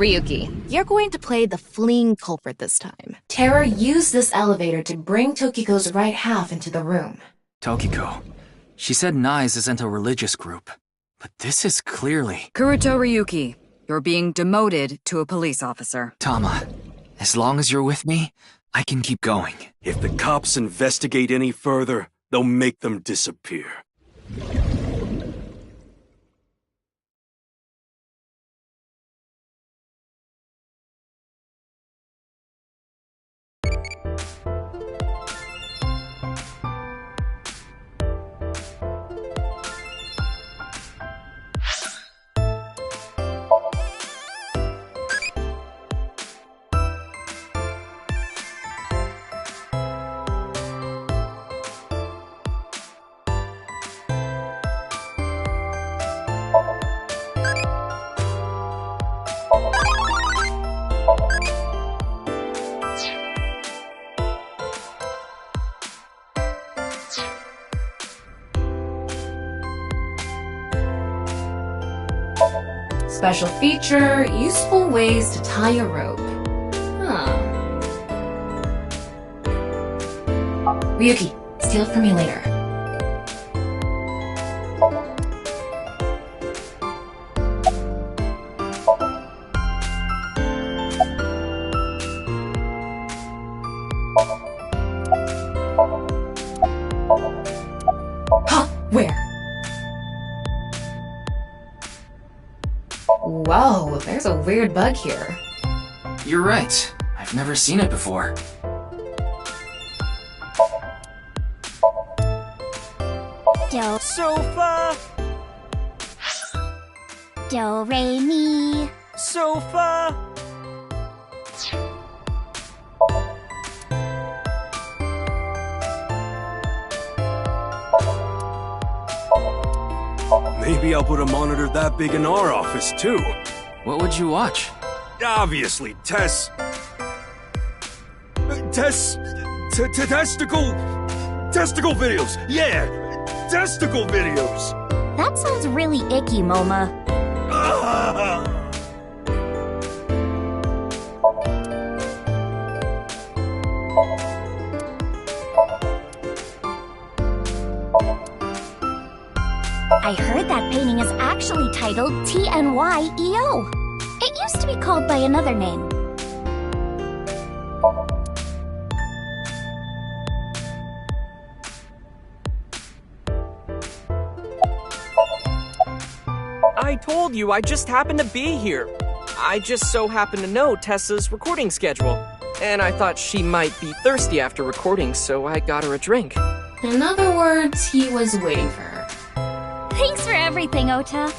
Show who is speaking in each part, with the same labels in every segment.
Speaker 1: Ryuki, you're going to play the fleeing culprit this time. Terra used this elevator to bring Tokiko's right half into the room.
Speaker 2: Tokiko. She said NICE isn't a religious group, but this is clearly...
Speaker 3: Kuruto Ryuki, you're being demoted to a police officer.
Speaker 2: Tama, as long as you're with me, I can keep going.
Speaker 4: If the cops investigate any further, they'll make them disappear.
Speaker 1: Special feature, useful ways to tie a rope. Ryuki, steal it for me later. Huh, where? Whoa, there's a weird bug here.
Speaker 2: You're right. I've never seen it before.
Speaker 5: Sofa!
Speaker 6: Do, re, mi.
Speaker 5: Sofa!
Speaker 4: Maybe I'll put a monitor that big in our office, too.
Speaker 2: What would you watch?
Speaker 4: Obviously, testicle videos! Yeah! Testicle videos!
Speaker 6: That sounds really icky, Moma.
Speaker 4: Ah!
Speaker 6: I heard that painting is actually titled TNYEO. It used to be called by another name.
Speaker 5: I told you, I just happened to be here. I just so happened to know Tessa's recording schedule. And I thought she might be thirsty after recording, so I got her a drink.
Speaker 1: In other words, he was waiting for her.
Speaker 6: Thanks for everything, Ota.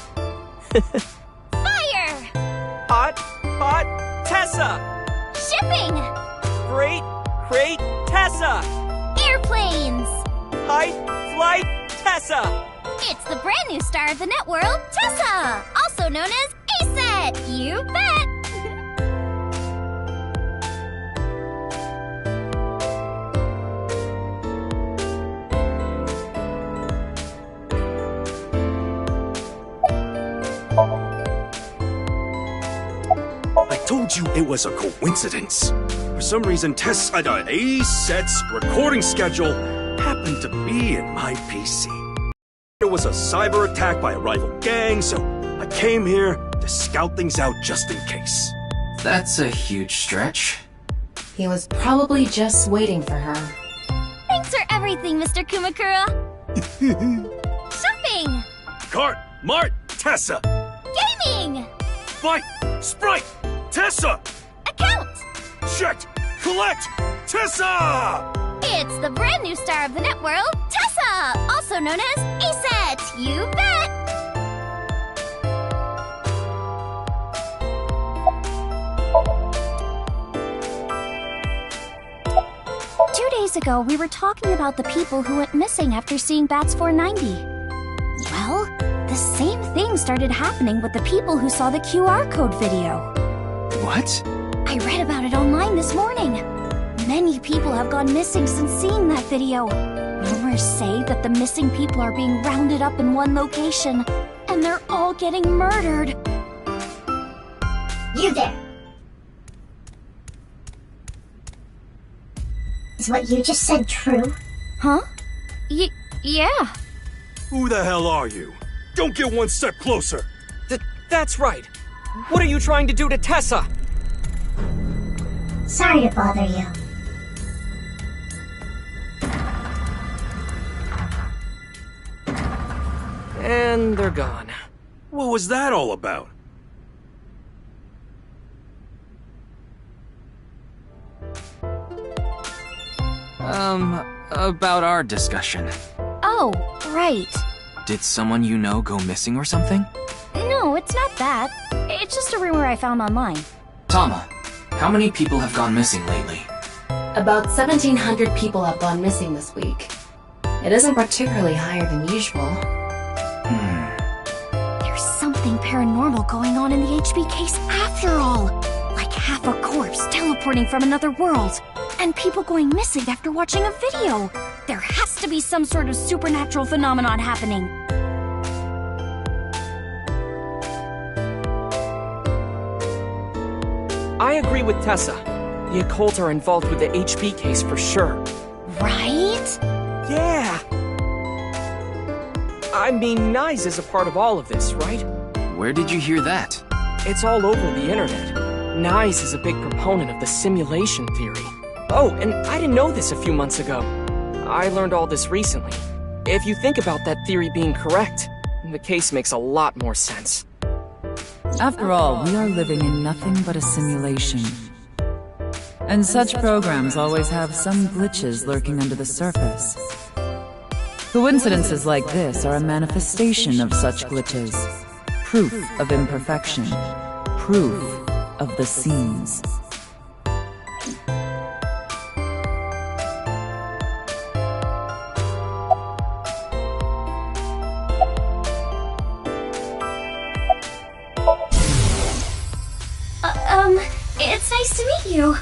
Speaker 6: Fire!
Speaker 5: Hot, Tessa!
Speaker 6: Shipping!
Speaker 5: Great, Tessa!
Speaker 6: Airplanes!
Speaker 5: High flight, Tessa!
Speaker 6: It's the brand new star of the net world, Tessa! Also known as ASET! You bet!
Speaker 4: I told you it was a coincidence. For some reason, ASET's recording schedule happened to be in my PC. There was a cyber attack by a rival gang, so I came here to scout things out just in case.
Speaker 2: That's a huge stretch.
Speaker 1: He was probably just waiting for her.
Speaker 6: Thanks for everything, Mr. Kumakura. Shopping!
Speaker 4: Cart, Mart, Tessa!
Speaker 6: Gaming!
Speaker 4: Fight, Sprite, Tessa!
Speaker 6: Account!
Speaker 4: Checked, collect, Tessa!
Speaker 6: It's the brand new star of the net world, Tessa! Also known as ASET! You bet! Two days ago, we were talking about the people who went missing after seeing Bats 490. Well, the same thing started happening with the people who saw the QR code video.
Speaker 2: What?
Speaker 6: I read about it online this morning. Many people have gone missing since seeing that video. Rumors say that the missing people are being rounded up in one location, and they're all getting murdered.
Speaker 7: You there! Is what you just said true?
Speaker 6: Huh? Yeah.
Speaker 4: Who the hell are you? Don't get one step closer!
Speaker 5: That's right. What are you trying to do to Tessa?
Speaker 7: Sorry to bother you.
Speaker 5: And they're gone.
Speaker 4: What was that all about?
Speaker 2: About our discussion.
Speaker 6: Oh, right.
Speaker 2: Did someone you know go missing or something?
Speaker 6: No, it's not that. It's just a rumor I found online.
Speaker 2: Tama, how many people have gone missing lately?
Speaker 1: About 1,700 people have gone missing this week. It isn't particularly higher than usual.
Speaker 6: There's something paranormal going on in the HB case after all. Like half a corpse teleporting from another world. And people going missing after watching a video. There has to be some sort of supernatural phenomenon happening.
Speaker 5: I agree with Tessa. The occult are involved with the HB case for sure.
Speaker 6: Right?
Speaker 5: Yeah! I mean, Nyes is a part of all of this, right?
Speaker 2: Where did you hear that?
Speaker 5: It's all over the internet. Nyes is a big proponent of the simulation theory. Oh, and I didn't know this a few months ago. I learned all this recently. If you think about that theory being correct, the case makes a lot more sense.
Speaker 8: After all, we are living in nothing but a simulation. And such programs always have some glitches lurking under the surface. Coincidences like this are a manifestation of such glitches. Proof of imperfection. Proof of the seams.
Speaker 6: It's nice to meet you.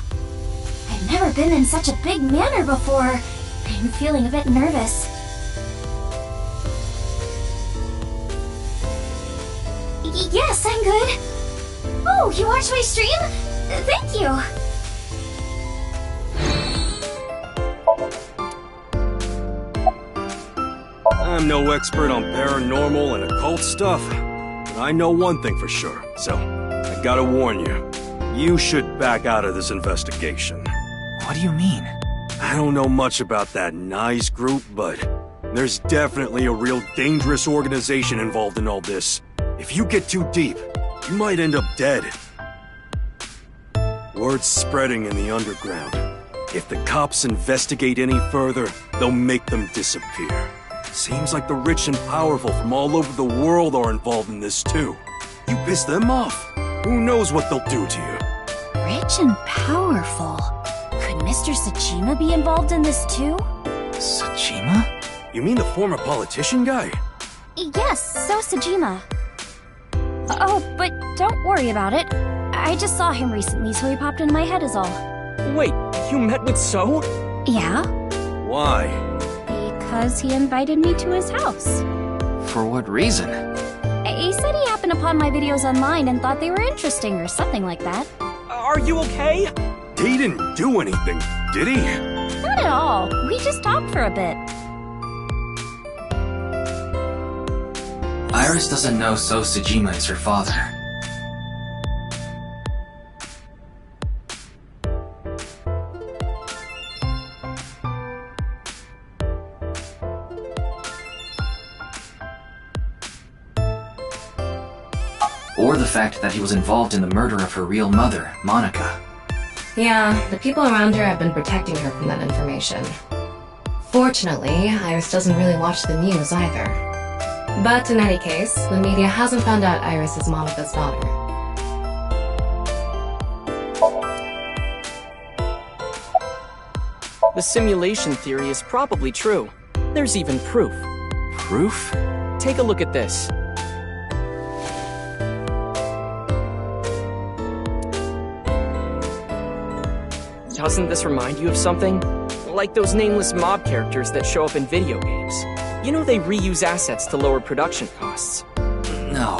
Speaker 6: I've never been in such a big manor before. I'm feeling a bit nervous. Yes, I'm good. Oh, you watched my stream? Thank you.
Speaker 4: I'm no expert on paranormal and occult stuff, but I know one thing for sure, so I gotta warn you. You should back out of this investigation.
Speaker 2: What do you mean?
Speaker 4: I don't know much about that Nyes group, but there's definitely a real dangerous organization involved in all this. If you get too deep, you might end up dead. Word's spreading in the underground. If the cops investigate any further, they'll make them disappear. Seems like the rich and powerful from all over the world are involved in this too. You piss them off, who knows what they'll do to you.
Speaker 6: Rich and powerful. Could Mr. Sajima be involved in this too?
Speaker 2: Sajima?
Speaker 4: You mean the former politician guy?
Speaker 6: Yes, so Sajima. Oh, but don't worry about it. I just saw him recently, so he popped into my head is all.
Speaker 5: Wait, you met with So?
Speaker 6: Yeah?
Speaker 4: Why?
Speaker 6: Because he invited me to his house.
Speaker 2: For what reason?
Speaker 6: He said he happened upon my videos online and thought they were interesting or something like that.
Speaker 5: Are you okay?
Speaker 4: He didn't do anything, did he?
Speaker 6: Not at all. We just talked for a bit.
Speaker 2: Iris doesn't know So Sajima is her father. Or the fact that he was involved in the murder of her real mother, Monica.
Speaker 1: Yeah, the people around her have been protecting her from that information. Fortunately, Iris doesn't really watch the news either. But in any case, the media hasn't found out Iris is Monica's daughter.
Speaker 5: The simulation theory is probably true. There's even proof.
Speaker 2: Proof?
Speaker 5: Take a look at this. Doesn't this remind you of something? Like those nameless mob characters that show up in video games. You know they reuse assets to lower production costs.
Speaker 2: No.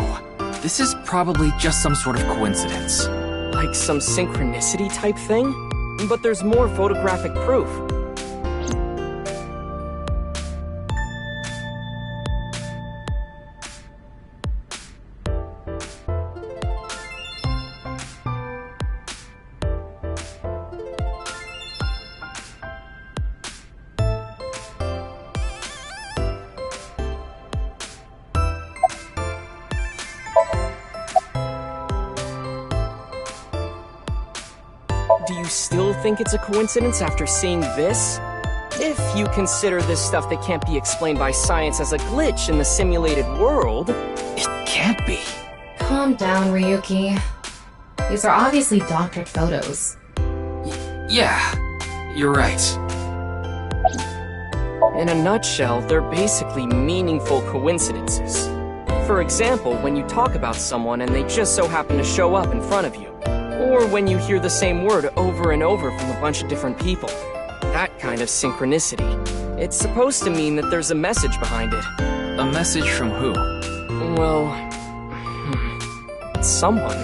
Speaker 2: This is probably just some sort of coincidence.
Speaker 5: Like some synchronicity type thing? But there's more photographic proof. still think it's a coincidence after seeing this? If you consider this stuff that can't be explained by science as a glitch in the simulated world...
Speaker 2: It can't be.
Speaker 1: Calm down, Ryuki. These are obviously doctored photos.
Speaker 2: Yeah, you're right.
Speaker 5: In a nutshell, they're basically meaningful coincidences. For example, when you talk about someone and they just so happen to show up in front of you. Or when you hear the same word over and over from a bunch of different people. That kind of synchronicity. It's supposed to mean that there's a message behind it.
Speaker 2: A message from who?
Speaker 5: Well... someone.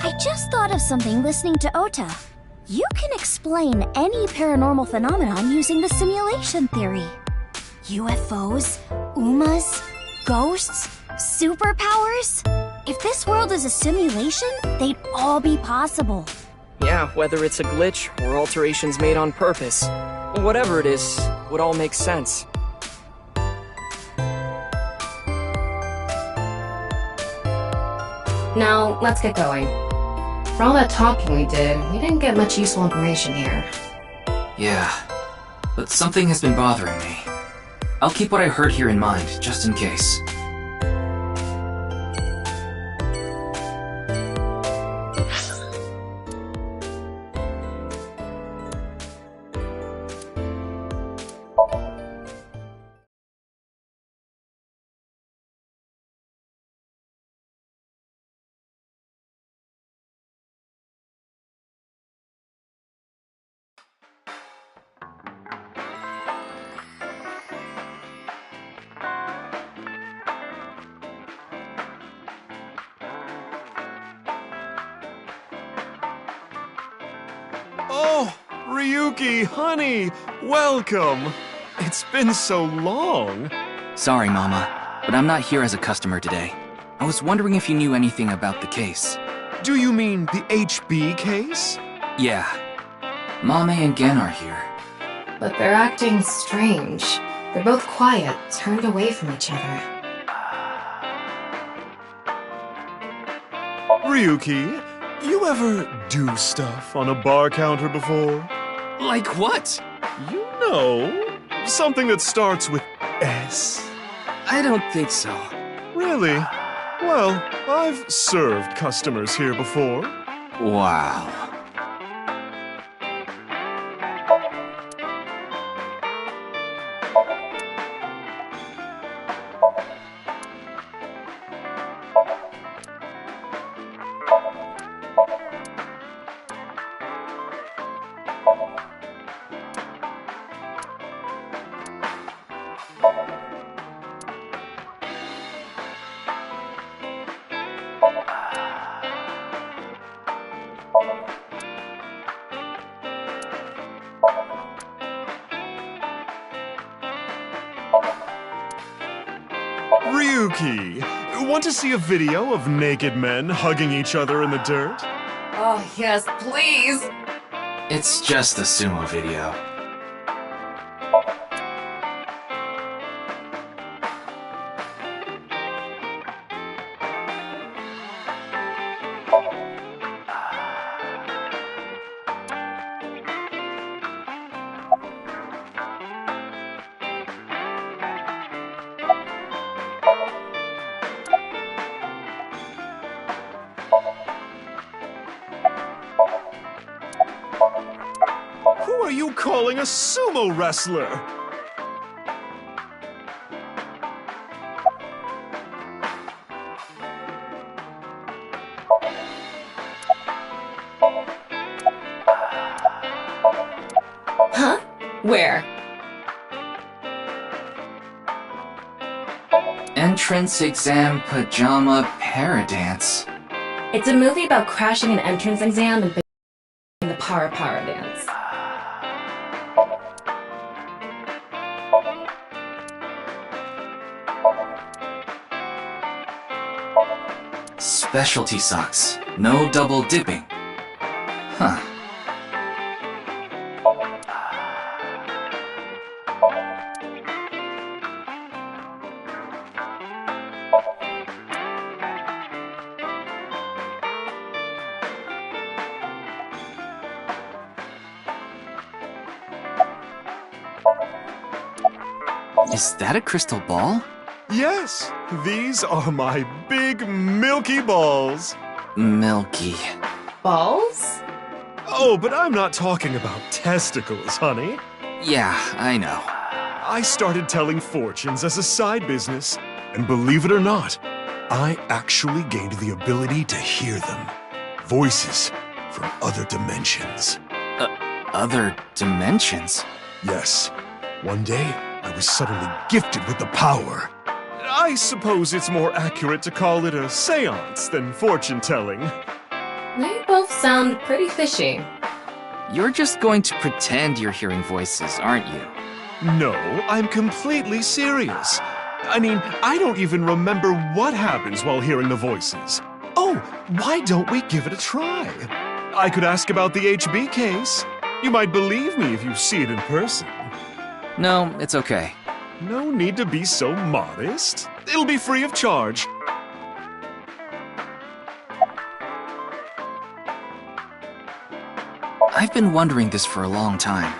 Speaker 6: I just thought of something listening to Ota. You can explain any paranormal phenomenon using the simulation theory. UFOs, UMAs, ghosts, superpowers? If this world is a simulation, they'd all be possible.
Speaker 5: Yeah, whether it's a glitch or alterations made on purpose. Whatever it is, would all make sense.
Speaker 1: Now, let's get going. For all that talking we didn't get much useful information here.
Speaker 2: Yeah, but something has been bothering me. I'll keep what I heard here in mind, just in case.
Speaker 9: Oh, Ryuki, honey, welcome. It's been so long.
Speaker 2: Sorry, Mama, but I'm not here as a customer today. I was wondering if you knew anything about the case.
Speaker 9: Do you mean the HB case?
Speaker 2: Yeah. Mame and Gen are here.
Speaker 1: But they're acting strange. They're both quiet, turned away from each other.
Speaker 9: Ryuki, you ever do stuff on a bar counter before?
Speaker 2: Like what?
Speaker 9: You know, something that starts with S.
Speaker 2: I don't think so.
Speaker 9: Really? Well, I've served customers here before.
Speaker 2: Wow.
Speaker 9: Ryuki, want to see a video of naked men hugging each other in the dirt?
Speaker 1: Oh, yes, please!
Speaker 2: It's just a sumo video.
Speaker 9: Who are you calling a sumo wrestler?
Speaker 1: Huh? Where?
Speaker 2: Entrance exam pajama paradance.
Speaker 1: It's a movie about crashing an entrance exam and the para dance.
Speaker 2: Specialty socks. No double dipping. Huh. Is that a crystal ball?
Speaker 9: Yes, these are my big milky balls.
Speaker 2: Milky.
Speaker 1: Balls?
Speaker 9: Oh, but I'm not talking about testicles, honey.
Speaker 2: Yeah, I know.
Speaker 9: I started telling fortunes as a side business, and believe it or not, I actually gained the ability to hear them. Voices from other dimensions.
Speaker 2: Other dimensions?
Speaker 9: Yes. One day, I was suddenly gifted with the power. I suppose it's more accurate to call it a seance than fortune-telling.
Speaker 1: They both sound pretty fishy.
Speaker 2: You're just going to pretend you're hearing voices, aren't you?
Speaker 9: No, I'm completely serious. I mean, I don't even remember what happens while hearing the voices. Oh, why don't we give it a try? I could ask about the HB case. You might believe me if you see it in person.
Speaker 2: No, it's okay.
Speaker 9: No need to be so modest. It'll be free of charge.
Speaker 2: I've been wondering this for a long time.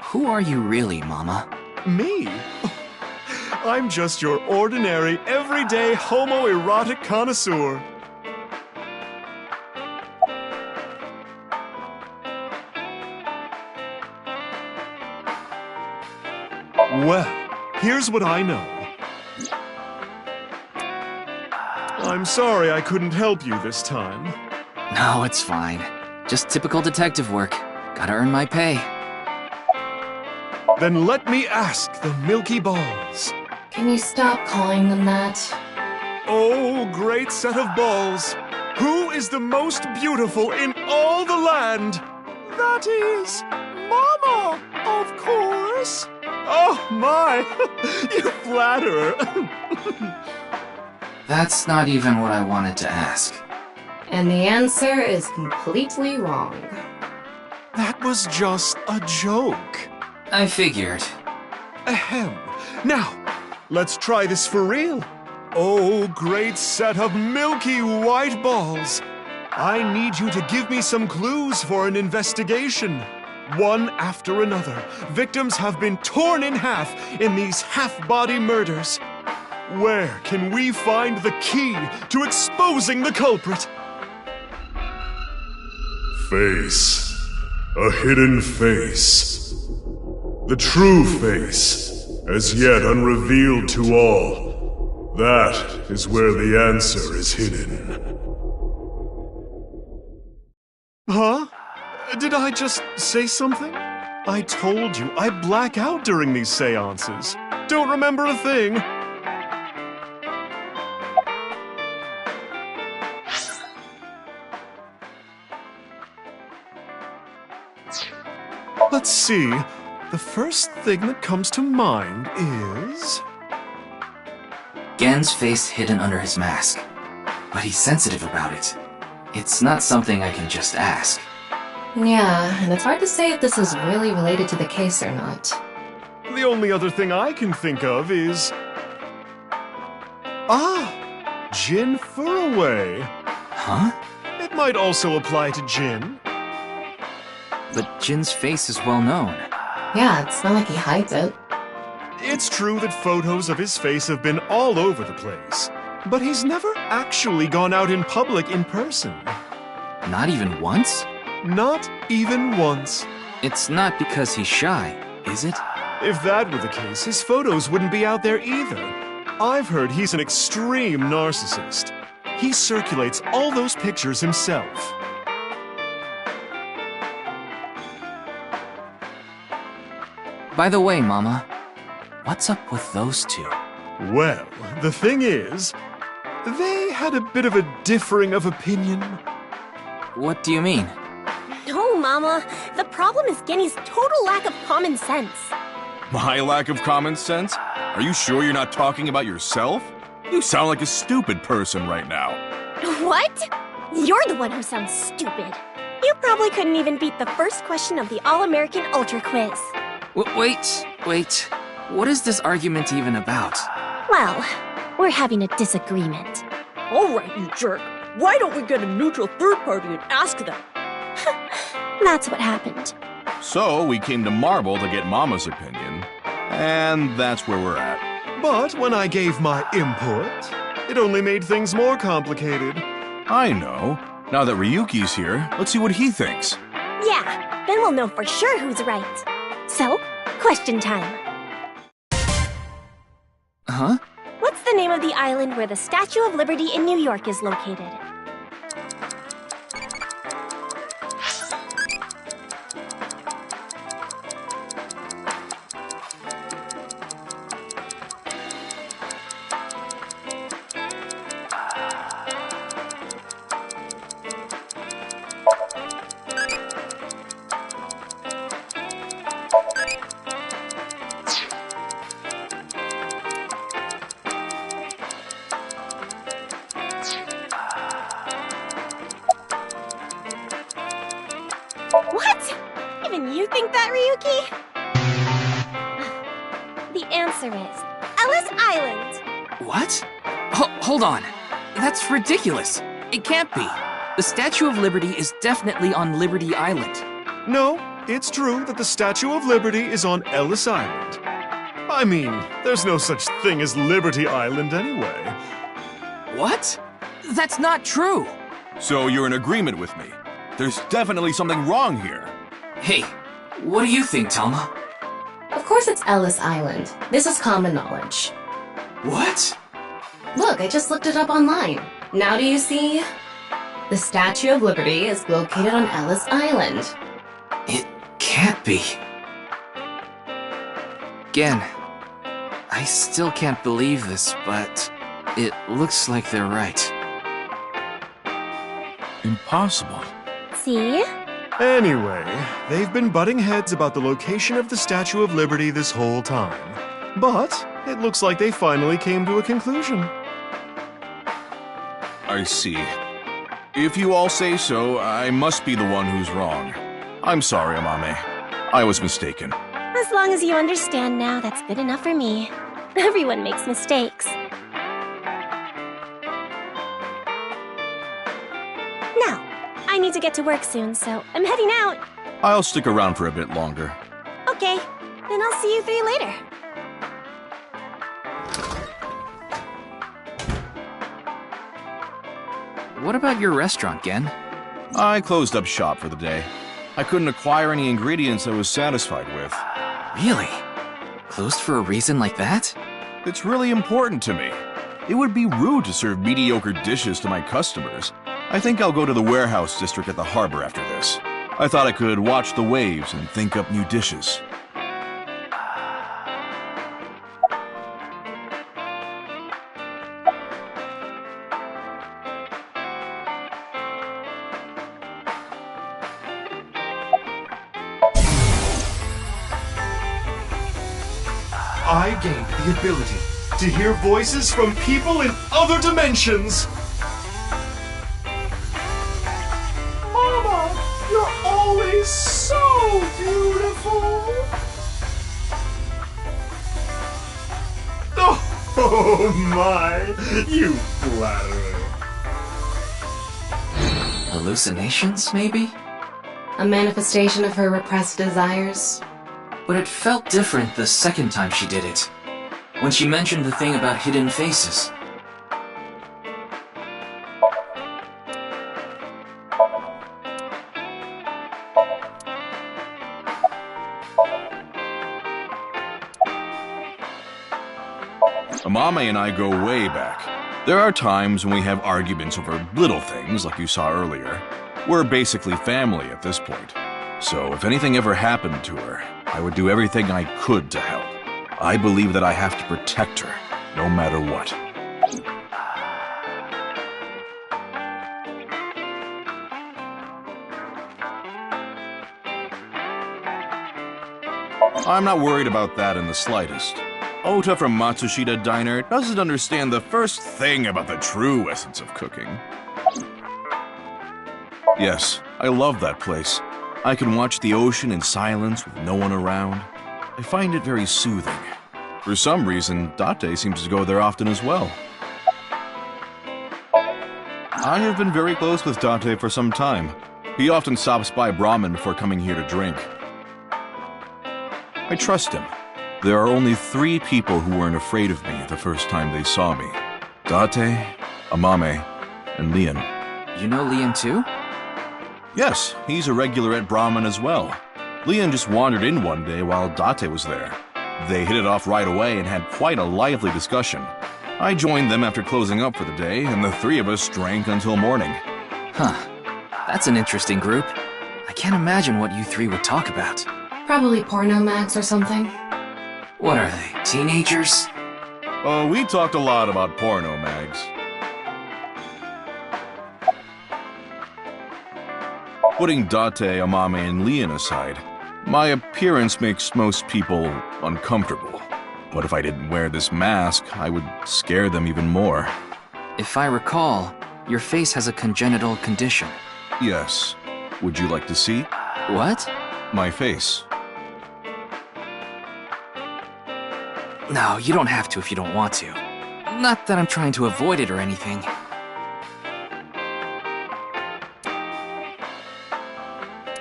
Speaker 2: Who are you really, Mama?
Speaker 9: Me? I'm just your ordinary, everyday homoerotic connoisseur. Well, here's what I know. I'm sorry I couldn't help you this time.
Speaker 2: No, it's fine. Just typical detective work. Gotta earn my pay.
Speaker 9: Then let me ask the Milky Balls.
Speaker 1: Can you stop calling them that?
Speaker 9: Oh, great set of balls. Who is the most beautiful in all the land? That is Mama, of course. Oh, my. You flatterer.
Speaker 2: That's not even what I wanted to ask.
Speaker 1: And the answer is completely wrong.
Speaker 9: That was just a joke.
Speaker 2: I figured.
Speaker 9: Ahem. Now, let's try this for real. Oh, great set of milky white balls. I need you to give me some clues for an investigation. One after another, victims have been torn in half in these half-body murders. Where can we find the key to exposing the culprit?
Speaker 10: Face. A hidden face. The true face, as yet unrevealed to all. That is where the answer is hidden.
Speaker 9: Huh? Did I just say something? I told you, I black out during these seances. Don't remember a thing. Let's see. The first thing that comes to mind is...
Speaker 2: Gen's face hidden under his mask. But he's sensitive about it. It's not something I can just ask.
Speaker 1: Yeah, and it's hard to say if this is really related to the case or not.
Speaker 9: The only other thing I can think of is... Ah! Jin Furaway.
Speaker 2: Huh?
Speaker 9: It might also apply to Jin.
Speaker 2: But Jin's face is well known.
Speaker 1: Yeah, it's not like he hides it.
Speaker 9: It's true that photos of his face have been all over the place. But he's never actually gone out in public in person.
Speaker 2: Not even once?
Speaker 9: Not even once.
Speaker 2: It's not because he's shy, is it?
Speaker 9: If that were the case, his photos wouldn't be out there either. I've heard he's an extreme narcissist. He circulates all those pictures himself.
Speaker 2: By the way, Mama, what's up with those two?
Speaker 9: Well, the thing is, they had a bit of a differing of opinion.
Speaker 2: What do you mean?
Speaker 11: No, Mama. The problem is Genny's total lack of common sense.
Speaker 12: My lack of common sense? Are you sure you're not talking about yourself? You sound like a stupid person right now.
Speaker 11: What? You're the one who sounds stupid. You probably couldn't even beat the first question of the All-American Ultra Quiz.
Speaker 2: Wait. What is this argument even about?
Speaker 11: Well, we're having a disagreement.
Speaker 13: All right, you jerk. Why don't we get a neutral third party and ask them?
Speaker 11: That's what happened.
Speaker 12: So, we came to Marble to get Mama's opinion. And that's where we're at.
Speaker 9: But when I gave my input, it only made things more complicated.
Speaker 12: I know. Now that Ryuki's here, let's see what he thinks.
Speaker 11: Yeah, then we'll know for sure who's right. So, question time.
Speaker 2: Huh?
Speaker 11: What's the name of the island where the Statue of Liberty in New York is located? What? Even you think that, Ryuki? The answer is Ellis Island.
Speaker 2: What? Hold on. That's ridiculous. It can't be. The Statue of Liberty is definitely on Liberty Island.
Speaker 9: No, it's true that the Statue of Liberty is on Ellis Island. I mean, there's no such thing as Liberty Island anyway.
Speaker 2: What? That's not true.
Speaker 12: So you're in agreement with me. There's definitely something wrong here.
Speaker 2: Hey, what do you think, Talma?
Speaker 1: Of course it's Ellis Island. This is common knowledge.
Speaker 2: What?
Speaker 1: Look, I just looked it up online. Now do you see? The Statue of Liberty is located on Ellis Island.
Speaker 2: It can't be. Again, I still can't believe this, but it looks like they're right.
Speaker 12: Impossible.
Speaker 11: See?
Speaker 9: Anyway, they've been butting heads about the location of the Statue of Liberty this whole time. But it looks like they finally came to a conclusion.
Speaker 12: I see. If you all say so, I must be the one who's wrong. I'm sorry, Amame. I was mistaken.
Speaker 11: As long as you understand now, that's good enough for me. Everyone makes mistakes. Now, I need to get to work soon, so I'm heading out.
Speaker 12: I'll stick around for a bit longer.
Speaker 11: Okay, then I'll see you three later.
Speaker 2: What about your restaurant, Gen?
Speaker 12: I closed up shop for the day. I couldn't acquire any ingredients I was satisfied with.
Speaker 2: Really? Closed for a reason like that?
Speaker 12: It's really important to me. It would be rude to serve mediocre dishes to my customers. I think I'll go to the warehouse district at the harbor after this. I thought I could watch the waves and think up new dishes.
Speaker 9: I gained the ability to hear voices from people in other dimensions. Mama, you're always so beautiful. Oh my, you flatterer.
Speaker 2: Hallucinations, maybe?
Speaker 1: A manifestation of her repressed desires.
Speaker 2: But it felt different the second time she did it. When she mentioned the thing about hidden faces.
Speaker 12: Amame and I go way back. There are times when we have arguments over little things, like you saw earlier. We're basically family at this point. So if anything ever happened to her, I would do everything I could to help. I believe that I have to protect her, no matter what. I'm not worried about that in the slightest. Ota from Matsushita Diner doesn't understand the first thing about the true essence of cooking. Yes, I love that place. I can watch the ocean in silence with no one around. I find it very soothing. For some reason, Date seems to go there often as well. I have been very close with Date for some time. He often stops by Brahmin before coming here to drink. I trust him. There are only 3 people who weren't afraid of me the first time they saw me. Date, Amame, and Leon.
Speaker 2: You know Leon too?
Speaker 12: Yes, he's a regular at Brahmin as well. Leon just wandered in one day while Date was there. They hit it off right away and had quite a lively discussion. I joined them after closing up for the day, and the 3 of us drank until morning.
Speaker 2: Huh. That's an interesting group. I can't imagine what you 3 would talk about.
Speaker 1: Probably porno mags or something.
Speaker 2: What are they, teenagers?
Speaker 12: Oh, we talked a lot about porno mags. Putting Date, Amame, and Leon aside, my appearance makes most people uncomfortable. But if I didn't wear this mask, I would scare them even more.
Speaker 2: If I recall, your face has a congenital condition.
Speaker 12: Yes. Would you like to see?
Speaker 2: What?
Speaker 12: My face.
Speaker 2: No, you don't have to if you don't want to. Not that I'm trying to avoid it or anything.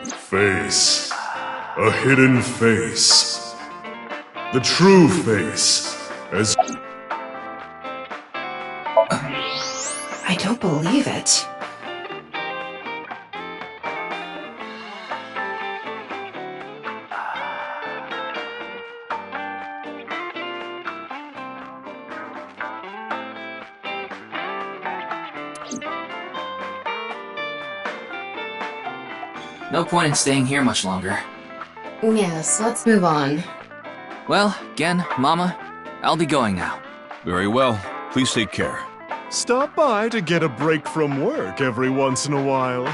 Speaker 10: Face. A hidden face. The true face, as...
Speaker 1: I don't believe it.
Speaker 2: No point in staying here much longer.
Speaker 1: Yes, let's move on.
Speaker 2: Well, Gen, Mama, I'll be going now.
Speaker 12: Very well. Please take care.
Speaker 9: Stop by to get a break from work every once in a while.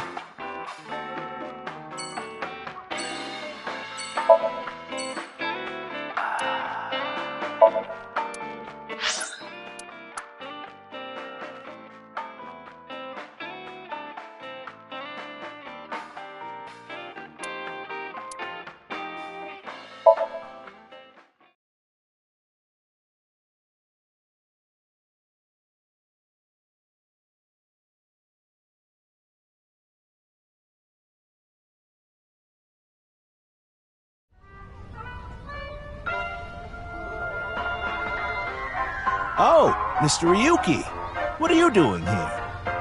Speaker 14: Oh, Mr. Ryuki. What are you doing here?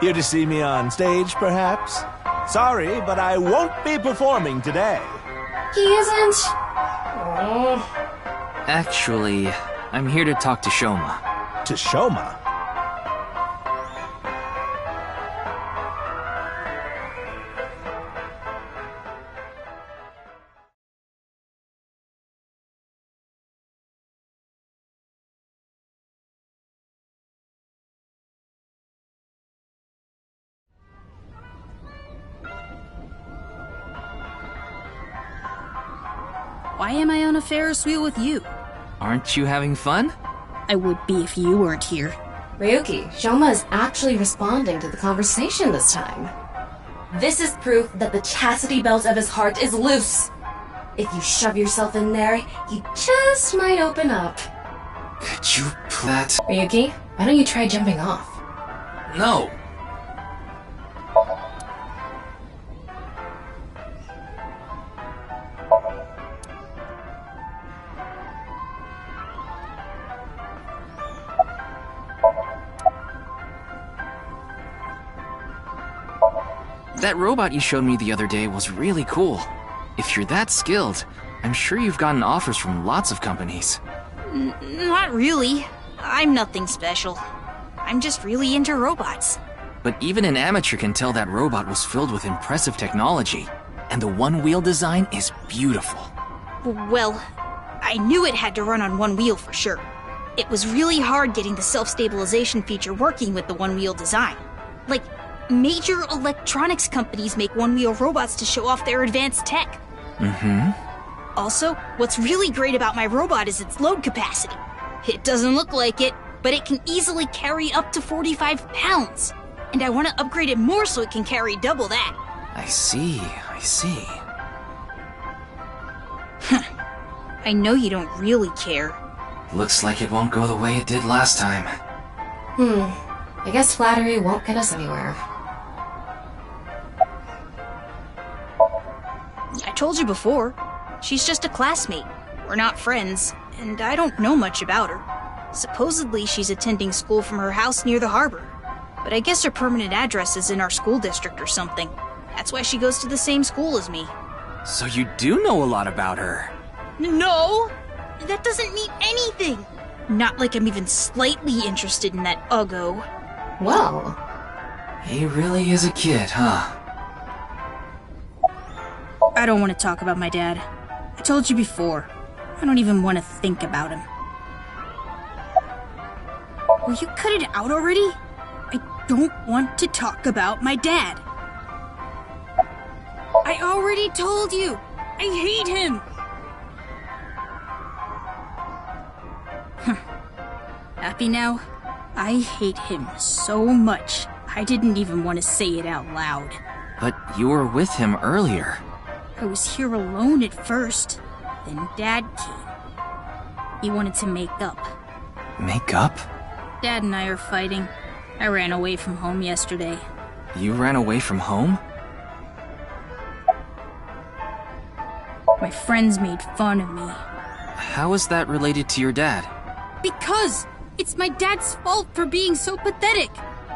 Speaker 14: Here to see me on stage, perhaps? Sorry, but I won't be performing today.
Speaker 1: He isn't.
Speaker 2: Actually, I'm here to talk to Shoma.
Speaker 14: To Shoma?
Speaker 15: Why am I on a Ferris wheel with you?
Speaker 2: Aren't you having fun?
Speaker 15: I would be if you weren't here.
Speaker 1: Ryuki, Shoma is actually responding to the conversation this time. This is proof that the chastity belt of his heart is loose. If you shove yourself in there, he just might open up.
Speaker 2: Could you put that?
Speaker 1: Ryuki, why don't you try jumping off?
Speaker 2: No. That robot you showed me the other day was really cool. If you're that skilled, I'm sure you've gotten offers from lots of companies.
Speaker 15: Not really. I'm nothing special. I'm just really into robots.
Speaker 2: But even an amateur can tell that robot was filled with impressive technology. And the one-wheel design is beautiful.
Speaker 15: Well, I knew it had to run on one wheel for sure. It was really hard getting the self-stabilization feature working with the one-wheel design. Like, major electronics companies make one-wheel robots to show off their advanced tech.
Speaker 2: Mm-hmm.
Speaker 15: Also, what's really great about my robot is its load capacity. It doesn't look like it, but it can easily carry up to 45 pounds. And I want to upgrade it more so it can carry double that.
Speaker 2: I see.
Speaker 15: I know you don't really care.
Speaker 2: Looks like it won't go the way it did last time.
Speaker 1: I guess flattery won't get us anywhere.
Speaker 15: I told you before. She's just a classmate. We're not friends, and I don't know much about her. Supposedly, she's attending school from her house near the harbor. But I guess her permanent address is in our school district or something. That's why she goes to the same school as me.
Speaker 2: So you do know a lot about her.
Speaker 15: No! That doesn't mean anything! Not like I'm even slightly interested in that uggo.
Speaker 1: Well,
Speaker 2: He really is a kid, huh?
Speaker 15: I don't want to talk about my dad. I told you before. I don't even want to think about him. Will you cut it out already? I don't want to talk about my dad. I already told you! I hate him! Happy now? I hate him so much, I didn't even want to say it out loud.
Speaker 2: But you were with him earlier.
Speaker 15: I was here alone at first. Then Dad came. He wanted to make up.
Speaker 2: Make up?
Speaker 15: Dad and I are fighting. I ran away from home yesterday.
Speaker 2: You ran away from home?
Speaker 15: My friends made fun of me.
Speaker 2: How is that related to your dad?
Speaker 15: Because it's my dad's fault for being so pathetic.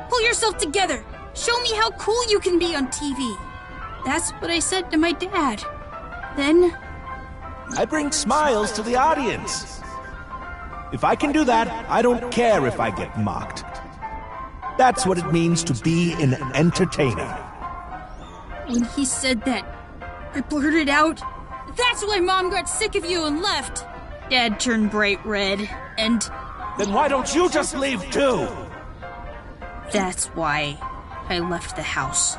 Speaker 15: Pull yourself together. Show me how cool you can be on TV. That's what I said to my dad. Then...
Speaker 14: I bring smiles to the audience. If I can do that, I don't care if I get mocked. That's what it means to be an entertainer.
Speaker 15: When he said that, I blurted out, "That's why Mom got sick of you and left." Dad turned bright red, and...
Speaker 14: Then why don't you just leave too?
Speaker 15: That's why I left the house.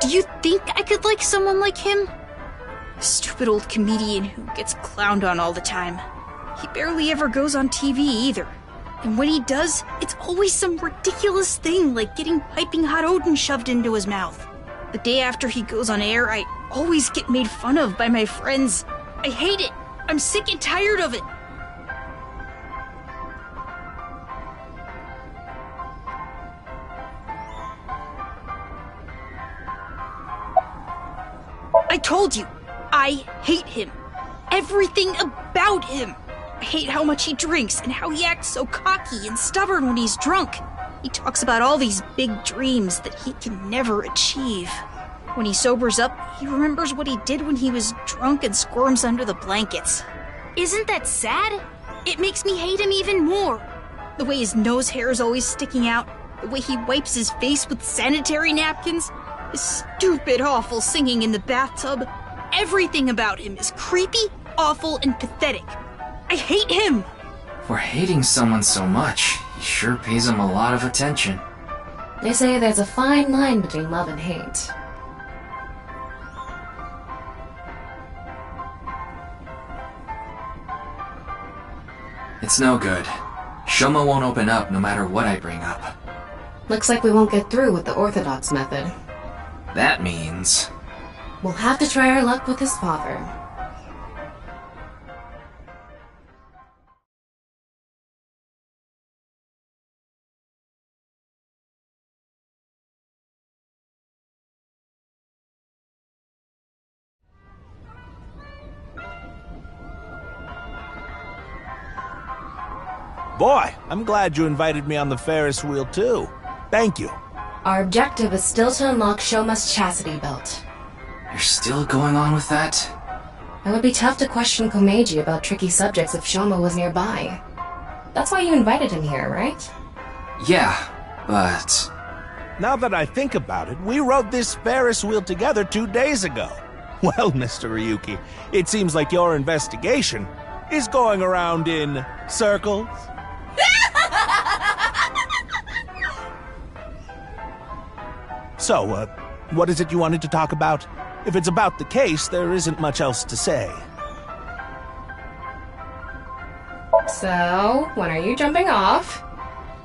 Speaker 15: Do you think I could like someone like him? A stupid old comedian who gets clowned on all the time. He barely ever goes on TV either. And when he does, it's always some ridiculous thing like getting piping hot Odin shoved into his mouth. The day after he goes on air, I always get made fun of by my friends. I hate it. I'm sick and tired of it. I told you, I hate him. Everything about him. I hate how much he drinks and how he acts so cocky and stubborn when he's drunk. He talks about all these big dreams that he can never achieve. When he sobers up, he remembers what he did when he was drunk and squirms under the blankets. Isn't that sad? It makes me hate him even more. The way his nose hair is always sticking out, the way he wipes his face with sanitary napkins, his stupid, awful singing in the bathtub. Everything about him is creepy, awful, and pathetic. I hate him!
Speaker 2: For hating someone so much, he sure pays him a lot of attention.
Speaker 1: They say there's a fine line between love and hate.
Speaker 2: It's no good. Shoma won't open up no matter what I bring up.
Speaker 1: Looks like we won't get through with the Orthodox method.
Speaker 2: That means...
Speaker 1: we'll have to try our luck with his father.
Speaker 14: Boy, I'm glad you invited me on the Ferris wheel too. Thank you.
Speaker 1: Our objective is still to unlock Shoma's chastity belt.
Speaker 2: You're still going on with that?
Speaker 1: It would be tough to question Komeiji about tricky subjects if Shoma was nearby. That's why you invited him here, right?
Speaker 2: Yeah, but...
Speaker 14: Now that I think about it, we rode this Ferris wheel together 2 days ago. Well, Mr. Ryuki, it seems like your investigation is going around in circles. So, what is it you wanted to talk about? If it's about the case, there isn't much else to say.
Speaker 1: So, when are you jumping off?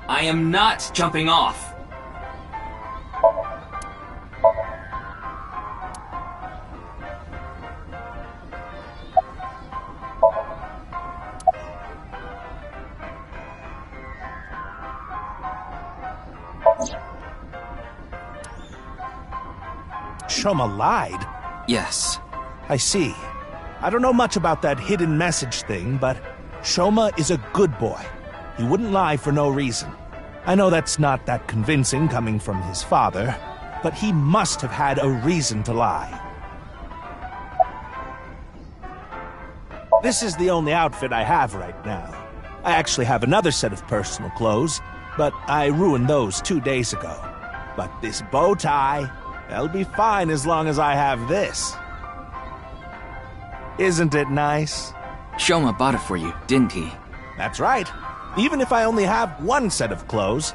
Speaker 2: I am not jumping off.
Speaker 14: Shoma lied?
Speaker 2: Yes.
Speaker 14: I see. I don't know much about that hidden message thing, but Shoma is a good boy. He wouldn't lie for no reason. I know that's not that convincing coming from his father, but he must have had a reason to lie. This is the only outfit I have right now. I actually have another set of personal clothes, but I ruined those 2 days ago. But this bow tie, that'll be fine as long as I have this. Isn't it nice?
Speaker 2: Shoma bought it for you, didn't he?
Speaker 14: That's right. Even if I only have one set of clothes.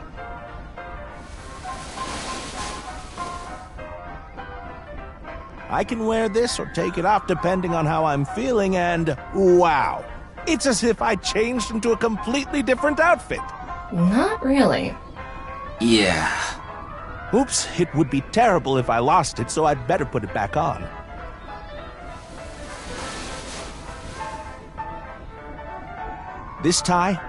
Speaker 14: I can wear this or take it off depending on how I'm feeling, and wow! It's as if I changed into a completely different outfit.
Speaker 1: Not really.
Speaker 2: Yeah.
Speaker 14: Oops, it would be terrible if I lost it, so I'd better put it back on. This tie,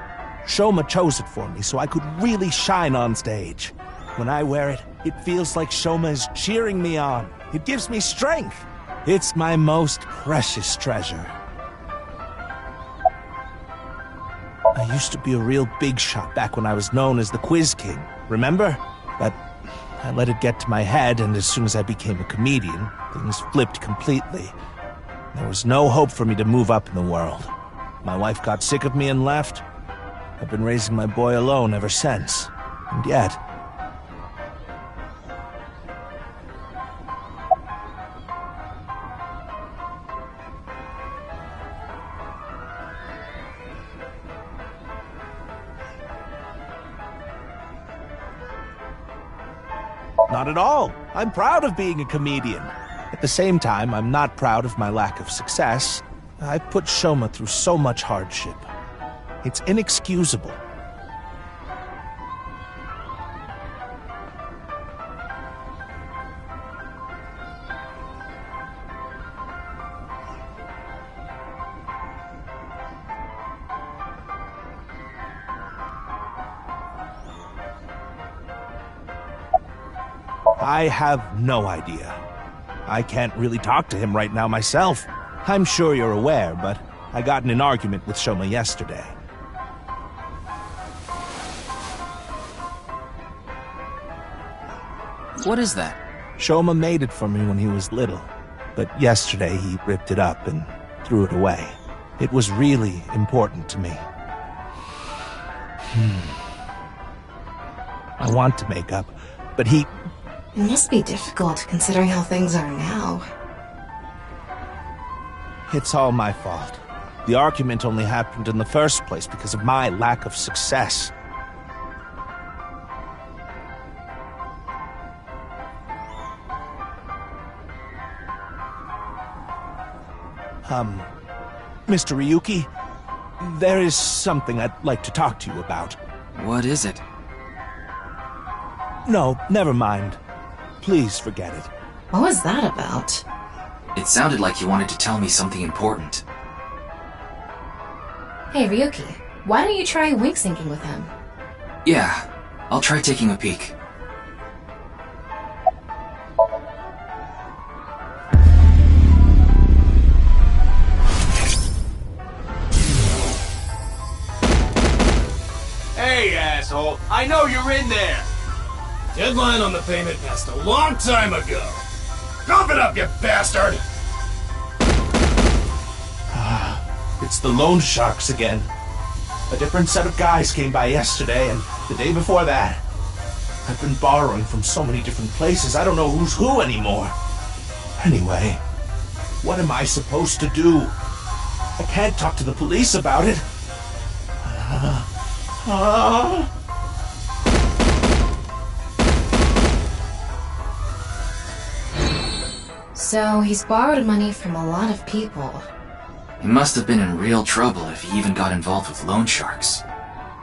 Speaker 14: Shoma chose it for me so I could really shine on stage. When I wear it, it feels like Shoma is cheering me on. It gives me strength. It's my most precious treasure. I used to be a real big shot back when I was known as the Quiz King, remember? But I let it get to my head, and as soon as I became a comedian, things flipped completely. There was no hope for me to move up in the world. My wife got sick of me and left. I've been raising my boy alone ever since. And yet... Not at all. I'm proud of being a comedian. At the same time, I'm not proud of my lack of success. I put Shoma through so much hardship. It's inexcusable. I have no idea. I can't really talk to him right now myself. I'm sure you're aware, but I got in an argument with Shoma yesterday.
Speaker 2: What is that?
Speaker 14: Shoma made it for me when he was little, but yesterday he ripped it up and threw it away. It was really important to me. I want to make up, but he...
Speaker 1: It must be difficult considering how things are now.
Speaker 14: It's all my fault. The argument only happened in the first place because of my lack of success. Mr. Ryuki, there is something I'd like to talk to you about.
Speaker 2: What is it?
Speaker 14: No, never mind. Please forget it.
Speaker 1: What was that about?
Speaker 2: It sounded like you wanted to tell me something important.
Speaker 1: Hey, Ryuki, why don't you try wink-syncing with him?
Speaker 2: Yeah, I'll try taking a peek.
Speaker 16: Hey, asshole! I know you're in there!
Speaker 17: Deadline on the payment passed a long time ago. Cough it up, you bastard!
Speaker 14: It's the loan sharks again. A different set of guys came by yesterday and the day before that. I've been borrowing from so many different places, I don't know who's who anymore. Anyway, what am I supposed to do? I can't talk to the police about it.
Speaker 1: So, he's borrowed money from a lot of people.
Speaker 2: He must have been in real trouble if he even got involved with loan sharks.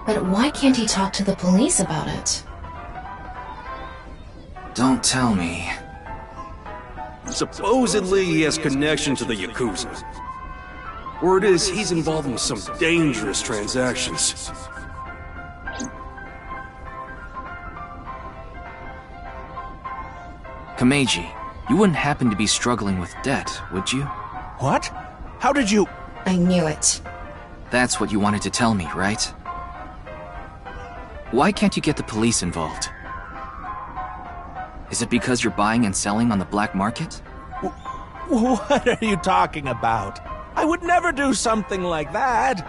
Speaker 1: But why can't he talk to the police about it?
Speaker 2: Don't tell me.
Speaker 4: Supposedly he has connection to the Yakuza. Word is he's involved in some dangerous transactions.
Speaker 2: Kameji, You wouldn't happen to be struggling with debt, would you?
Speaker 14: What? How did you...
Speaker 1: I knew it.
Speaker 2: That's what you wanted to tell me, right? Why can't you get the police involved? Is it because you're buying and selling on the black market?
Speaker 14: What are you talking about? I would never do something like that.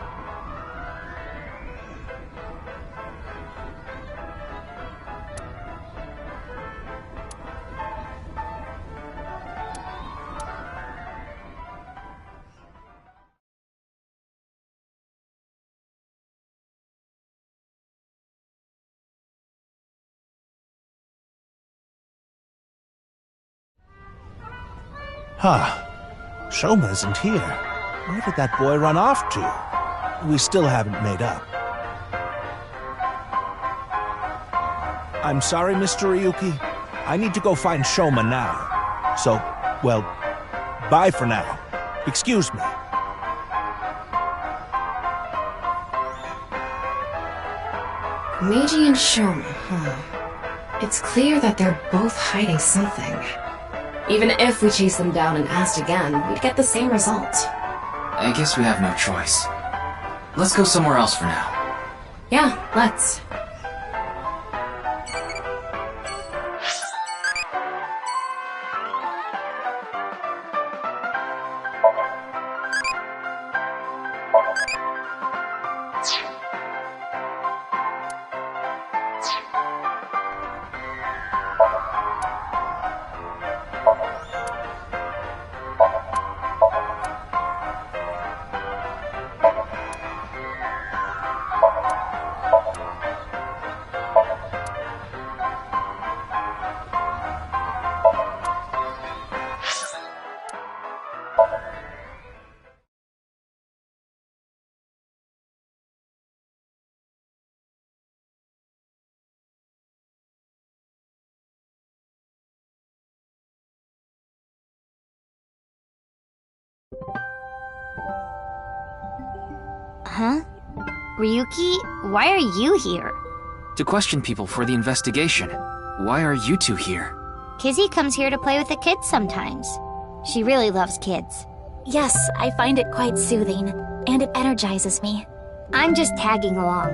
Speaker 14: Huh. Shoma isn't here. Where did that boy run off to? We still haven't made up. I'm sorry, Mr. Ryuki. I need to go find Shoma now. So, well, bye for now. Excuse me.
Speaker 1: Meiji and Shoma, huh? It's clear that they're both hiding something. Even if we chase them down and asked again, we'd get the same result.
Speaker 2: I guess we have no choice. Let's go somewhere else for now.
Speaker 1: Yeah, let's.
Speaker 6: Huh? Ryuki, why are you here?
Speaker 2: To question people for the investigation. Why are you two here?
Speaker 6: Kizzy comes here to play with the kids sometimes. She really loves kids.
Speaker 11: Yes, I find it quite soothing, and it energizes me.
Speaker 6: I'm just tagging along.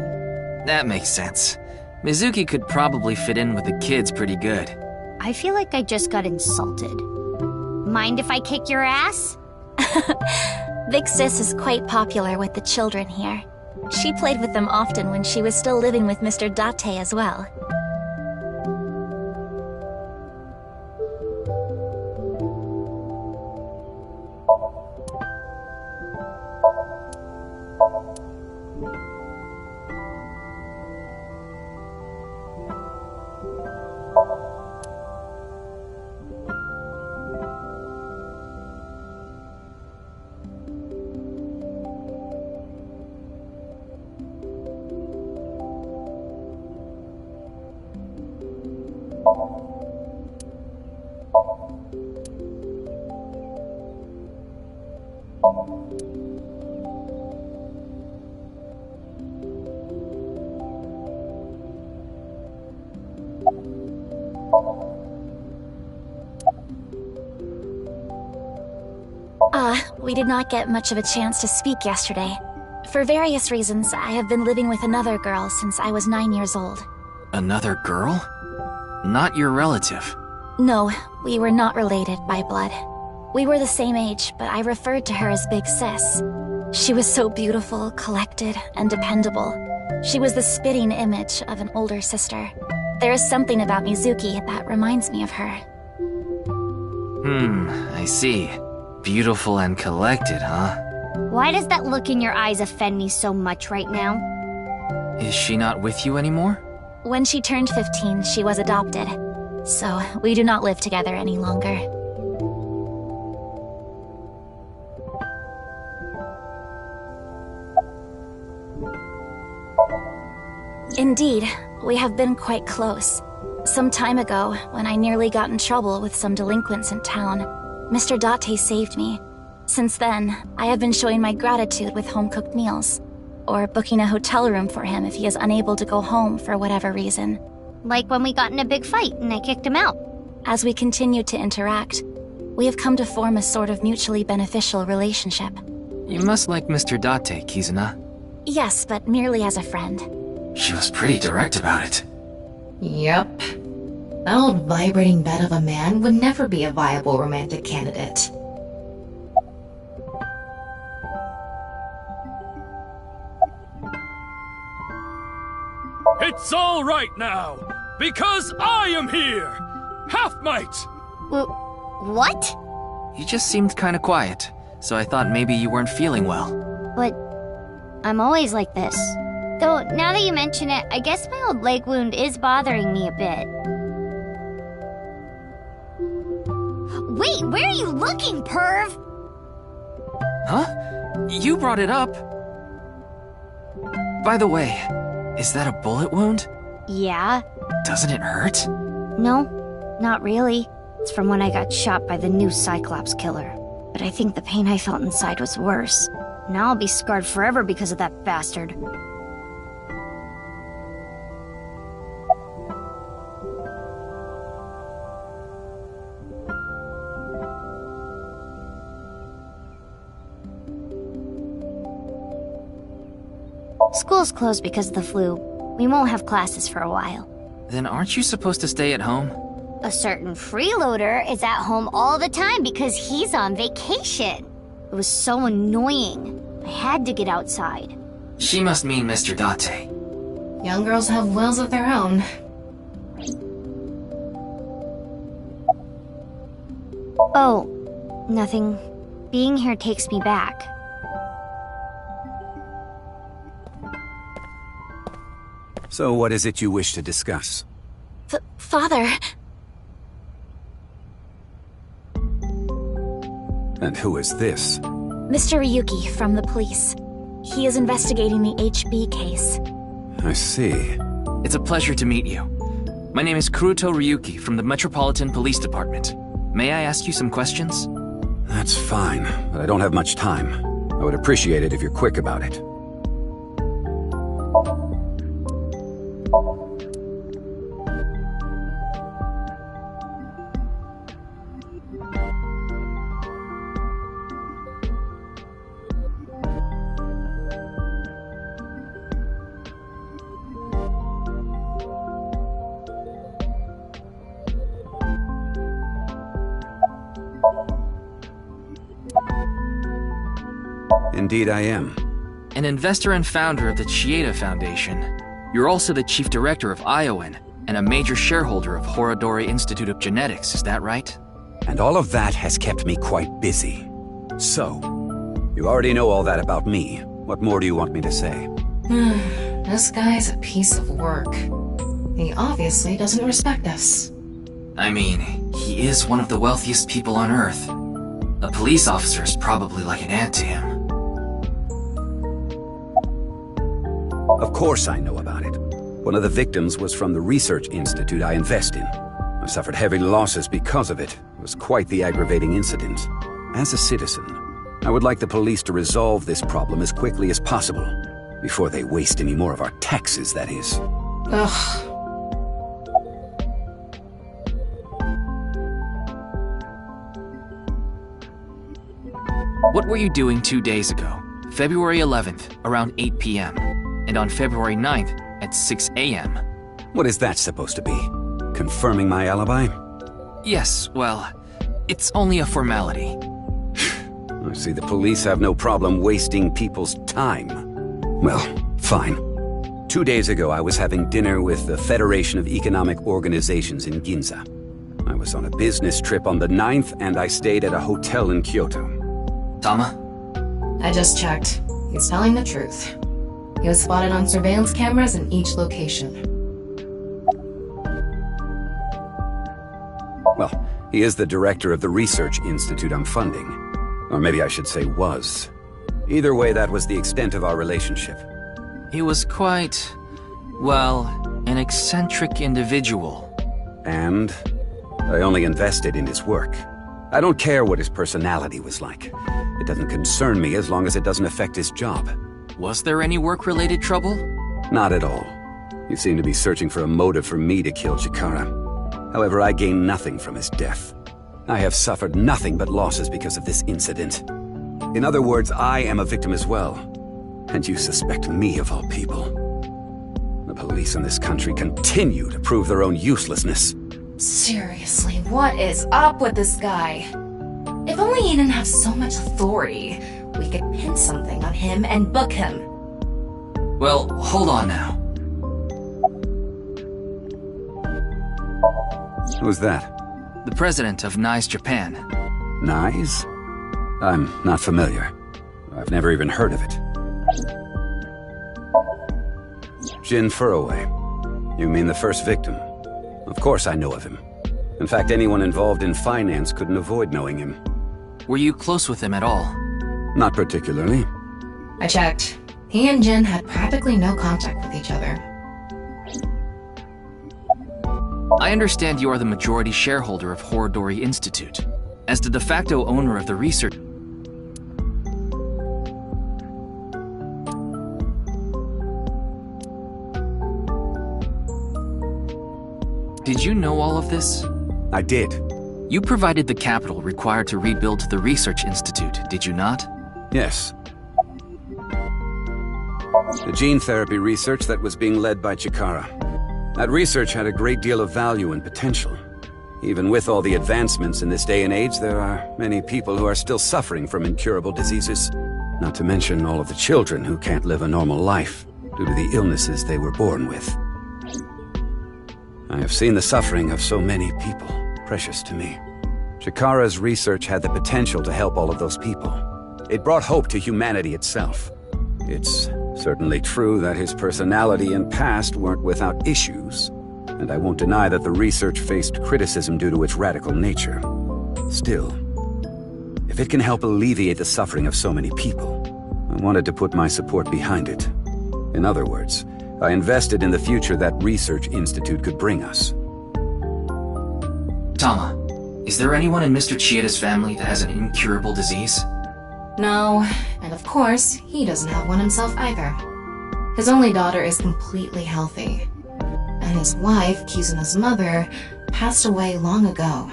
Speaker 2: That makes sense. Mizuki could probably fit in with the kids pretty good.
Speaker 6: I feel like I just got insulted. Mind if I kick your ass?
Speaker 11: Big Sis is quite popular with the children here. She played with them often when she was still living with Mr. Date as well. We did not get much of a chance to speak yesterday. For various reasons, I have been living with another girl since I was 9 years old.
Speaker 2: Another girl? Not your relative.
Speaker 11: No, we were not related by blood. We were the same age, but I referred to her as Big Sis. She was so beautiful, collected, and dependable. She was the spitting image of an older sister. There is something about Mizuki that reminds me of her.
Speaker 2: I see. Beautiful and collected, huh?
Speaker 6: Why does that look in your eyes offend me so much right now?
Speaker 2: Is she not with you anymore?
Speaker 11: When she turned 15, she was adopted. So, we do not live together any longer. Indeed, we have been quite close. Some time ago, when I nearly got in trouble with some delinquents in town, Mr. Date saved me. Since then, I have been showing my gratitude with home-cooked meals, or booking a hotel room for him if he is unable to go home for whatever reason.
Speaker 6: Like when we got in a big fight and I kicked him out.
Speaker 11: As we continue to interact, we have come to form a sort of mutually beneficial relationship.
Speaker 2: You must like Mr. Date, Kizuna.
Speaker 11: Yes, but merely as a friend.
Speaker 2: She was pretty direct about it.
Speaker 1: Yep. That old vibrating bed of a man would never be a viable romantic candidate.
Speaker 18: It's all right now, because I am here! Half might!
Speaker 6: What?
Speaker 2: You just seemed kinda quiet, so I thought maybe you weren't feeling well.
Speaker 6: But I'm always like this. Though, now that you mention it, I guess my old leg wound is bothering me a bit. Wait, where are you looking, perv?
Speaker 2: Huh? You brought it up. By the way, is that a bullet wound?
Speaker 6: Yeah.
Speaker 2: Doesn't it hurt?
Speaker 6: No, not really. It's from when I got shot by the new Cyclops killer. But I think the pain I felt inside was worse. Now I'll be scarred forever because of that bastard. School's closed because of the flu. We won't have classes for a while.
Speaker 2: Then aren't you supposed to stay at home?
Speaker 6: A certain freeloader is at home all the time because he's on vacation. It was so annoying. I had to get outside.
Speaker 2: She must mean Mr. Date.
Speaker 1: Young girls have wills of their own.
Speaker 6: Oh, nothing. Being here takes me back.
Speaker 19: So what is it you wish to discuss?
Speaker 11: Father...
Speaker 19: And who is this?
Speaker 11: Mr. Ryuki from the police. He is investigating the HB case.
Speaker 19: I see.
Speaker 2: It's a pleasure to meet you. My name is Kuruto Ryuki from the Metropolitan Police Department. May I ask you some questions?
Speaker 19: That's fine, but I don't have much time. I would appreciate it if you're quick about it. Indeed I am.
Speaker 2: An investor and founder of the Chieda Foundation. You're also the chief director of Aiai and a major shareholder of Horodori Institute of Genetics, is that right?
Speaker 19: And all of that has kept me quite busy. So, you already know all that about me. What more do you want me to say?
Speaker 1: This guy's a piece of work. He obviously doesn't respect us.
Speaker 2: I mean, he is one of the wealthiest people on Earth. A police officer is probably like an ant to him.
Speaker 19: Of course I know about it. One of the victims was from the research institute I invest in. I suffered heavy losses because of it. It was quite the aggravating incident. As a citizen, I would like the police to resolve this problem as quickly as possible. Before they waste any more of our taxes, that is.
Speaker 1: Ugh.
Speaker 2: What were you doing 2 days ago, February 11th, around 8 p.m., and on February 9th at 6 a.m.?
Speaker 19: What is that supposed to be? Confirming my alibi?
Speaker 2: Yes, well, it's only a formality.
Speaker 19: I see the police have no problem wasting people's time. Well, fine. 2 days ago, I was having dinner with the Federation of Economic Organizations in Ginza. I was on a business trip on the 9th, and I stayed at a hotel in Kyoto.
Speaker 2: Tama?
Speaker 1: I just checked. He's telling the truth. He was spotted on surveillance cameras in each location.
Speaker 19: Well, he is the director of the research institute I'm funding. Or maybe I should say was. Either way, that was the extent of our relationship.
Speaker 2: He was quite, well, an eccentric individual.
Speaker 19: And I only invested in his work. I don't care what his personality was like. It doesn't concern me as long as it doesn't affect his job.
Speaker 2: Was there any work-related trouble?
Speaker 19: Not at all. You seem to be searching for a motive for me to kill Chikara. However, I gain nothing from his death. I have suffered nothing but losses because of this incident. In other words, I am a victim as well. And you suspect me of all people. The police in this country continue to prove their own uselessness.
Speaker 1: Seriously, what is up with this guy? If only he didn't have so much authority, we could pin something on him and book him.
Speaker 2: Well, hold on now.
Speaker 19: Who's that?
Speaker 2: The president of Nice, Japan.
Speaker 19: Nice? I'm not familiar. I've never even heard of it. Jin Furroway. You mean the first victim? Of course I know of him. In fact, anyone involved in finance couldn't avoid knowing him.
Speaker 2: Were you close with him at all?
Speaker 19: Not particularly.
Speaker 1: I checked. He and Jin had practically no contact with each other.
Speaker 2: I understand you are the majority shareholder of Horodori Institute. As the de facto owner of the research... Did you know all of this?
Speaker 19: I did.
Speaker 2: You provided the capital required to rebuild the research institute, did you not?
Speaker 19: Yes. The gene therapy research that was being led by Chikara. That research had a great deal of value and potential. Even with all the advancements in this day and age, there are many people who are still suffering from incurable diseases. Not to mention all of the children who can't live a normal life due to the illnesses they were born with. I have seen the suffering of so many people, precious to me. Chikara's research had the potential to help all of those people. It brought hope to humanity itself. It's certainly true that his personality and past weren't without issues, and I won't deny that the research faced criticism due to its radical nature. Still, if it can help alleviate the suffering of so many people, I wanted to put my support behind it. In other words, I invested in the future that research institute could bring us.
Speaker 2: Tama, is there anyone in Mr. Chieda's family that has an incurable disease?
Speaker 1: No, and of course, he doesn't have one himself either. His only daughter is completely healthy. And his wife, Kizuna's mother, passed away long ago.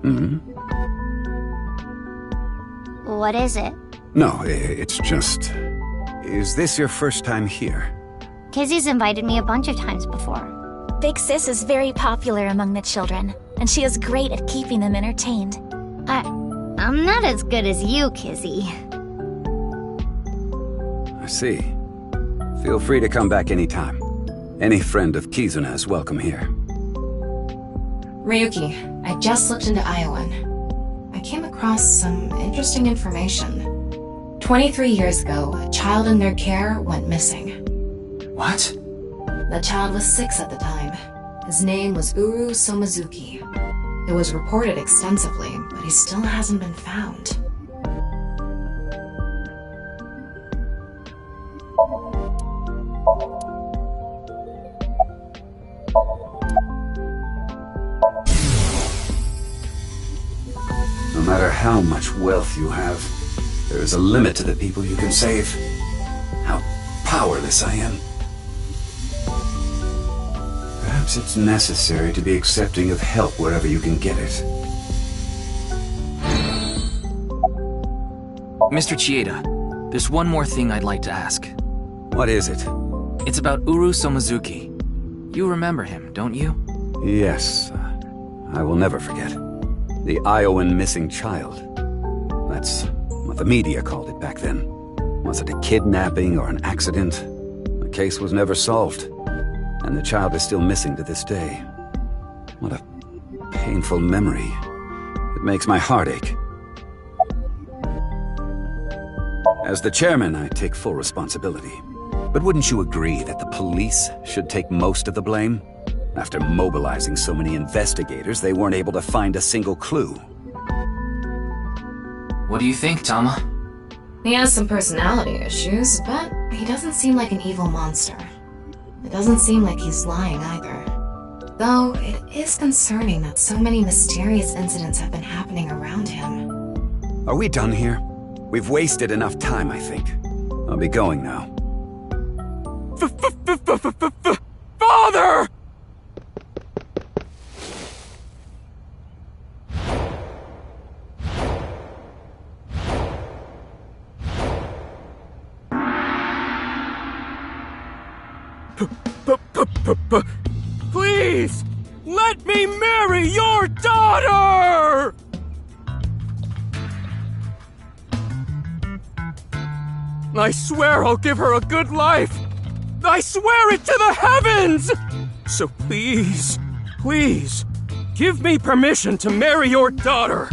Speaker 19: Mm-hmm.
Speaker 6: What is it?
Speaker 19: No, it's just... Is this your first time here?
Speaker 6: Kizzy's invited me a bunch of times before.
Speaker 11: Big Sis is very popular among the children, and she is great at keeping them entertained.
Speaker 6: I'm not as good as you, Kizzy.
Speaker 19: I see. Feel free to come back anytime. Any friend of Kizuna is welcome here.
Speaker 1: Ryuki, I just looked into Iowan. I came across some interesting information. 23 years ago, a child in their care went missing.
Speaker 2: What?
Speaker 1: The child was 6 at the time. His name was Uru Somazuki. It was reported extensively, but he still hasn't been found.
Speaker 19: No matter how much wealth you have, there is a limit to the people you can save. How powerless I am. Perhaps it's necessary to be accepting of help wherever you can get it.
Speaker 2: Mr. Chieda, there's one more thing I'd like to ask.
Speaker 19: What is it?
Speaker 2: It's about Uru Somazuki. You remember him, don't you?
Speaker 19: Yes. I will never forget. The Iowan missing child. That's what the media called it back then. Was it a kidnapping or an accident? The case was never solved. And the child is still missing to this day. What a painful memory. It makes my heart ache. As the chairman, I take full responsibility. But wouldn't you agree that the police should take most of the blame? After mobilizing so many investigators, they weren't able to find a single clue.
Speaker 2: What do you think, Tama?
Speaker 1: He has some personality issues, but he doesn't seem like an evil monster. It doesn't seem like he's lying either. Though, it is concerning that so many mysterious incidents have been happening around him.
Speaker 19: Are we done here? We've wasted enough time, I think. I'll be going now.
Speaker 5: Father! Please! Let me marry your daughter! I swear I'll give her a good life! I swear it to the heavens! So please, please, give me permission to marry your daughter!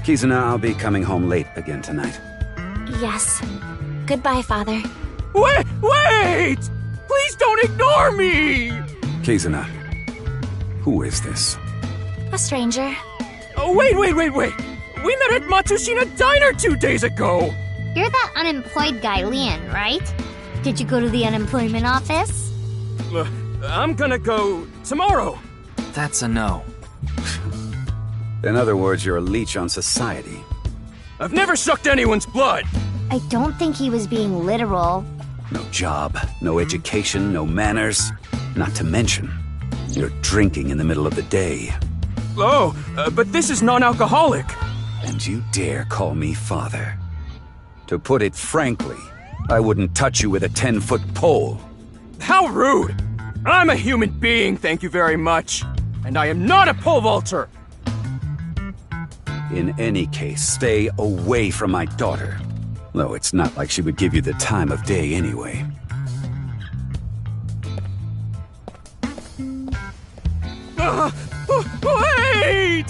Speaker 19: Kizuna, I'll be coming home late again tonight.
Speaker 11: Yes. Goodbye, Father.
Speaker 5: Wait! Please don't ignore me!
Speaker 19: Kizuna, who is this?
Speaker 11: A stranger.
Speaker 5: Oh, wait! We met at Matsushita Diner 2 days ago!
Speaker 20: You're that unemployed guy, Leon, right? Did you go to the unemployment office?
Speaker 5: I'm gonna go tomorrow.
Speaker 2: That's a no.
Speaker 19: In other words, you're a leech on society.
Speaker 5: I've never sucked anyone's blood!
Speaker 20: I don't think he was being literal.
Speaker 19: No job, no education, no manners. Not to mention, you're drinking in the middle of the day.
Speaker 5: Oh, but this is non-alcoholic.
Speaker 19: And you dare call me father? To put it frankly, I wouldn't touch you with a 10-foot pole.
Speaker 5: How rude! I'm a human being, thank you very much. And I am not a pole vaulter!
Speaker 19: In any case, stay away from my daughter. Though it's not like she would give you the time of day anyway.
Speaker 5: Wait!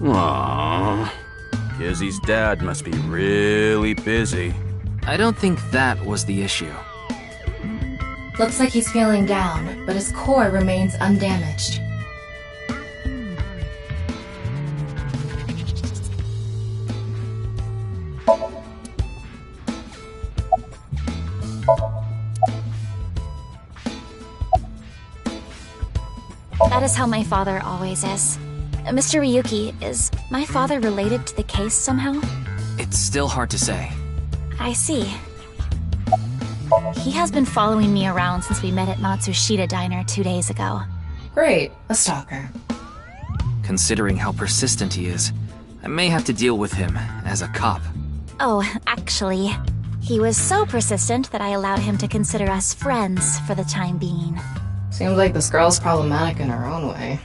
Speaker 5: Aww. Kizzy's dad must be really busy.
Speaker 2: I don't think that was the issue.
Speaker 1: Looks like he's feeling down, but his core remains undamaged.
Speaker 11: That is how my father always is. Mr. Ryuki, is my father related to the case somehow?
Speaker 2: It's still hard to say.
Speaker 11: I see. He has been following me around since we met at Matsushita Diner 2 days ago.
Speaker 1: Great, a stalker.
Speaker 2: Considering how persistent he is, I may have to deal with him as a cop.
Speaker 11: Oh, actually, he was so persistent that I allowed him to consider us friends for the time being.
Speaker 1: Seems like this girl's problematic in her own way.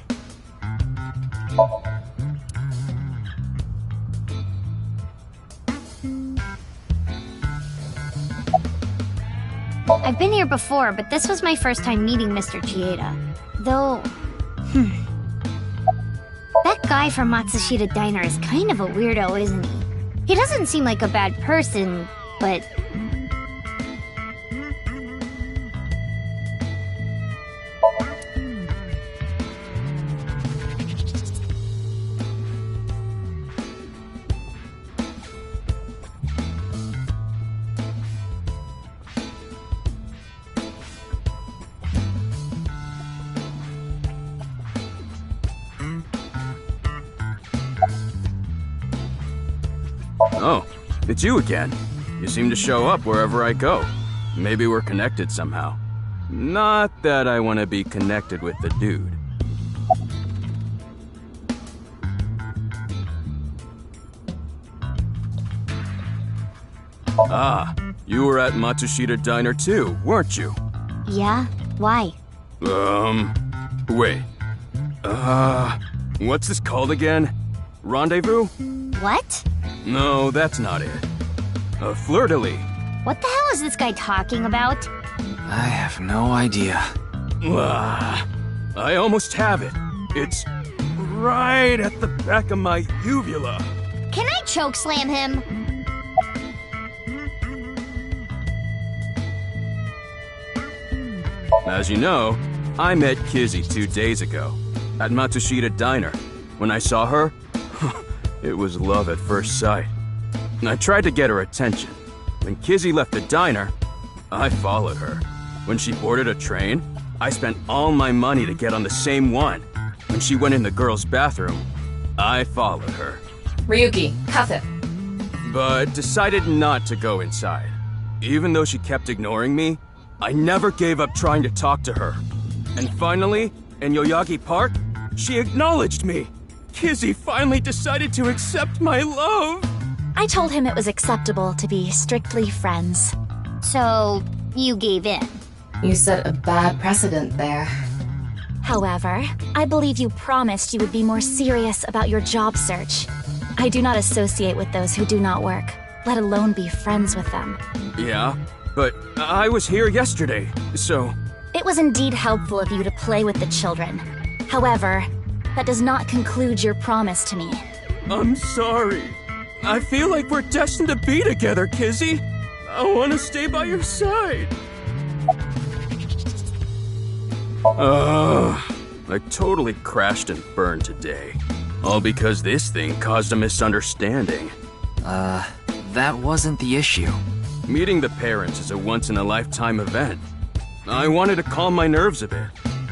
Speaker 20: I've been here before, but this was my first time meeting Mr. Chieda. Though... That guy from Matsushita Diner is kind of a weirdo, isn't he? He doesn't seem like a bad person, but...
Speaker 5: Oh, it's you again. You seem to show up wherever I go. Maybe we're connected somehow. Not that I want to be connected with the dude. Ah, you were at Matsushita Diner too, weren't you?
Speaker 20: Yeah? Why?
Speaker 5: Wait. What's this called again? Rendezvous?
Speaker 20: What?
Speaker 5: No, that's not it. A fleur-de-lis.
Speaker 20: What the hell is this guy talking about?
Speaker 2: I have no idea.
Speaker 5: I almost have it. It's right at the back of my uvula.
Speaker 20: Can I chokeslam him?
Speaker 5: As you know, I met Kizzy 2 days ago at Matsushita Diner. When I saw her, it was love at first sight. I tried to get her attention. When Kizzy left the diner, I followed her. When she boarded a train, I spent all my money to get on the same one. When she went in the girls' bathroom, I followed her.
Speaker 1: Ryuki, cuff it.
Speaker 5: But decided not to go inside. Even though she kept ignoring me, I never gave up trying to talk to her. And finally, in Yoyagi Park, she acknowledged me. Kizzy finally decided to accept my love.
Speaker 11: I told him it was acceptable to be strictly friends.
Speaker 20: So, you gave in?
Speaker 1: You set a bad precedent there.
Speaker 11: However, I believe you promised you would be more serious about your job search. I do not associate with those who do not work, let alone be friends with them.
Speaker 5: Yeah, but I was here yesterday, so...
Speaker 11: It was indeed helpful of you to play with the children. However, that does not conclude your promise to me.
Speaker 5: I'm sorry. I feel like we're destined to be together, Kizzy. I want to stay by your side. I totally crashed and burned today. All because this thing caused a misunderstanding.
Speaker 2: That wasn't the issue.
Speaker 5: Meeting the parents is a once-in-a-lifetime event. I wanted to calm my nerves a bit,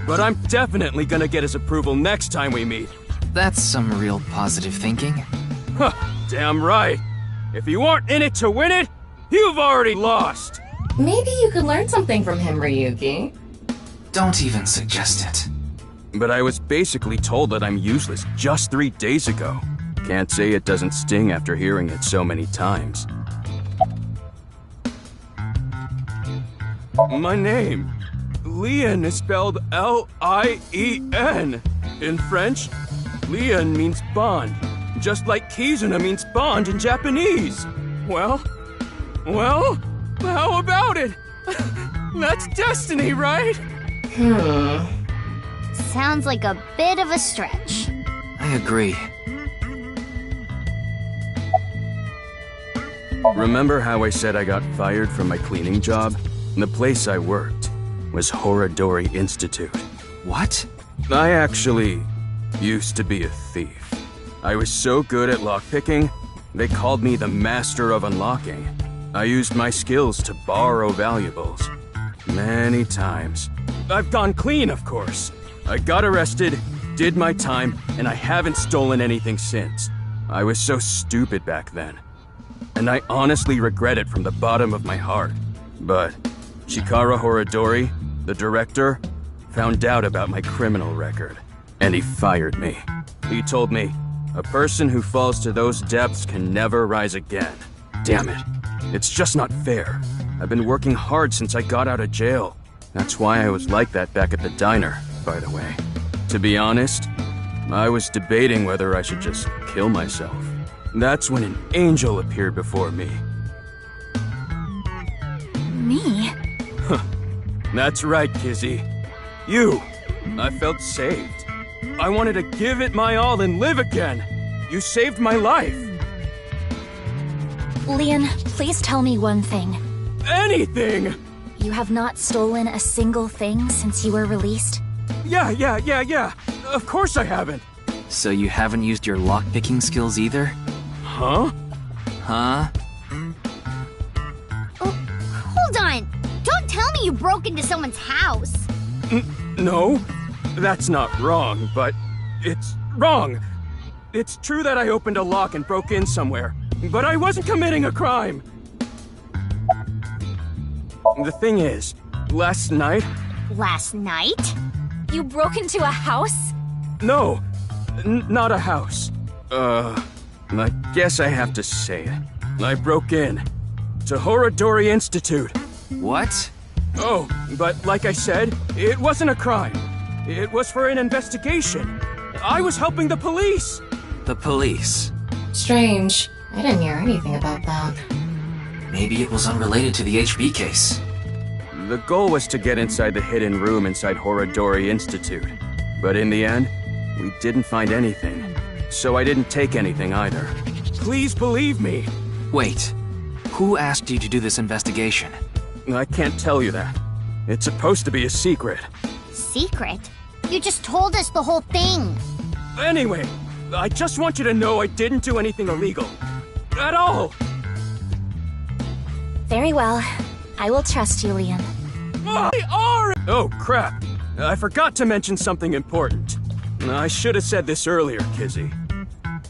Speaker 5: but I'm definitely gonna get his approval next time we meet.
Speaker 2: That's some real positive thinking.
Speaker 5: Huh, damn right. If you aren't in it to win it, you've already lost.
Speaker 1: Maybe you could learn something from him, Ryuki.
Speaker 2: Don't even suggest it.
Speaker 5: But I was basically told that I'm useless just 3 days ago. Can't say it doesn't sting after hearing it so many times. My name, Lien, is spelled L-I-E-N. In French, Lien means bond, just like Kizuna means bond in Japanese. Well, how about it? That's destiny, right?
Speaker 20: Sounds like a bit of a stretch.
Speaker 2: I agree.
Speaker 5: Remember how I said I got fired from my cleaning job? The place I worked was Horadori Institute.
Speaker 2: What?
Speaker 5: I actually used to be a thief. I was so good at lockpicking, they called me the Master of Unlocking. I used my skills to borrow valuables. Many times. I've gone clean, of course. I got arrested, did my time, and I haven't stolen anything since. I was so stupid back then. And I honestly regret it from the bottom of my heart. But Chikara Horadori, the director, found out about my criminal record, and he fired me. He told me, a person who falls to those depths can never rise again. Damn it. It's just not fair. I've been working hard since I got out of jail. That's why I was like that back at the diner, by the way. To be honest, I was debating whether I should just kill myself. That's when an angel appeared before me.
Speaker 11: Me?
Speaker 5: Huh. That's right, Kizzy. You. I felt saved. I wanted to give it my all and live again. You saved my life.
Speaker 11: Lien, please tell me one thing.
Speaker 5: Anything!
Speaker 11: You have not stolen a single thing since you were released?
Speaker 5: Yeah. Of course I haven't.
Speaker 2: So you haven't used your lockpicking skills either?
Speaker 5: Huh?
Speaker 2: Huh?
Speaker 20: Oh, hold on! Don't tell me you broke into someone's house!
Speaker 5: No, that's not wrong, but it's wrong. It's true that I opened a lock and broke in somewhere, but I wasn't committing a crime. The thing is, last night...
Speaker 20: Last night?
Speaker 11: You broke into a house?
Speaker 5: No, not a house. I guess I have to say it. I broke in to Horadori Institute.
Speaker 2: What?
Speaker 5: Oh, but like I said, it wasn't a crime. It was for an investigation. I was helping the police.
Speaker 2: The police?
Speaker 1: Strange. I didn't hear anything about that.
Speaker 2: Maybe it was unrelated to the HB case.
Speaker 5: The goal was to get inside the hidden room inside Horadori Institute. But in the end, we didn't find anything. So I didn't take anything either. Please believe me.
Speaker 2: Wait. Who asked you to do this investigation?
Speaker 5: I can't tell you that. It's supposed to be a secret.
Speaker 20: Secret? You just told us the whole thing.
Speaker 5: Anyway, I just want you to know I didn't do anything illegal. At all!
Speaker 11: Very well. I will trust you, Lien.
Speaker 5: Oh, crap. I forgot to mention something important. I should have said this earlier, Kizzy.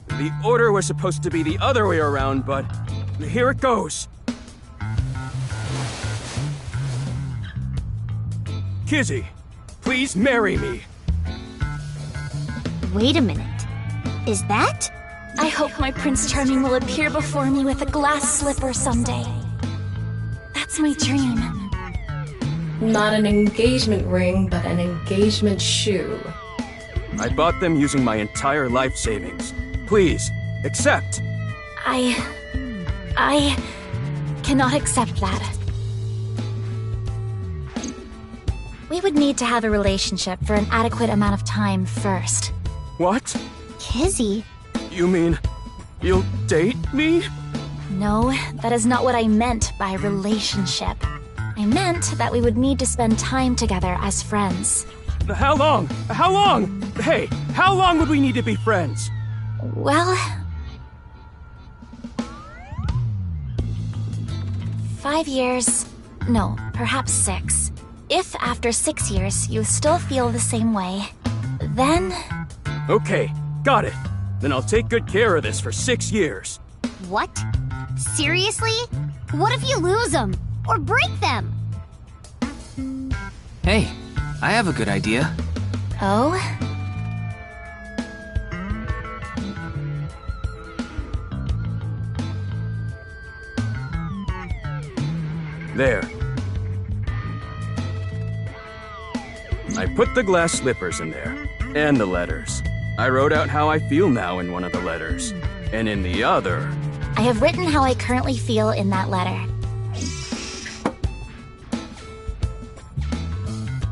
Speaker 5: The order was supposed to be the other way around, but here it goes. Kizzy, please marry me.
Speaker 20: Wait a minute. Is that?
Speaker 11: I hope my Prince Charming will appear before me with a glass slipper someday. That's my dream.
Speaker 1: Not an engagement ring, but an engagement shoe.
Speaker 5: I bought them using my entire life savings. Please, accept.
Speaker 11: I cannot accept that. we would need to have a relationship for an adequate amount of time first.
Speaker 5: What?
Speaker 6: Kizzy?
Speaker 5: You mean you'll date me?
Speaker 11: No, that is not what I meant by relationship. I meant that we would need to spend time together as friends.
Speaker 5: How long? How long? Hey, how long would we need to be friends?
Speaker 11: Well... 5 years... No, perhaps 6. If after 6 years you still feel the same way, then...
Speaker 5: Okay, got it. Then I'll take good care of this for 6 years.
Speaker 20: What? Seriously? What if you lose them? Or break them?
Speaker 2: Hey, I have a good idea.
Speaker 11: Oh?
Speaker 5: There. I put the glass slippers in there, and the letters. I wrote out how I feel now in one of the letters, and in the other...
Speaker 11: I have written how I currently feel in that letter.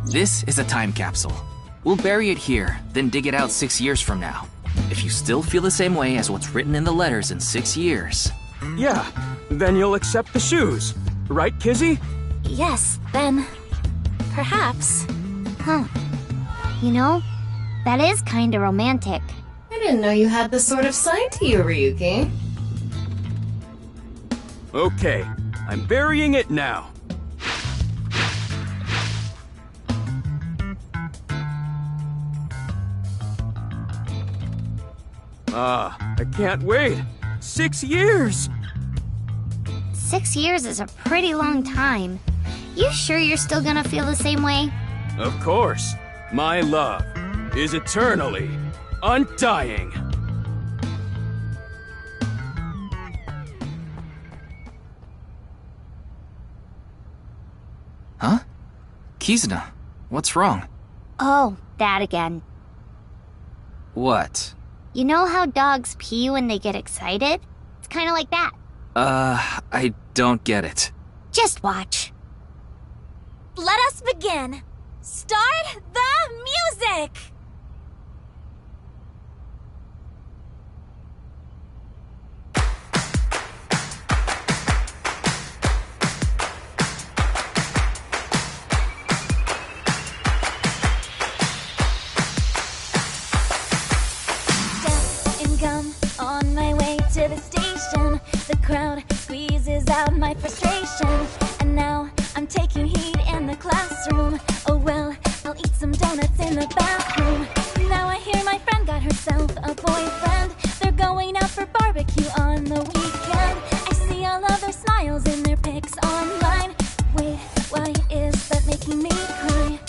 Speaker 2: This is a time capsule. We'll bury it here, then dig it out 6 years from now. If you still feel the same way as what's written in the letters in 6 years...
Speaker 5: Yeah, then you'll accept the shoes. Right, Kizzy?
Speaker 11: Yes, then... perhaps.
Speaker 20: Huh. You know, that is kinda romantic.
Speaker 1: I didn't know you had this sort of side to you, Ryuki.
Speaker 5: Okay, I'm burying it now. I can't wait. 6 years!
Speaker 20: 6 years is a pretty long time. You sure you're still gonna feel the same way?
Speaker 5: Of course. My love is eternally undying.
Speaker 2: Huh? Kizuna, what's wrong?
Speaker 20: Oh, that again.
Speaker 2: What?
Speaker 20: You know how dogs pee when they get excited? It's kinda like that.
Speaker 2: I don't get it.
Speaker 20: Just watch.
Speaker 11: Let us begin. Start the music! On my way to the station, the crowd squeezes out my frustration. And now I'm taking heat in the classroom. Oh well, I'll eat some donuts in the bathroom. Now I hear my friend got herself a boyfriend. They're going out for barbecue on the weekend. I see all of their smiles in their pics online. Wait, why is that making me cry?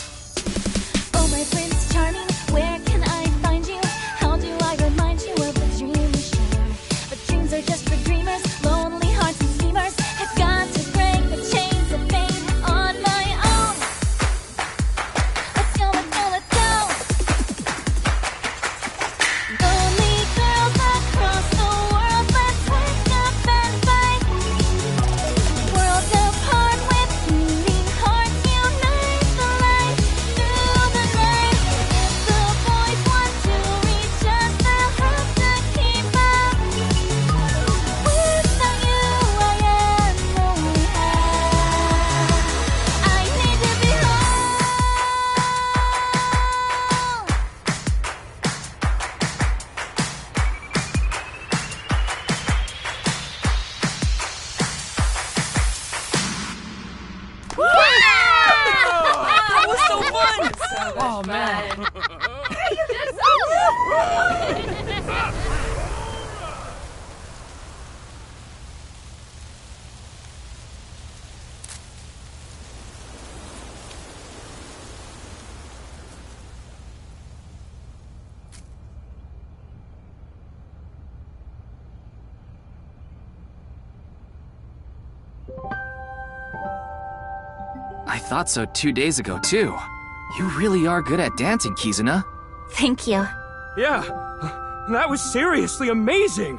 Speaker 11: Oh my Prince Charming, where can I find you? How do I remind you of the dream we share? But dreams are just for dreamers, lonely hearts and schemers. I've got to break the chains of fate on my own. Let's go, let's go, let's go. Lonely girls across the world, let's wake up and fight. Worlds apart with beating hearts, unite the light through the night. The boys want to reach us, they'll have to keep up. Without you, I am only half. I need to be whole.
Speaker 5: That was so fun!
Speaker 18: Oh, man.
Speaker 2: I thought so 2 days ago, too. You really are good at dancing, Kizuna.
Speaker 11: Thank you.
Speaker 5: Yeah, that was seriously amazing.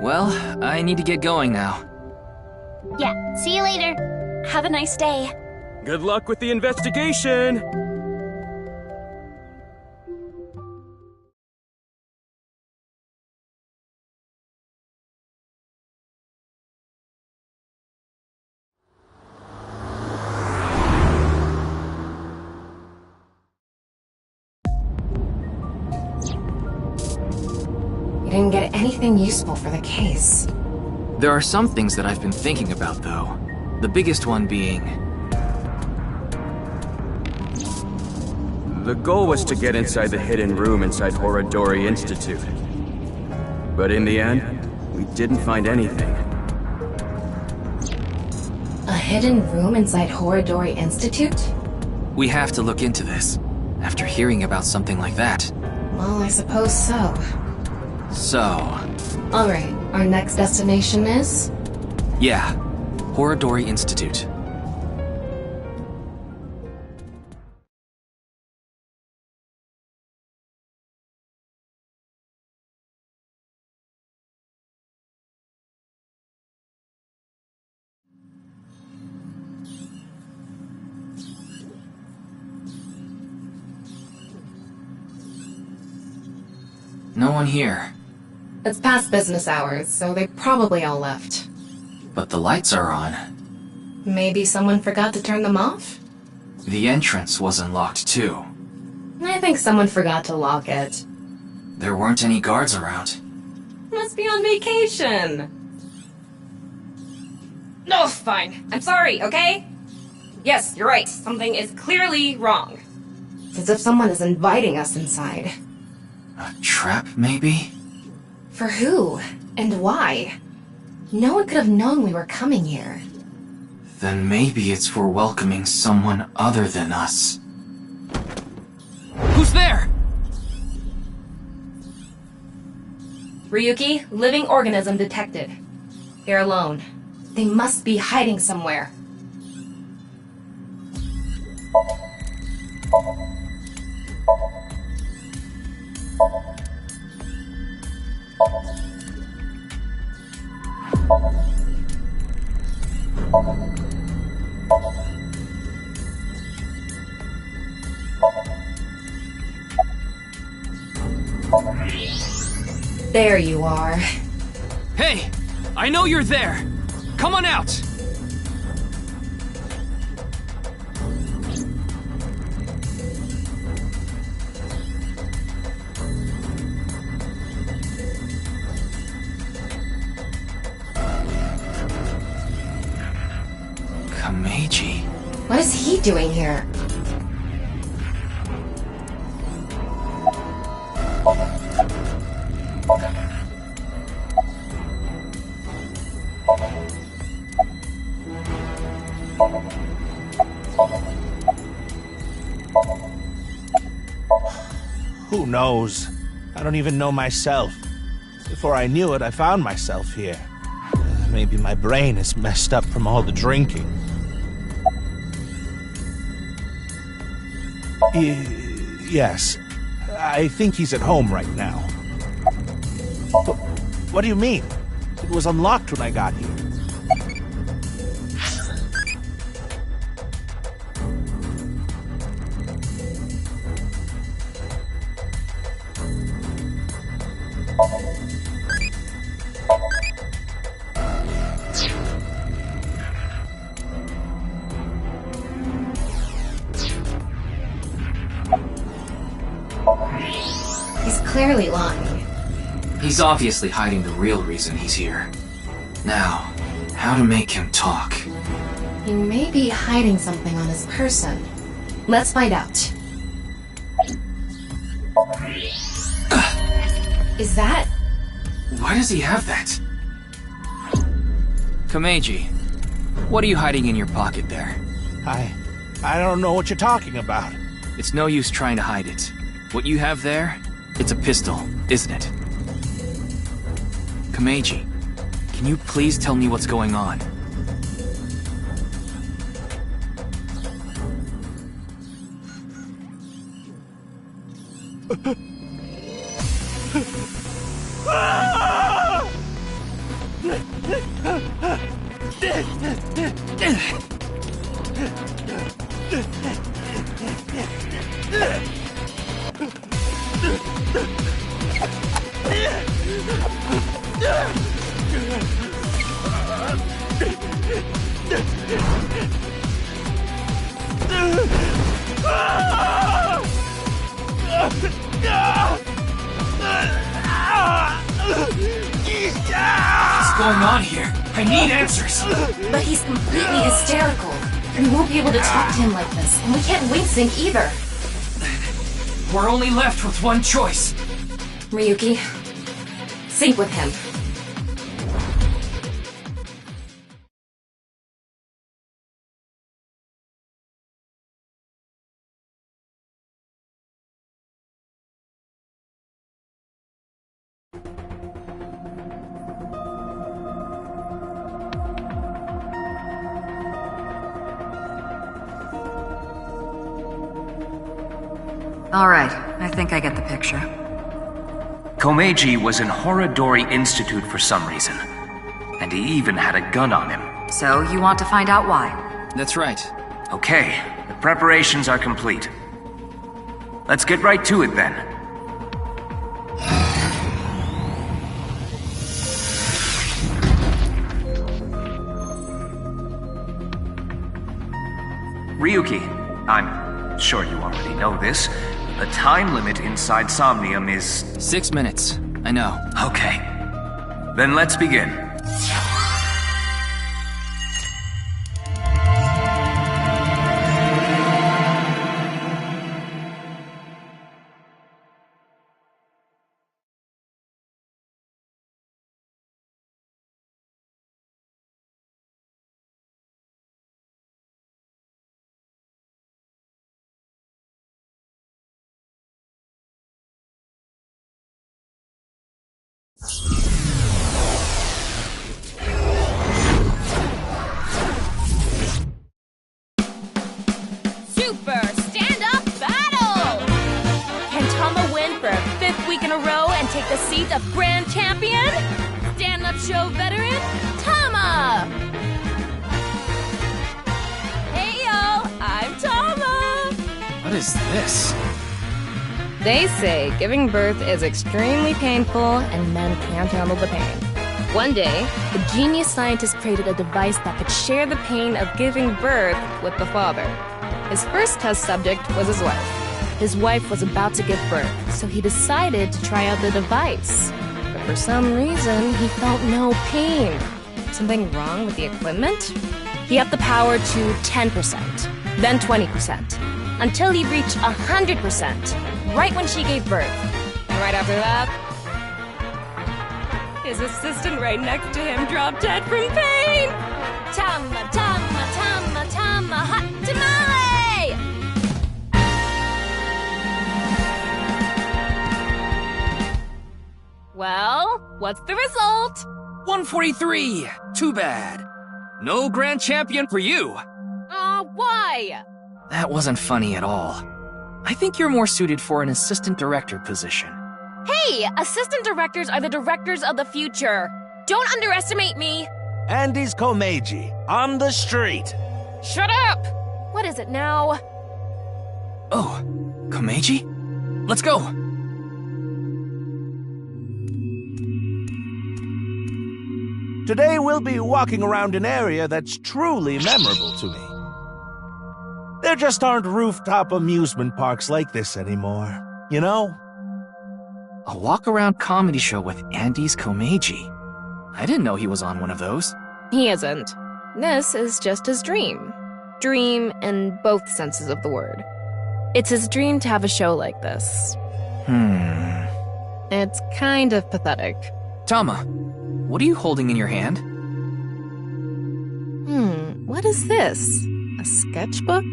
Speaker 2: Well, I need to get going now.
Speaker 6: Yeah, see you later.
Speaker 11: Have a nice day.
Speaker 5: Good luck with the investigation!
Speaker 1: You didn't get anything useful for the case.
Speaker 2: There are some things that I've been thinking about, though. The biggest one being...
Speaker 21: The goal was to get inside the hidden room inside Horadori Institute. But in the end, we didn't find anything.
Speaker 1: A hidden room inside Horadori Institute?
Speaker 2: We have to look into this, after hearing about something like that.
Speaker 1: Well, I suppose so.
Speaker 2: So...
Speaker 1: Alright, our next destination is?
Speaker 2: Yeah, Horadori Institute. No one here.
Speaker 1: It's past business hours, so they probably all left.
Speaker 2: But the lights are on.
Speaker 1: Maybe someone forgot to turn them off?
Speaker 2: The entrance wasn't locked too.
Speaker 1: I think someone forgot to lock it.
Speaker 2: There weren't any guards around.
Speaker 1: Must be on vacation.
Speaker 22: No, fine. I'm sorry, okay? Yes, you're right. Something is clearly wrong.
Speaker 1: It's as if someone is inviting us inside.
Speaker 2: A trap, maybe?
Speaker 1: For who? And why? No one could have known we were coming here.
Speaker 2: Then maybe it's for welcoming someone other than us. Who's there?
Speaker 1: Ryuki, living organism detected. They're alone. They must be hiding somewhere. There you are.
Speaker 2: Hey! I know you're there! Come on out! Kameji.
Speaker 1: What is he doing here?
Speaker 14: Who knows? I don't even know myself. Before I knew it, I found myself here. Maybe my brain is messed up from all the drinking. Yes. I think he's at home right now. But what do you mean? It was unlocked when I got here.
Speaker 1: He's clearly lying.
Speaker 2: He's obviously hiding the real reason he's here. Now, how to make him talk?
Speaker 1: He may be hiding something on his person. Let's find out. Is that...
Speaker 2: Why does he have that? Kameji, what are you hiding in your pocket there?
Speaker 14: I don't know what you're talking about.
Speaker 2: It's no use trying to hide it. What you have there, it's a pistol, isn't it? Kameji, can you please tell me what's going on?
Speaker 22: What's going on here? I need answers!
Speaker 1: But he's completely hysterical. We won't be able to talk to him like this, and we can't wing sync either.
Speaker 22: We're only left with one choice.
Speaker 1: Ryuki, sync with him.
Speaker 3: Alright, I think I get the picture.
Speaker 7: Komeiji was in Horodori Institute for some reason. And he even had a gun on him.
Speaker 3: So, you want to find out why?
Speaker 2: That's right.
Speaker 7: Okay, the preparations are complete. Let's get right to it then. Ryuki, I'm sure you already know this. The time limit inside Somnium is...
Speaker 2: 6 minutes. I know.
Speaker 7: Okay. Then let's begin.
Speaker 23: Super stand-up battle! Can Tama win for a 5th week in a row and take the seat of Grand Champion? Stand-up show veteran, Tama! Hey yo, I'm Tama!
Speaker 2: What is this?
Speaker 22: They say giving birth is extremely painful and men can't handle the pain. One day, the genius scientist created a device that could share the pain of giving birth with the father. His first test subject was his wife. His wife was about to give birth, so he decided to try out the device. But for some reason, he felt no pain. Something wrong with the equipment? He upped the power to 10%, then 20%, until he reached 100%, right when she gave birth. And right after that, his assistant right next to him dropped dead from pain! Tama, Tama, Tama, Tama, hot tamale! Well, what's the result?
Speaker 2: 143! Too bad. No grand champion for you.
Speaker 22: Why?
Speaker 2: That wasn't funny at all. I think you're more suited for an assistant director position.
Speaker 23: Hey, assistant directors are the directors of the future. Don't underestimate me.
Speaker 14: And is Komeiji on the street?
Speaker 23: Shut up! What is it now?
Speaker 2: Oh, Komeiji? Let's go!
Speaker 14: Today we'll be walking around an area that's truly memorable to me. There just aren't rooftop amusement parks like this anymore, you know?
Speaker 2: A walk-around comedy show with Andy's Komeiji. I didn't know he was on one of those.
Speaker 22: He isn't. This is just his dream. Dream in both senses of the word. It's his dream to have a show like this. It's kind of pathetic.
Speaker 2: Tama, what are you holding in your hand?
Speaker 22: What is this? A sketchbook?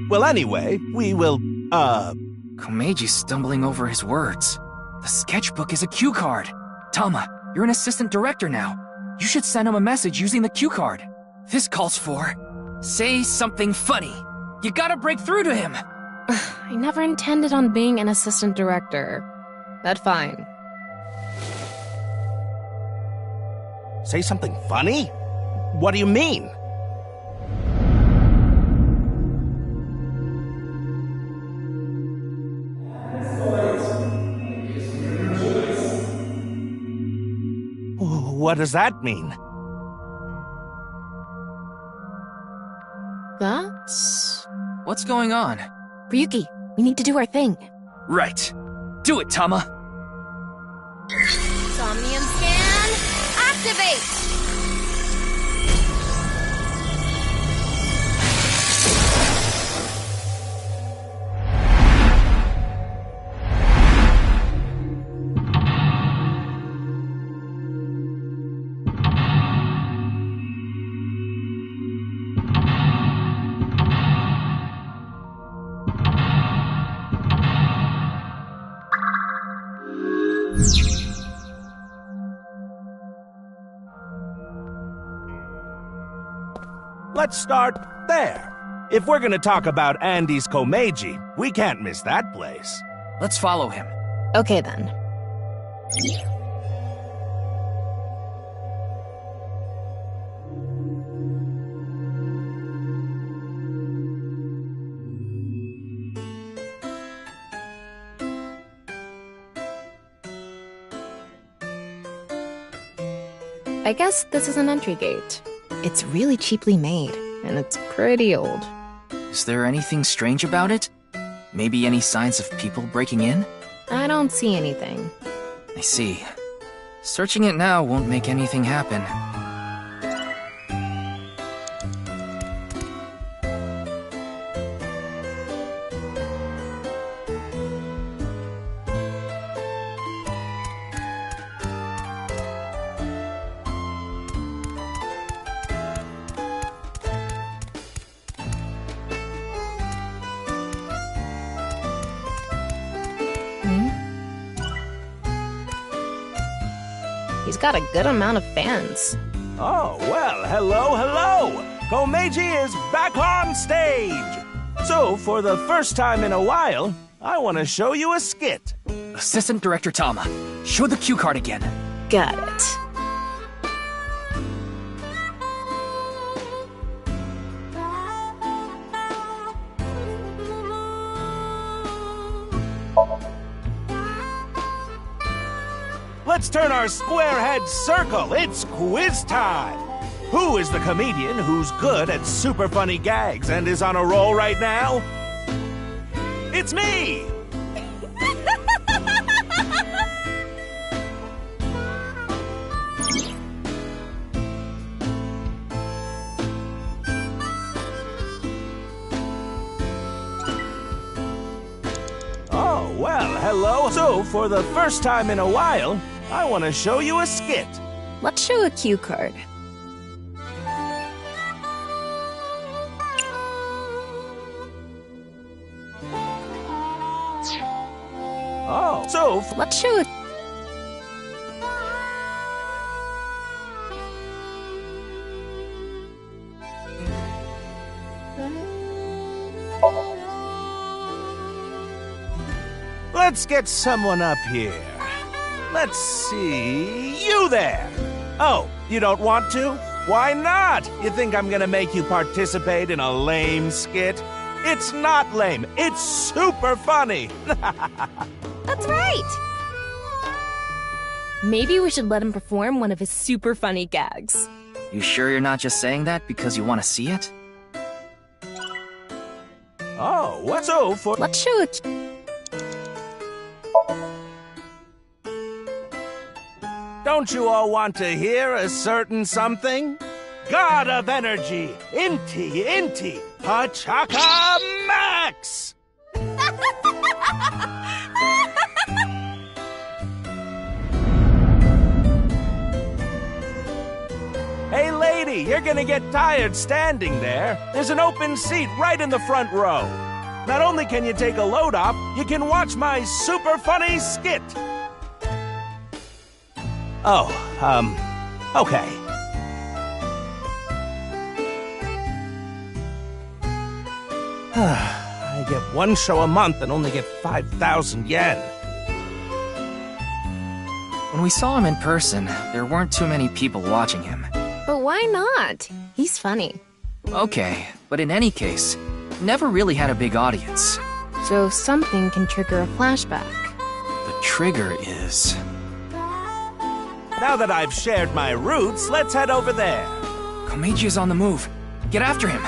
Speaker 14: Well, anyway, we will,
Speaker 2: Komeiji's stumbling over his words. The sketchbook is a cue card. Tama, you're an assistant director now. You should send him a message using the cue card. This calls for... say something funny. You gotta break through to him.
Speaker 22: I never intended on being an assistant director. But fine.
Speaker 14: Say something funny? What do you mean? What does that mean?
Speaker 22: That's...
Speaker 2: What's going on?
Speaker 22: Ryuki, we need to do our thing.
Speaker 2: Right. Do it, Tama!
Speaker 23: Somnium scan, activate!
Speaker 14: Let's start there. If we're gonna talk about Andy's Komeiji, we can't miss that place.
Speaker 2: Let's follow him.
Speaker 22: Okay then. I guess this is an entry gate. It's really cheaply made, and it's pretty old.
Speaker 2: Is there anything strange about it? Maybe any signs of people breaking in?
Speaker 22: I don't see anything.
Speaker 2: I see. Searching it now won't make anything happen.
Speaker 22: He's got a good amount of fans.
Speaker 14: Oh, well, hello! Komeiji is back on stage! So, for the first time in a while, I want to show you a skit.
Speaker 2: Assistant Director Tama, show the cue card again.
Speaker 22: Got it.
Speaker 14: Let's turn our square heads circle. It's quiz time. Who is the comedian who's good at super funny gags and is on a roll right now? It's me! Oh, well, hello. So, for the first time in a while, I want to show you a skit.
Speaker 22: Let's show a cue card.
Speaker 14: Oh, so
Speaker 22: let's show it.
Speaker 14: Let's get someone up here. Let's see. You there! Oh, you don't want to? Why not? You think I'm gonna make you participate in a lame skit? It's not lame. It's super funny.
Speaker 22: That's right! Maybe we should let him perform one of his super funny gags.
Speaker 2: You sure you're not just saying that because you want to see it?
Speaker 14: Oh, what's so for...
Speaker 22: Let's show it.
Speaker 14: Don't you all want to hear a certain something? God of Energy, Inti, Pachaka Max! Hey lady, you're gonna get tired standing there. There's an open seat right in the front row. Not only can you take a load off, you can watch my super funny skit. Oh, okay. I get one show a month and only get 5,000 yen.
Speaker 2: When we saw him in person, there weren't too many people watching him.
Speaker 22: But why not? He's funny.
Speaker 2: Okay, but in any case, never really had a big audience.
Speaker 22: So something can trigger a flashback.
Speaker 2: The trigger is...
Speaker 14: Now that I've shared my roots, let's head over there.
Speaker 2: Komeiji is on the move. Get after him.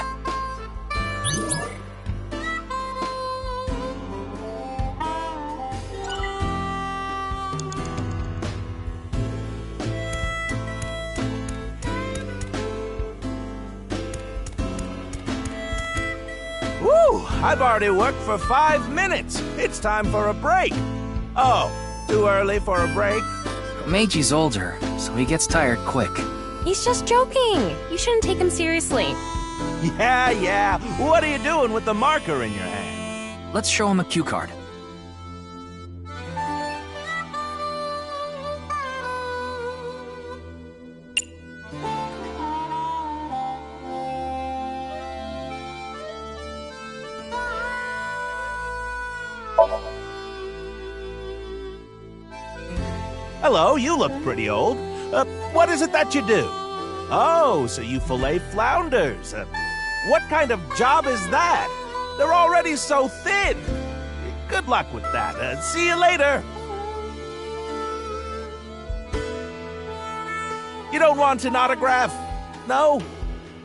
Speaker 14: Woo! I've already worked for 5 minutes. It's time for a break. Oh, too early for a break?
Speaker 2: Komeiji's older, so he gets tired quick.
Speaker 22: He's just joking. You shouldn't take him seriously.
Speaker 14: Yeah. What are you doing with the marker in your hand?
Speaker 2: Let's show him a cue card.
Speaker 14: Hello, you look pretty old. What is it that you do? Oh, so you fillet flounders. What kind of job is that? They're already so thin. Good luck with that. See you later. You don't want an autograph? No?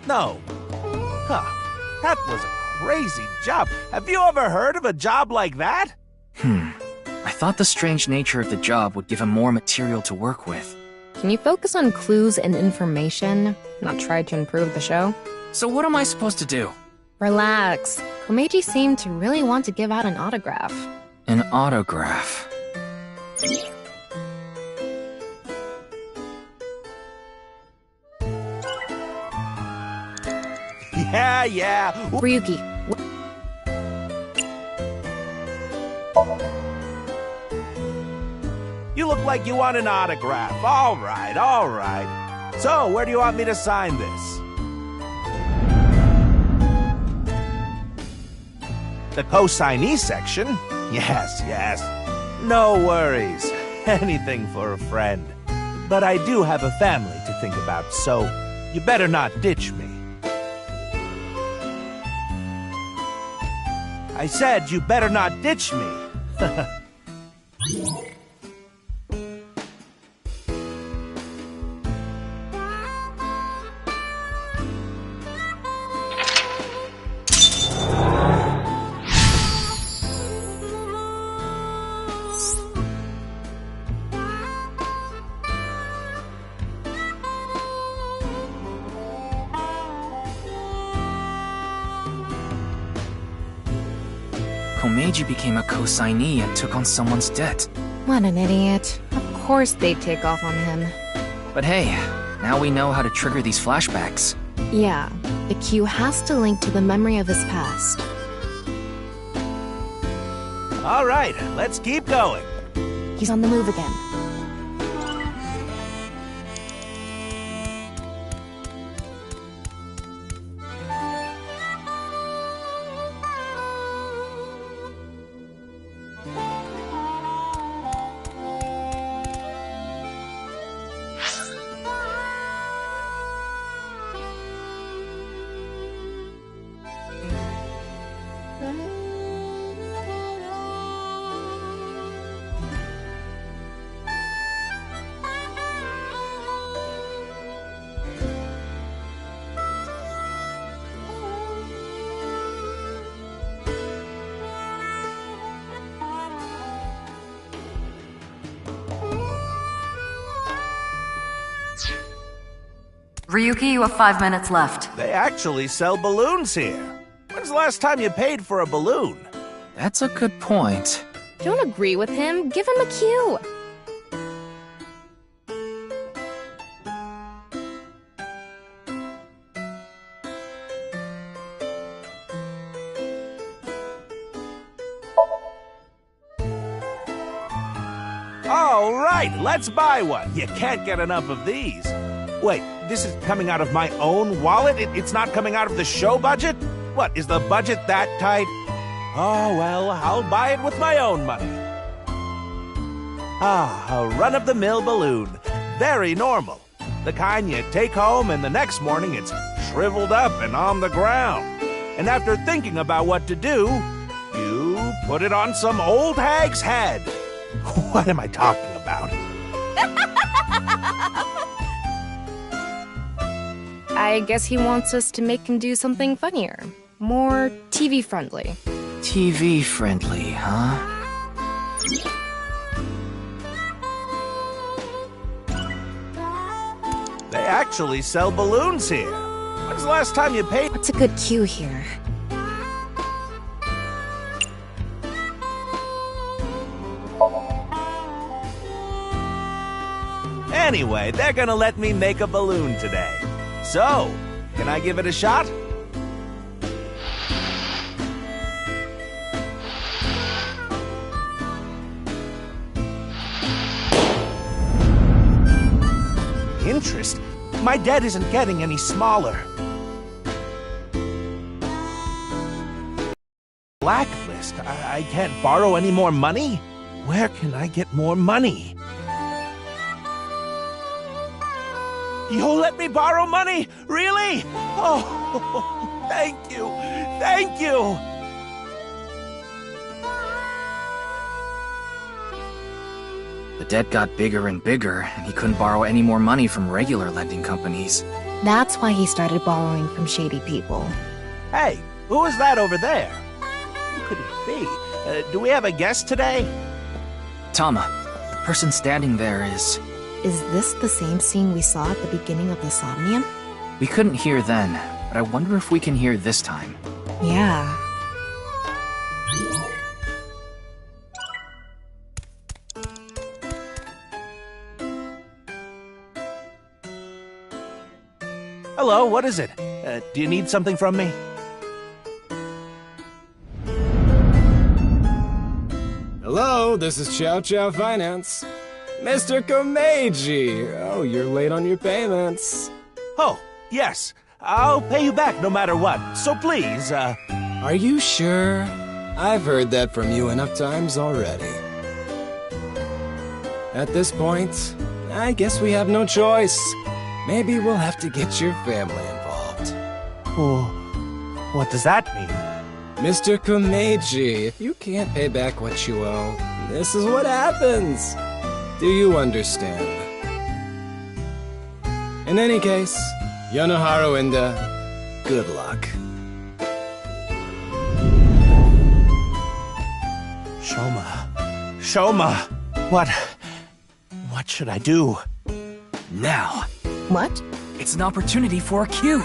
Speaker 14: No. Huh. That was a crazy job. Have you ever heard of a job like that?
Speaker 2: I thought the strange nature of the job would give him more material to work with.
Speaker 22: Can you focus on clues and information, not try to improve the show?
Speaker 2: So what am I supposed to do?
Speaker 22: Relax. Komeiji seemed to really want to give out an autograph.
Speaker 2: An autograph.
Speaker 14: Yeah.
Speaker 22: Ryuki.
Speaker 14: You look like you want an autograph. All right. So, where do you want me to sign this? The co-signee section? Yes. No worries. Anything for a friend. But I do have a family to think about, so you better not ditch me. I said you better not ditch me.
Speaker 2: Komeiji became a co-signee and took on someone's debt.
Speaker 22: What an idiot. Of course they'd take off on him.
Speaker 2: But hey, now we know how to trigger these flashbacks.
Speaker 22: Yeah, the cue has to link to the memory of his past.
Speaker 14: All right, let's keep going.
Speaker 22: He's on the move again.
Speaker 3: Ryuki, you have 5 minutes left.
Speaker 14: They actually sell balloons here. When's the last time you paid for a balloon?
Speaker 2: That's a good point.
Speaker 22: Don't agree with him. Give him a cue.
Speaker 14: All right, let's buy one. You can't get enough of these. Wait, this is coming out of my own wallet? It's not coming out of the show budget? What, is the budget that tight? Oh, well, I'll buy it with my own money. Ah, a run-of-the-mill balloon. Very normal. The kind you take home and the next morning it's shriveled up and on the ground. And after thinking about what to do, you put it on some old hag's head. What am I talking about?
Speaker 22: I guess he wants us to make him do something funnier. More TV-friendly.
Speaker 2: TV-friendly, huh?
Speaker 14: They actually sell balloons here. When's the last time you paid?
Speaker 22: What's a good cue here?
Speaker 14: Anyway, they're gonna let me make a balloon today. So, can I give it a shot? Interest? My debt isn't getting any smaller. Blacklist? I can't borrow any more money? Where can I get more money? You'll let me borrow money? Really? Oh, thank you. Thank you.
Speaker 2: The debt got bigger and bigger, and he couldn't borrow any more money from regular lending companies.
Speaker 22: That's why he started borrowing from shady people.
Speaker 14: Hey, who is that over there? Who could it be? Do we have a guest today?
Speaker 2: Tama, the person standing there is...
Speaker 22: Is this the same scene we saw at the beginning of the Somnium?
Speaker 2: We couldn't hear then, but I wonder if we can hear this time.
Speaker 22: Yeah.
Speaker 14: Hello, what is it? Do you need something from me?
Speaker 18: Hello, this is Chow Chow Finance. Mr. Komeiji! Oh, you're late on your payments.
Speaker 14: Oh, yes. I'll pay you back no matter what, so please,
Speaker 18: Are you sure? I've heard that from you enough times already. At this point, I guess we have no choice. Maybe we'll have to get your family involved.
Speaker 14: Oh, what does that mean?
Speaker 18: Mr. Komeiji, if you can't pay back what you owe, this is what happens. Do you understand? In any case, Yonoharu Inda, good luck.
Speaker 14: Shoma, what should I do?
Speaker 2: Now.
Speaker 22: What?
Speaker 2: It's an opportunity for a cue.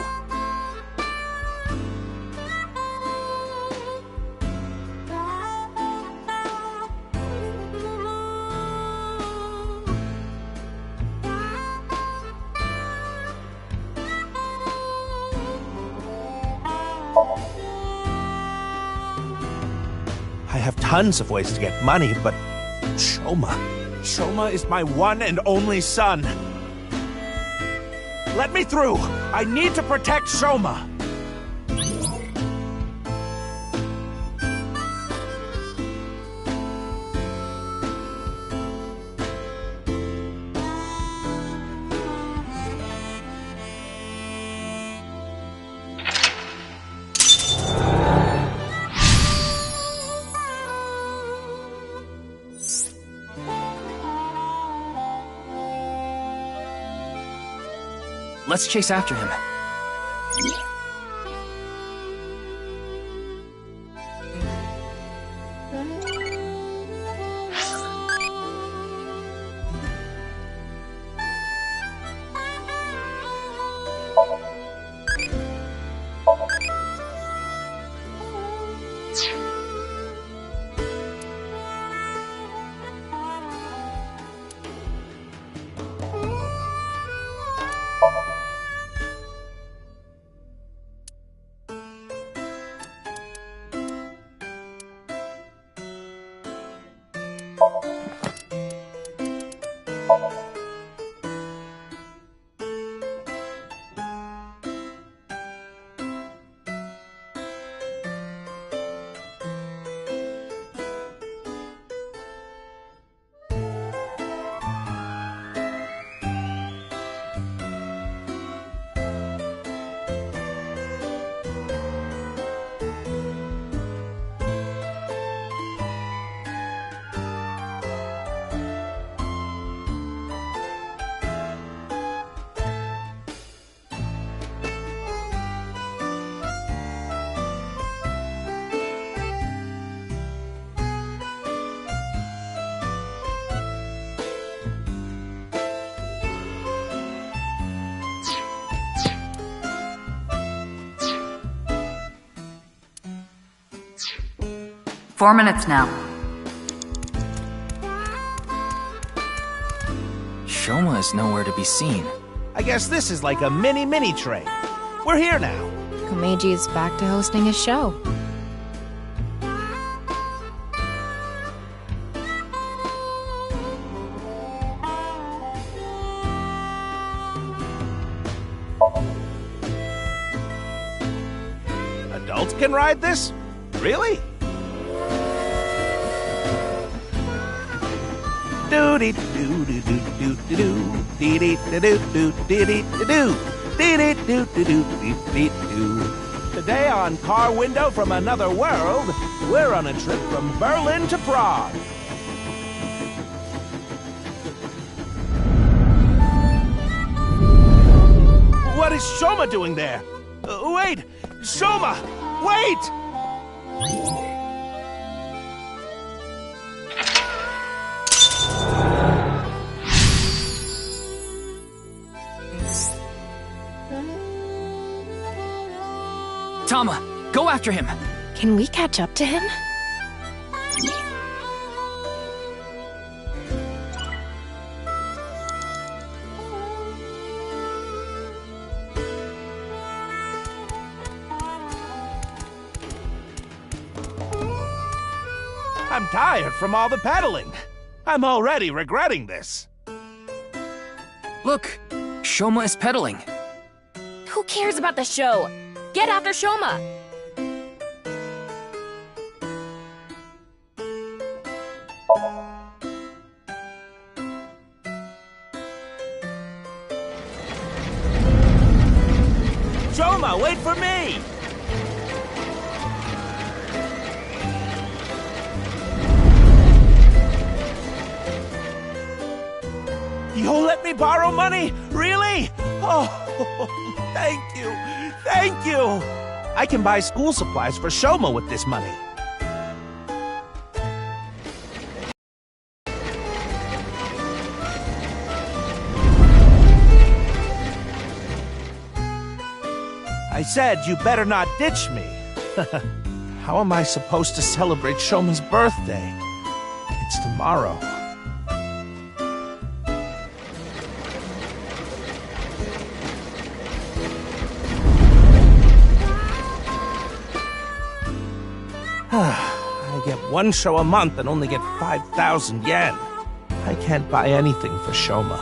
Speaker 14: I have tons of ways to get money, but Shoma is my one and only son. Let me through! I need to protect Shoma!
Speaker 2: Let's chase after him.
Speaker 3: 4 minutes now.
Speaker 2: Shoma is nowhere to be seen.
Speaker 14: I guess this is like a mini train. We're here now.
Speaker 22: Komeiji is back to hosting his show.
Speaker 14: Adults can ride this? Really? Today on Car Window from Another World, we're on a trip from Berlin to Prague. What is Shoma doing there? Wait! Shoma! Wait!
Speaker 2: Tama, go after him!
Speaker 22: Can we catch up to him?
Speaker 14: I'm tired from all the pedaling. I'm already regretting this.
Speaker 2: Look, Shoma is pedaling.
Speaker 22: Who cares about the show? Get after Shoma!
Speaker 14: Shoma, wait for me! You'll let me borrow money? Really? Oh, thank you. Thank you. I can buy school supplies for Shoma with this money. I said you better not ditch me. How am I supposed to celebrate Shoma's birthday? It's tomorrow. I get one show a month and only get 5,000 yen. I can't buy anything for Shoma.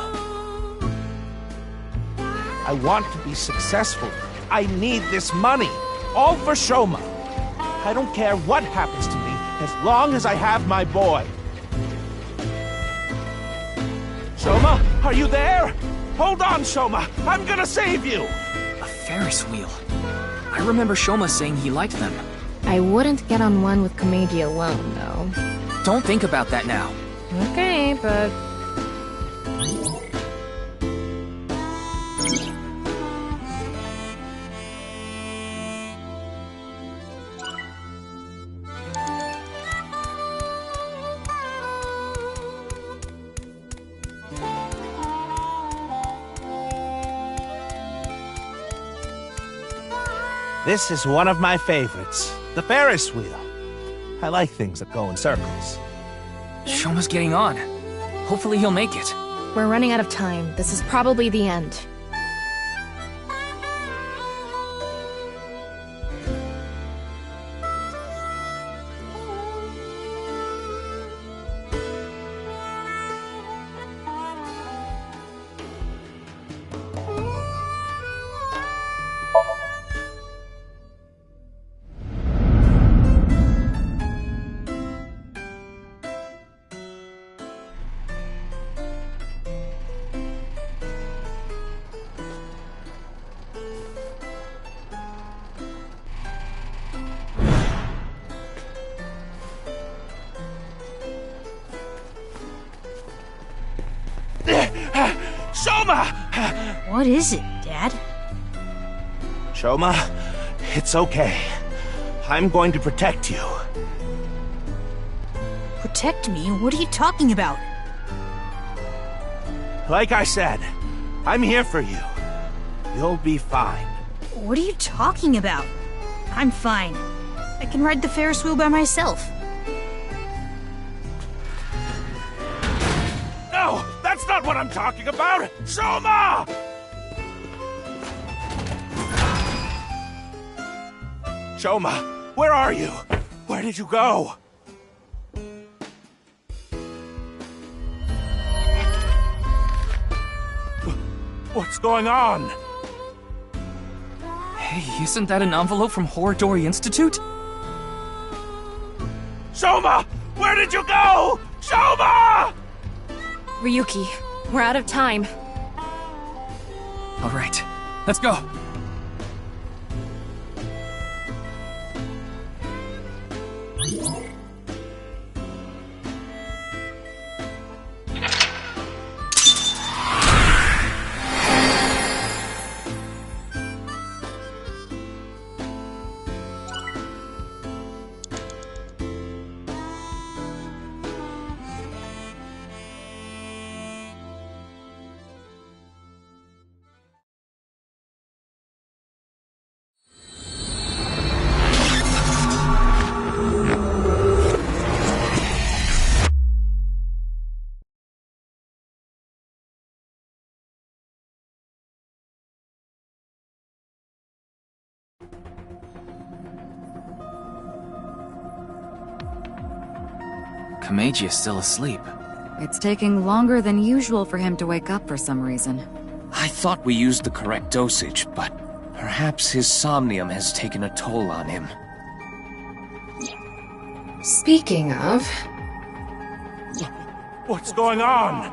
Speaker 14: I want to be successful. I need this money. All for Shoma. I don't care what happens to me as long as I have my boy. Shoma, are you there? Hold on, Shoma. I'm gonna save you.
Speaker 2: A Ferris wheel. I remember Shoma saying he liked them.
Speaker 22: I wouldn't get on one with Komeiji alone, though.
Speaker 2: Don't think about that now.
Speaker 22: Okay, but...
Speaker 14: This is one of my favorites. The Ferris wheel. I like things that go in circles.
Speaker 2: Shoma's getting on. Hopefully he'll make it.
Speaker 22: We're running out of time. This is probably the end.
Speaker 14: Shoma!
Speaker 15: What is it, Dad?
Speaker 14: Shoma, it's okay. I'm going to protect you.
Speaker 15: Protect me? What are you talking about?
Speaker 14: Like I said, I'm here for you. You'll be fine.
Speaker 15: What are you talking about? I'm fine. I can ride the Ferris wheel by myself.
Speaker 14: That's not what I'm talking about! Shoma! Shoma, where are you? Where did you go? What's going on?
Speaker 2: Hey, isn't that an envelope from Horadori Institute?
Speaker 14: Shoma! Where did you go? Shoma!
Speaker 22: Ryuki, we're out of time.
Speaker 2: All right, let's go. Komeiji is still asleep.
Speaker 3: It's taking longer than usual for him to wake up for some reason.
Speaker 7: I thought we used the correct dosage, but perhaps his somnium has taken a toll on him.
Speaker 1: Speaking of...
Speaker 14: What's going on?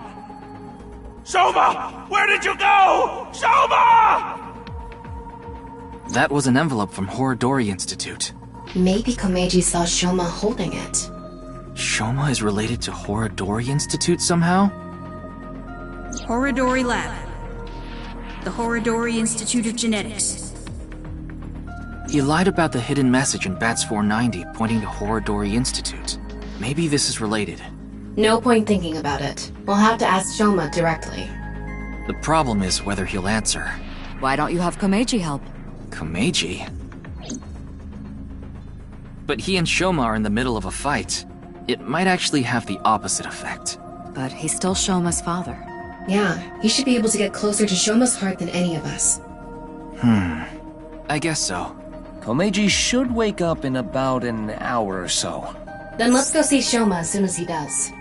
Speaker 14: Shoma! Where did you go? Shoma!
Speaker 2: That was an envelope from Horadori Institute.
Speaker 1: Maybe Komeiji saw Shoma holding it.
Speaker 2: Shoma is related to Horadori Institute somehow?
Speaker 15: Horadori Lab. The Horadori Institute of Genetics.
Speaker 2: He lied about the hidden message in Bats 490 pointing to Horadori Institute. Maybe this is related.
Speaker 1: No point thinking about it. We'll have to ask Shoma directly.
Speaker 2: The problem is whether he'll answer.
Speaker 3: Why don't you have Komeiji help?
Speaker 2: Komeiji? But he and Shoma are in the middle of a fight. It might actually have the opposite effect.
Speaker 3: But he's still Shoma's father.
Speaker 1: Yeah, he should be able to get closer to Shoma's heart than any of us.
Speaker 2: I guess so.
Speaker 7: Komeiji should wake up in about an hour or so.
Speaker 1: Then let's go see Shoma as soon as he does.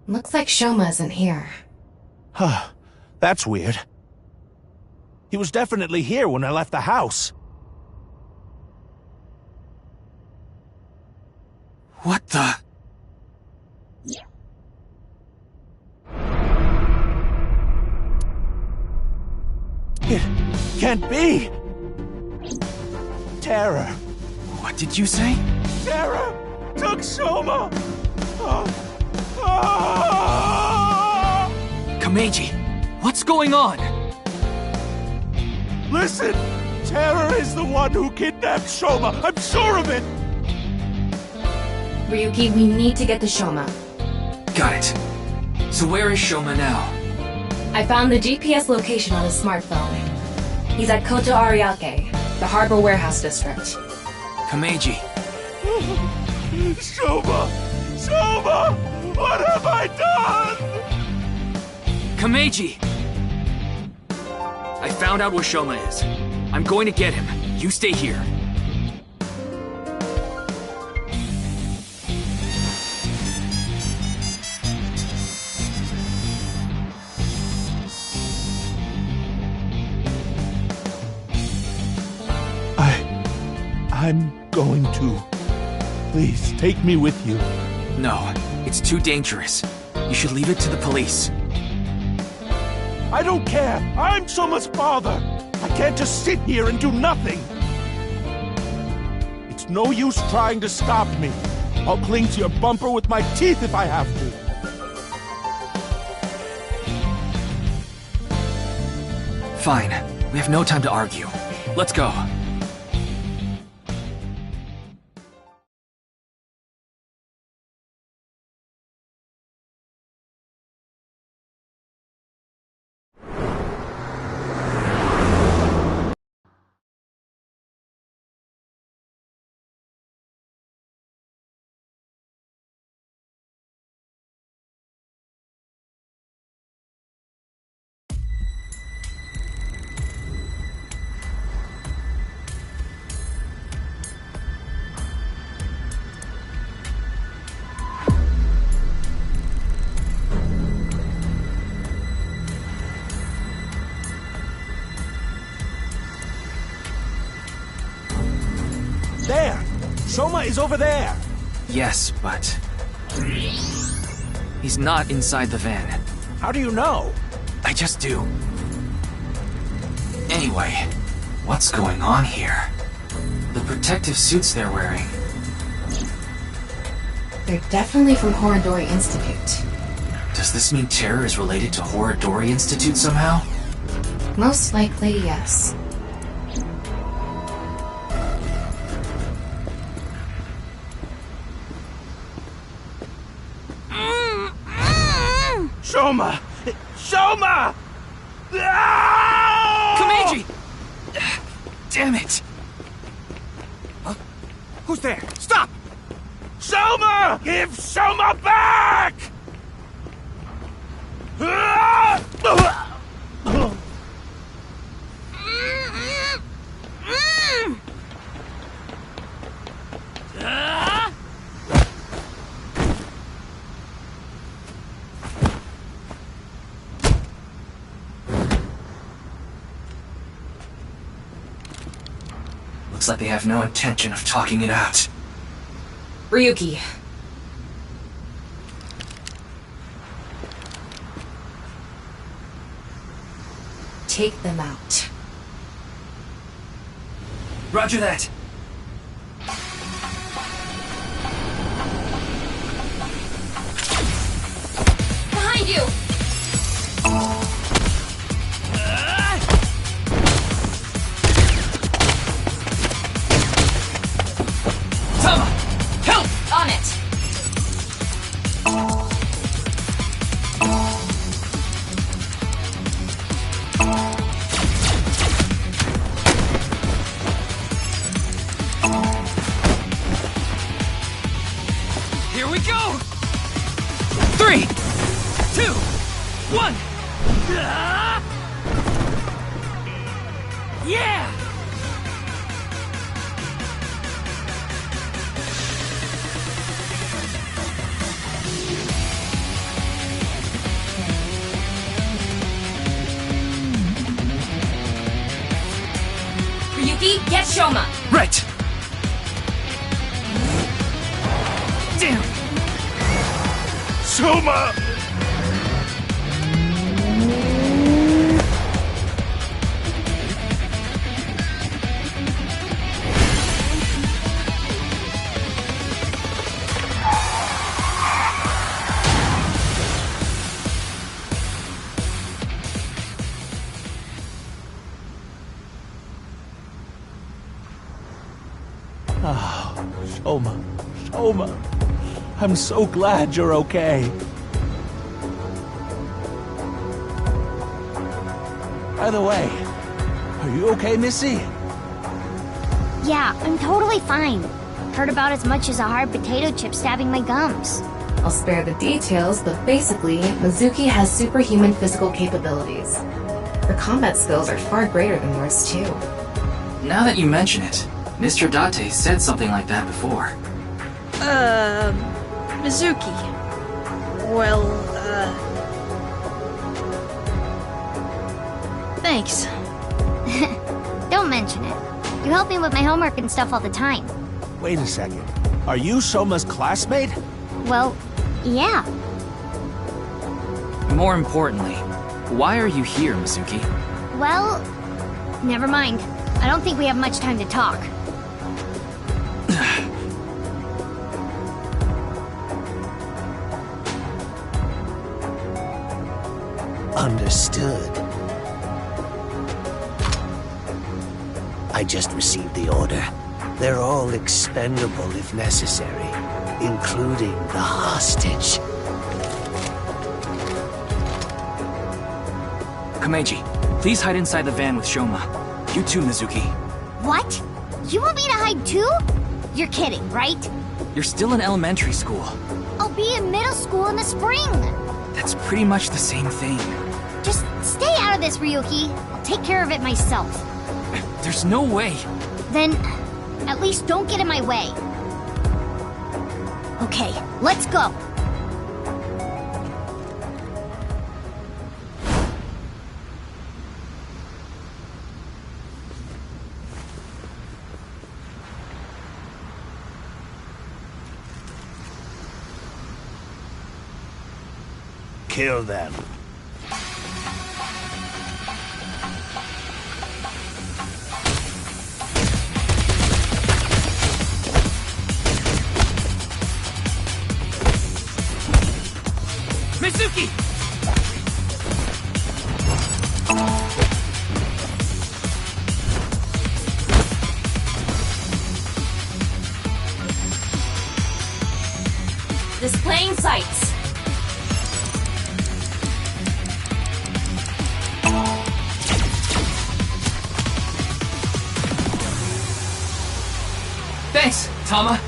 Speaker 1: Looks like Shoma isn't here.
Speaker 14: Huh. That's weird. He was definitely here when I left the house.
Speaker 2: What the?
Speaker 14: It can't be! Terror.
Speaker 2: What did you say?
Speaker 14: Terror took Shoma!
Speaker 2: Komeiji, what's going on?
Speaker 14: Listen! Terror is the one who kidnapped Shoma! I'm sure of it!
Speaker 1: Ryuki, we need to get to Shoma.
Speaker 2: Got it. So where is Shoma now?
Speaker 1: I found the GPS location on his smartphone. He's at Koto Ariake, the harbor warehouse district.
Speaker 2: Komeiji.
Speaker 14: Shoma! Shoma! What have I done?
Speaker 2: Komeiji! I found out where Shoma is. I'm going to get him. You stay here.
Speaker 14: I'm going to. Please, take me with you.
Speaker 2: No, it's too dangerous. You should leave it to the police.
Speaker 14: I don't care. I'm Soma's father. I can't just sit here and do nothing. It's no use trying to stop me. I'll cling to your bumper with my teeth if I have to.
Speaker 2: Fine. We have no time to argue. Let's go.
Speaker 14: There! Soma is over there!
Speaker 2: Yes, but... he's not inside the van.
Speaker 14: How do you know?
Speaker 2: I just do. Anyway, what's going on here? The protective suits they're wearing.
Speaker 1: They're definitely from Horodori Institute.
Speaker 2: Does this mean terror is related to Horodori Institute somehow?
Speaker 1: Most likely, yes.
Speaker 14: Soma! Soma!
Speaker 2: Komeiji! Damn it!
Speaker 14: Huh? Who's there? Stop! Soma! Give Soma back!
Speaker 2: Looks like they have no intention of talking it out.
Speaker 1: Ryuki. Take them out.
Speaker 2: Roger that.
Speaker 23: Behind you!
Speaker 2: Tama! Help!
Speaker 23: On it!
Speaker 2: Here we go! 3, 2, 1! Yeah!
Speaker 23: Ryuki, get Shoma!
Speaker 2: Right! Damn!
Speaker 14: Soma! Oh, Shoma, Shoma. I'm so glad you're okay. By the way, are you okay, Missy?
Speaker 20: Yeah, I'm totally fine. Hurt about as much as a hard potato chip stabbing my gums.
Speaker 1: I'll spare the details, but basically, Mizuki has superhuman physical capabilities. Her combat skills are far greater than yours, too.
Speaker 2: Now that you mention it, Mr. Date said something like that before.
Speaker 15: Mizuki. Well, thanks.
Speaker 20: Don't mention it. You help me with my homework and stuff all the time.
Speaker 14: Wait a second. Are you Soma's classmate?
Speaker 20: Well, yeah.
Speaker 2: More importantly, why are you here, Mizuki?
Speaker 20: Well, never mind. I don't think we have much time to talk.
Speaker 8: Understood. I just received the order. They're all expendable if necessary, including the hostage.
Speaker 2: Komeiji, please hide inside the van with Shoma. You too, Mizuki.
Speaker 20: What? You want me to hide too? You're kidding, right?
Speaker 2: You're still in elementary school.
Speaker 20: I'll be in middle school in the spring.
Speaker 2: That's pretty much the same thing.
Speaker 20: Just stay out of this, Ryuki. I'll take care of it myself.
Speaker 2: There's no way.
Speaker 20: Then, at least don't get in my way. Okay, let's go.
Speaker 8: Kill them.
Speaker 2: Mizuki!
Speaker 23: Displaying sights.
Speaker 2: Thanks, Tama.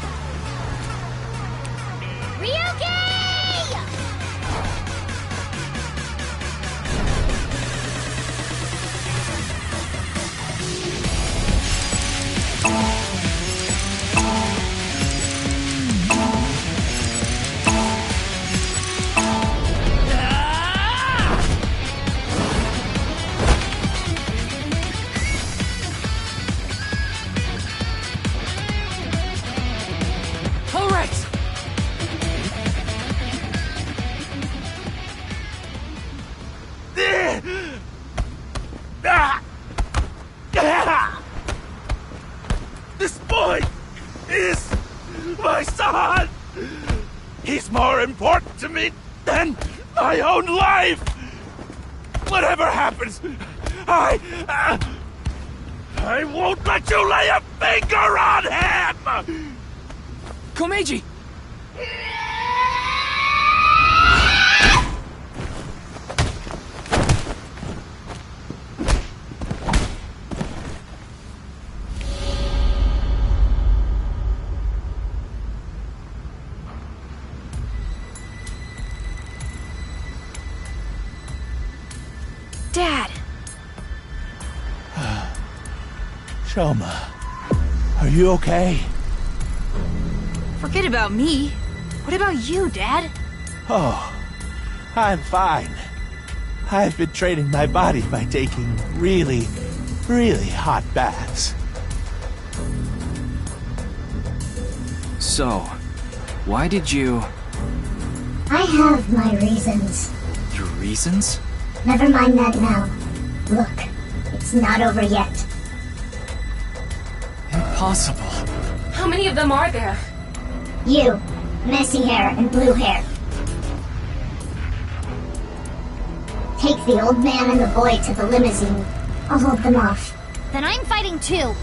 Speaker 14: This boy is my son! He's more important to me than my own life! Whatever happens, I won't let you lay a finger on him!
Speaker 2: Komeiji!
Speaker 15: Dad!
Speaker 14: Shoma, are you okay?
Speaker 15: Forget about me. What about you, Dad?
Speaker 14: Oh, I'm fine. I've been training my body by taking really, really hot baths.
Speaker 2: So, why did you...
Speaker 10: I have my reasons.
Speaker 2: Your reasons?
Speaker 10: Never mind that now. Look, it's not over yet.
Speaker 2: Impossible.
Speaker 23: How many of them are there?
Speaker 10: You, messy hair and blue hair. Take the old man and the boy to the limousine. I'll hold them off.
Speaker 20: Then I'm fighting too.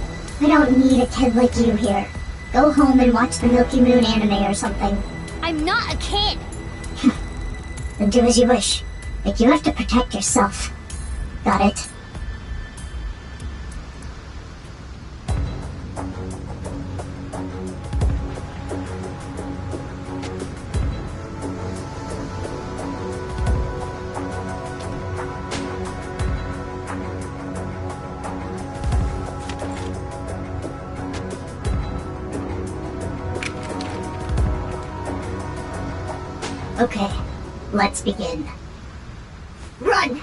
Speaker 10: I don't need a kid like you here. Go home and watch the Milky Moon anime or something.
Speaker 20: I'm not a kid.
Speaker 10: Then do as you wish. But you have to protect yourself. Got it? Okay, let's begin. Run!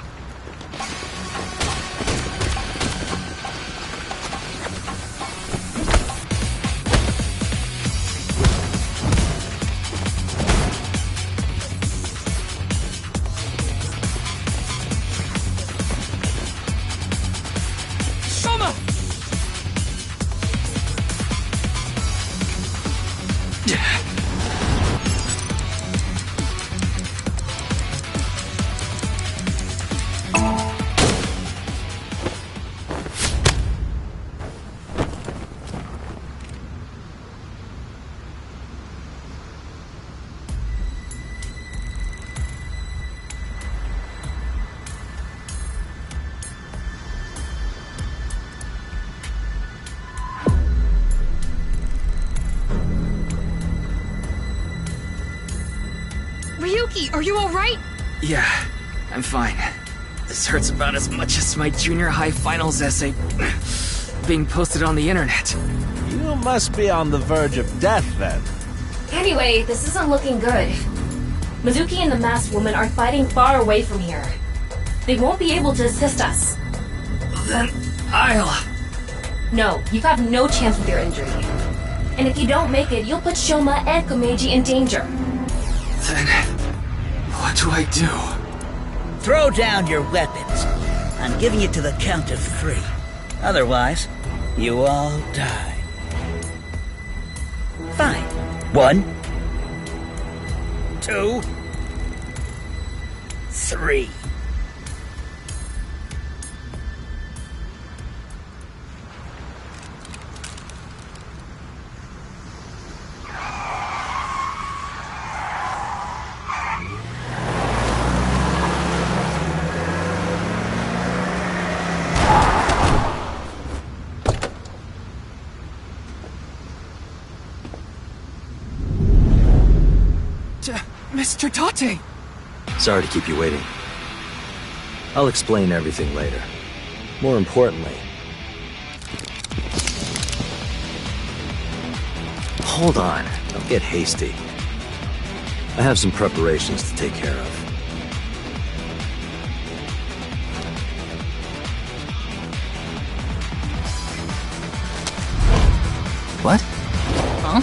Speaker 15: Ryuki, are you alright?
Speaker 2: Yeah, I'm fine. This hurts about as much as my junior high finals essay being posted on the internet.
Speaker 14: You must be on the verge of death, then.
Speaker 1: Anyway, this isn't looking good. Mizuki and the masked woman are fighting far away from here. They won't be able to assist us.
Speaker 2: Then I'll...
Speaker 1: No, you have no chance with your injury. And if you don't make it, you'll put Shoma and Komeiji in danger.
Speaker 2: Then... what do I do?
Speaker 9: Throw down your weapons. I'm giving it to the count of 3. Otherwise, you all die. Fine. 1, 2, 3.
Speaker 2: Mr. Tate!
Speaker 12: Sorry to keep you waiting. I'll explain everything later. More importantly... Hold on, don't get hasty. I have some preparations to take care of.
Speaker 2: What?
Speaker 9: Huh?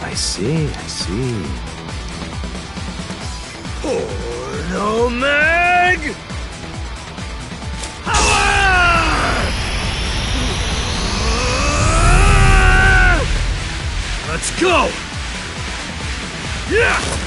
Speaker 12: I see.
Speaker 9: No Meg!
Speaker 4: Let's go! Yeah!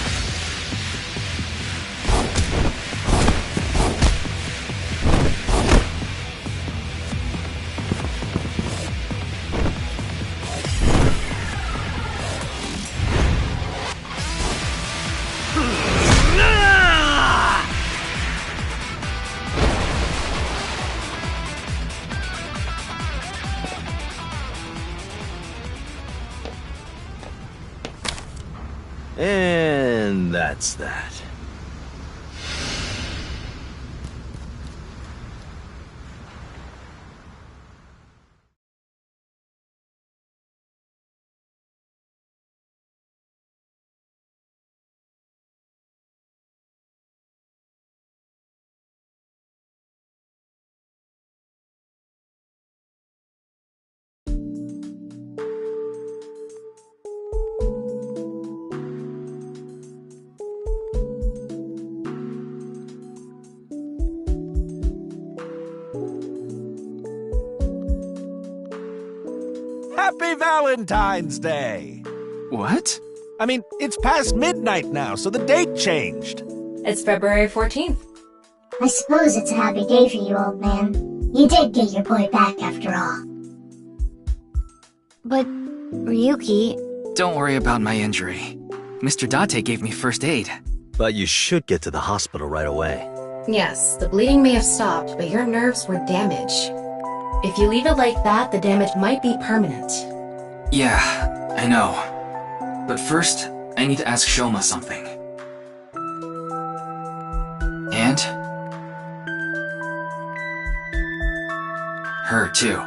Speaker 12: And that's that.
Speaker 14: Happy Valentine's Day!
Speaker 2: What?
Speaker 14: I mean, it's past midnight now, so the date changed.
Speaker 1: It's February 14th.
Speaker 10: I suppose it's a happy day for you, old man. You did get your boy back after all.
Speaker 20: But, Ryuki...
Speaker 2: Don't worry about my injury. Mr. Date gave me first aid.
Speaker 12: But you should get to the hospital right away.
Speaker 1: Yes, the bleeding may have stopped, but your nerves were damaged. If you leave it like that, the damage might be permanent.
Speaker 2: Yeah, I know. But first, I need to ask Shoma something. And? Her, too.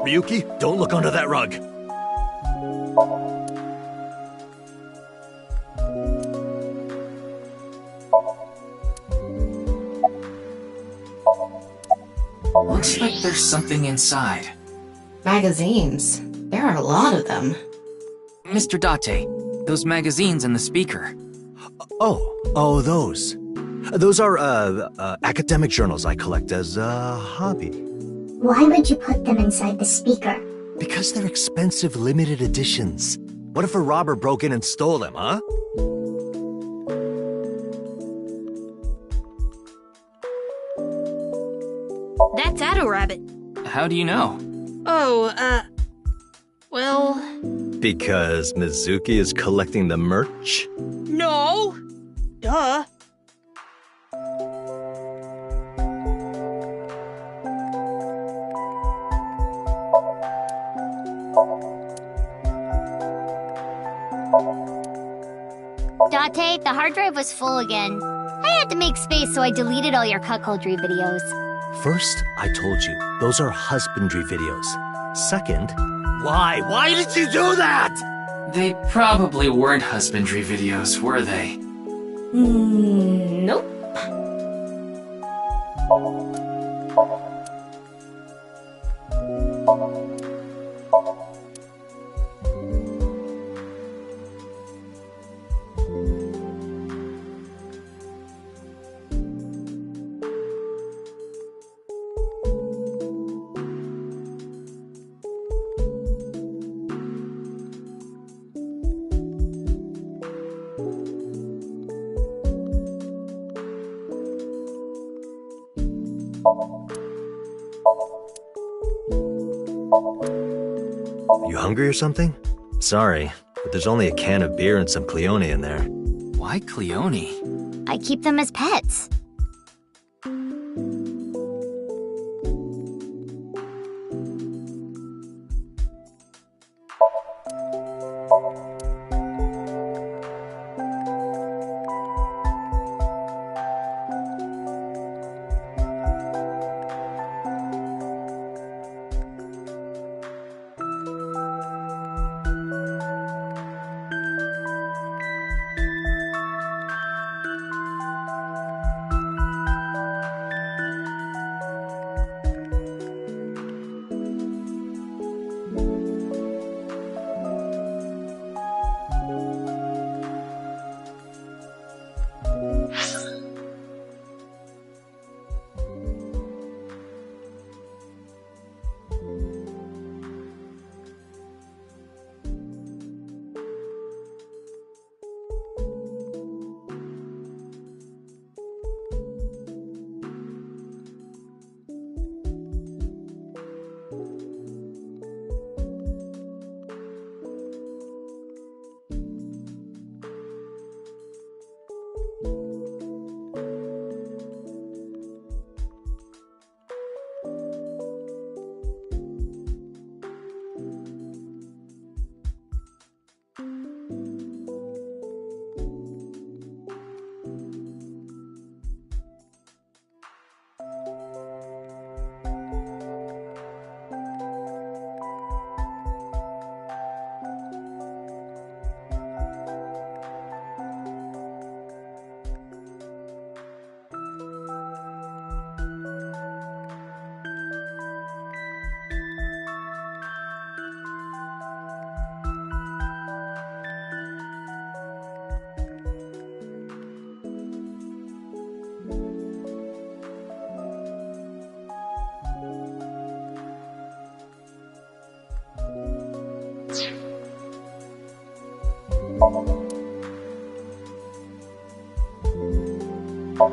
Speaker 12: Ryuki, don't look under that rug.
Speaker 2: Looks like there's something inside.
Speaker 1: Magazines. There are a lot of them.
Speaker 2: Mr. Date, those magazines in the speaker.
Speaker 12: Oh, those. Those are, academic journals I collect as a hobby.
Speaker 10: Why would you put them inside the speaker?
Speaker 12: Because they're expensive limited editions. What if a robber broke in and stole them, huh?
Speaker 15: That's Addo Rabbit.
Speaker 2: How do you know?
Speaker 15: Oh, well...
Speaker 12: Because Mizuki is collecting the merch?
Speaker 15: No! Duh.
Speaker 20: Date, the hard drive was full again. I had to make space, so I deleted all your cuckoldry videos.
Speaker 12: First, I told you, those are husbandry videos. Second, why? Why did you do that?
Speaker 2: They probably weren't husbandry videos, were they?
Speaker 1: Nope.
Speaker 12: You hungry or something? Sorry, but there's only a can of beer and some Cleone in there.
Speaker 2: Why Cleone?
Speaker 20: I keep them as pets.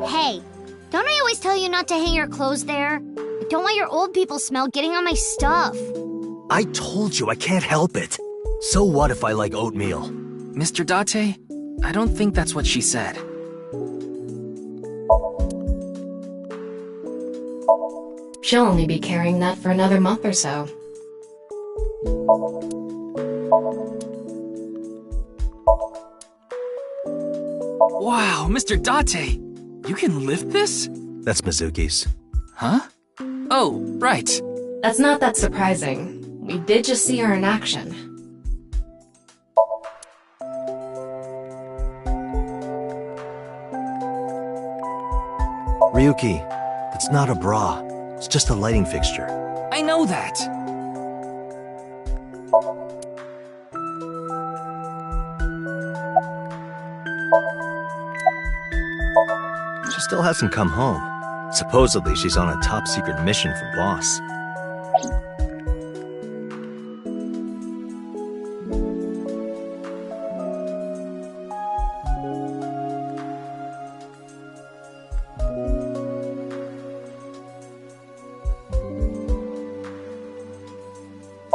Speaker 20: Hey, don't I always tell you not to hang your clothes there? I don't want your old people smell getting on my stuff.
Speaker 12: I told you I can't help it. So what if I like oatmeal?
Speaker 2: Mr. Date, I don't think that's what she said.
Speaker 1: She'll only be carrying that for another month or so.
Speaker 2: Wow, Mr. Date! You can lift this?
Speaker 12: That's Mizuki's.
Speaker 2: Huh? Oh, right.
Speaker 1: That's not that surprising. We did just see her in action.
Speaker 12: Ryuki, it's not a bra. It's just a lighting fixture.
Speaker 2: I know that!
Speaker 12: She still hasn't come home. Supposedly, she's on a top-secret mission from Boss.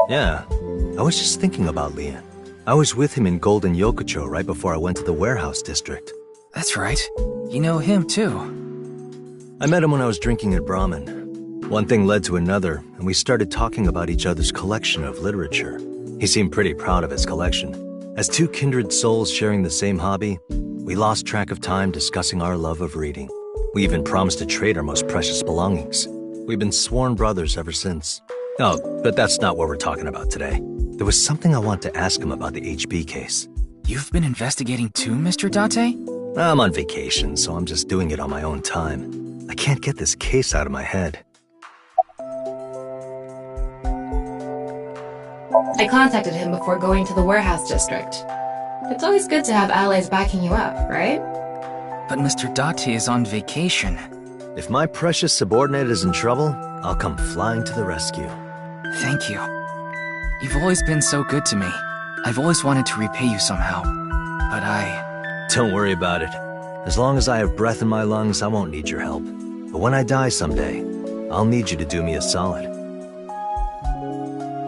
Speaker 12: Yeah, I was just thinking about Lian. I was with him in Golden Yokocho right before I went to the warehouse district.
Speaker 2: That's right. You know him, too.
Speaker 12: I met him when I was drinking at Brahmin. One thing led to another, and we started talking about each other's collection of literature. He seemed pretty proud of his collection. As two kindred souls sharing the same hobby, we lost track of time discussing our love of reading. We even promised to trade our most precious belongings. We've been sworn brothers ever since. Oh, but that's not what we're talking about today. There was something I want to ask him about the HB case.
Speaker 2: You've been investigating too, Mr. Date?
Speaker 12: I'm on vacation, so I'm just doing it on my own time. I can't get this case out of my head.
Speaker 1: I contacted him before going to the warehouse district. It's always good to have allies backing you up, right?
Speaker 2: But Mr. Date is on vacation.
Speaker 12: If my precious subordinate is in trouble, I'll come flying to the rescue.
Speaker 2: Thank you. You've always been so good to me. I've always wanted to repay you somehow, but
Speaker 12: Don't worry about it. As long as I have breath in my lungs, I won't need your help. But when I die someday, I'll need you to do me a solid.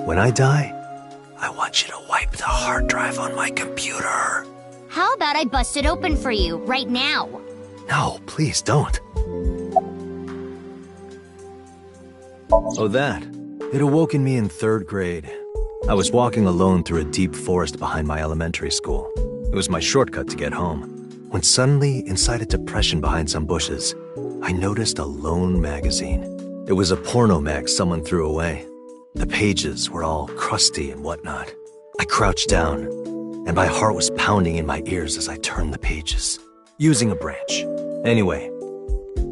Speaker 12: When I die, I want you to wipe the hard drive on my computer.
Speaker 20: How about I bust it open for you, right now?
Speaker 12: No, please don't. Oh, that. It awoke in me in 3rd grade. I was walking alone through a deep forest behind my elementary school. It was my shortcut to get home. When suddenly, inside a depression behind some bushes, I noticed a lone magazine. It was a porno mag someone threw away. The pages were all crusty and whatnot. I crouched down, and my heart was pounding in my ears as I turned the pages, using a branch. Anyway,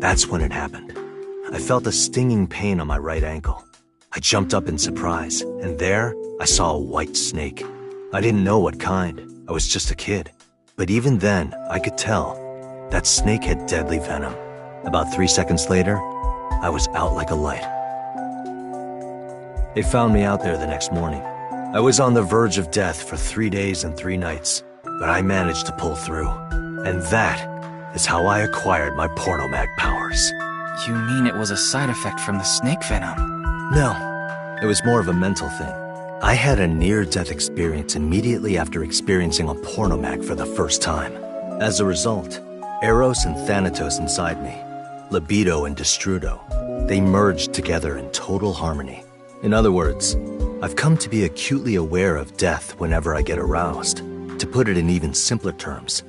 Speaker 12: that's when it happened. I felt a stinging pain on my right ankle. I jumped up in surprise, and there, I saw a white snake. I didn't know what kind. I was just a kid. But even then, I could tell that snake had deadly venom. About 3 seconds later, I was out like a light. They found me out there the next morning. I was on the verge of death for 3 days and 3 nights, but I managed to pull through. And that is how I acquired my pornomag powers.
Speaker 2: You mean it was a side effect from the snake venom?
Speaker 12: No, it was more of a mental thing. I had a near-death experience immediately after experiencing a pornomag for the first time. As a result, Eros and Thanatos inside me, libido and destrudo, they merged together in total harmony. In other words, I've come to be acutely aware of death whenever I get aroused. To put it in even simpler terms,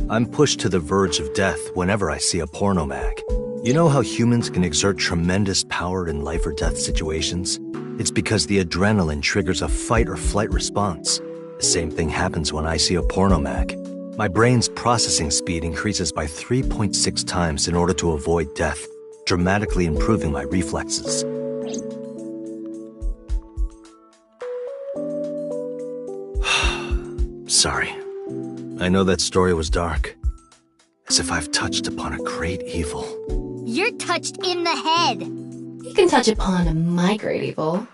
Speaker 12: I'm pushed to the verge of death whenever I see a pornomag. You know how humans can exert tremendous power in life or death situations? It's because the adrenaline triggers a fight or flight response. The same thing happens when I see a pornomag. My brain's processing speed increases by 3.6 times in order to avoid death, dramatically improving my reflexes. Sorry. I know that story was dark. As if I've touched upon a great evil.
Speaker 20: You're touched in the head.
Speaker 1: You can touch upon my great evil.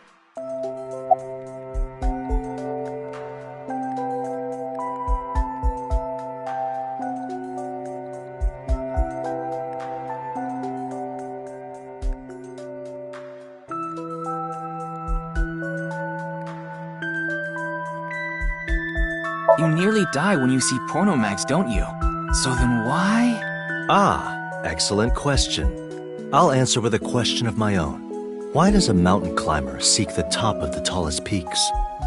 Speaker 2: You nearly die when you see porno mags, don't you? So then why?
Speaker 12: Ah, excellent question. I'll answer with a question of my own. Why does a mountain climber seek the top of the tallest peaks?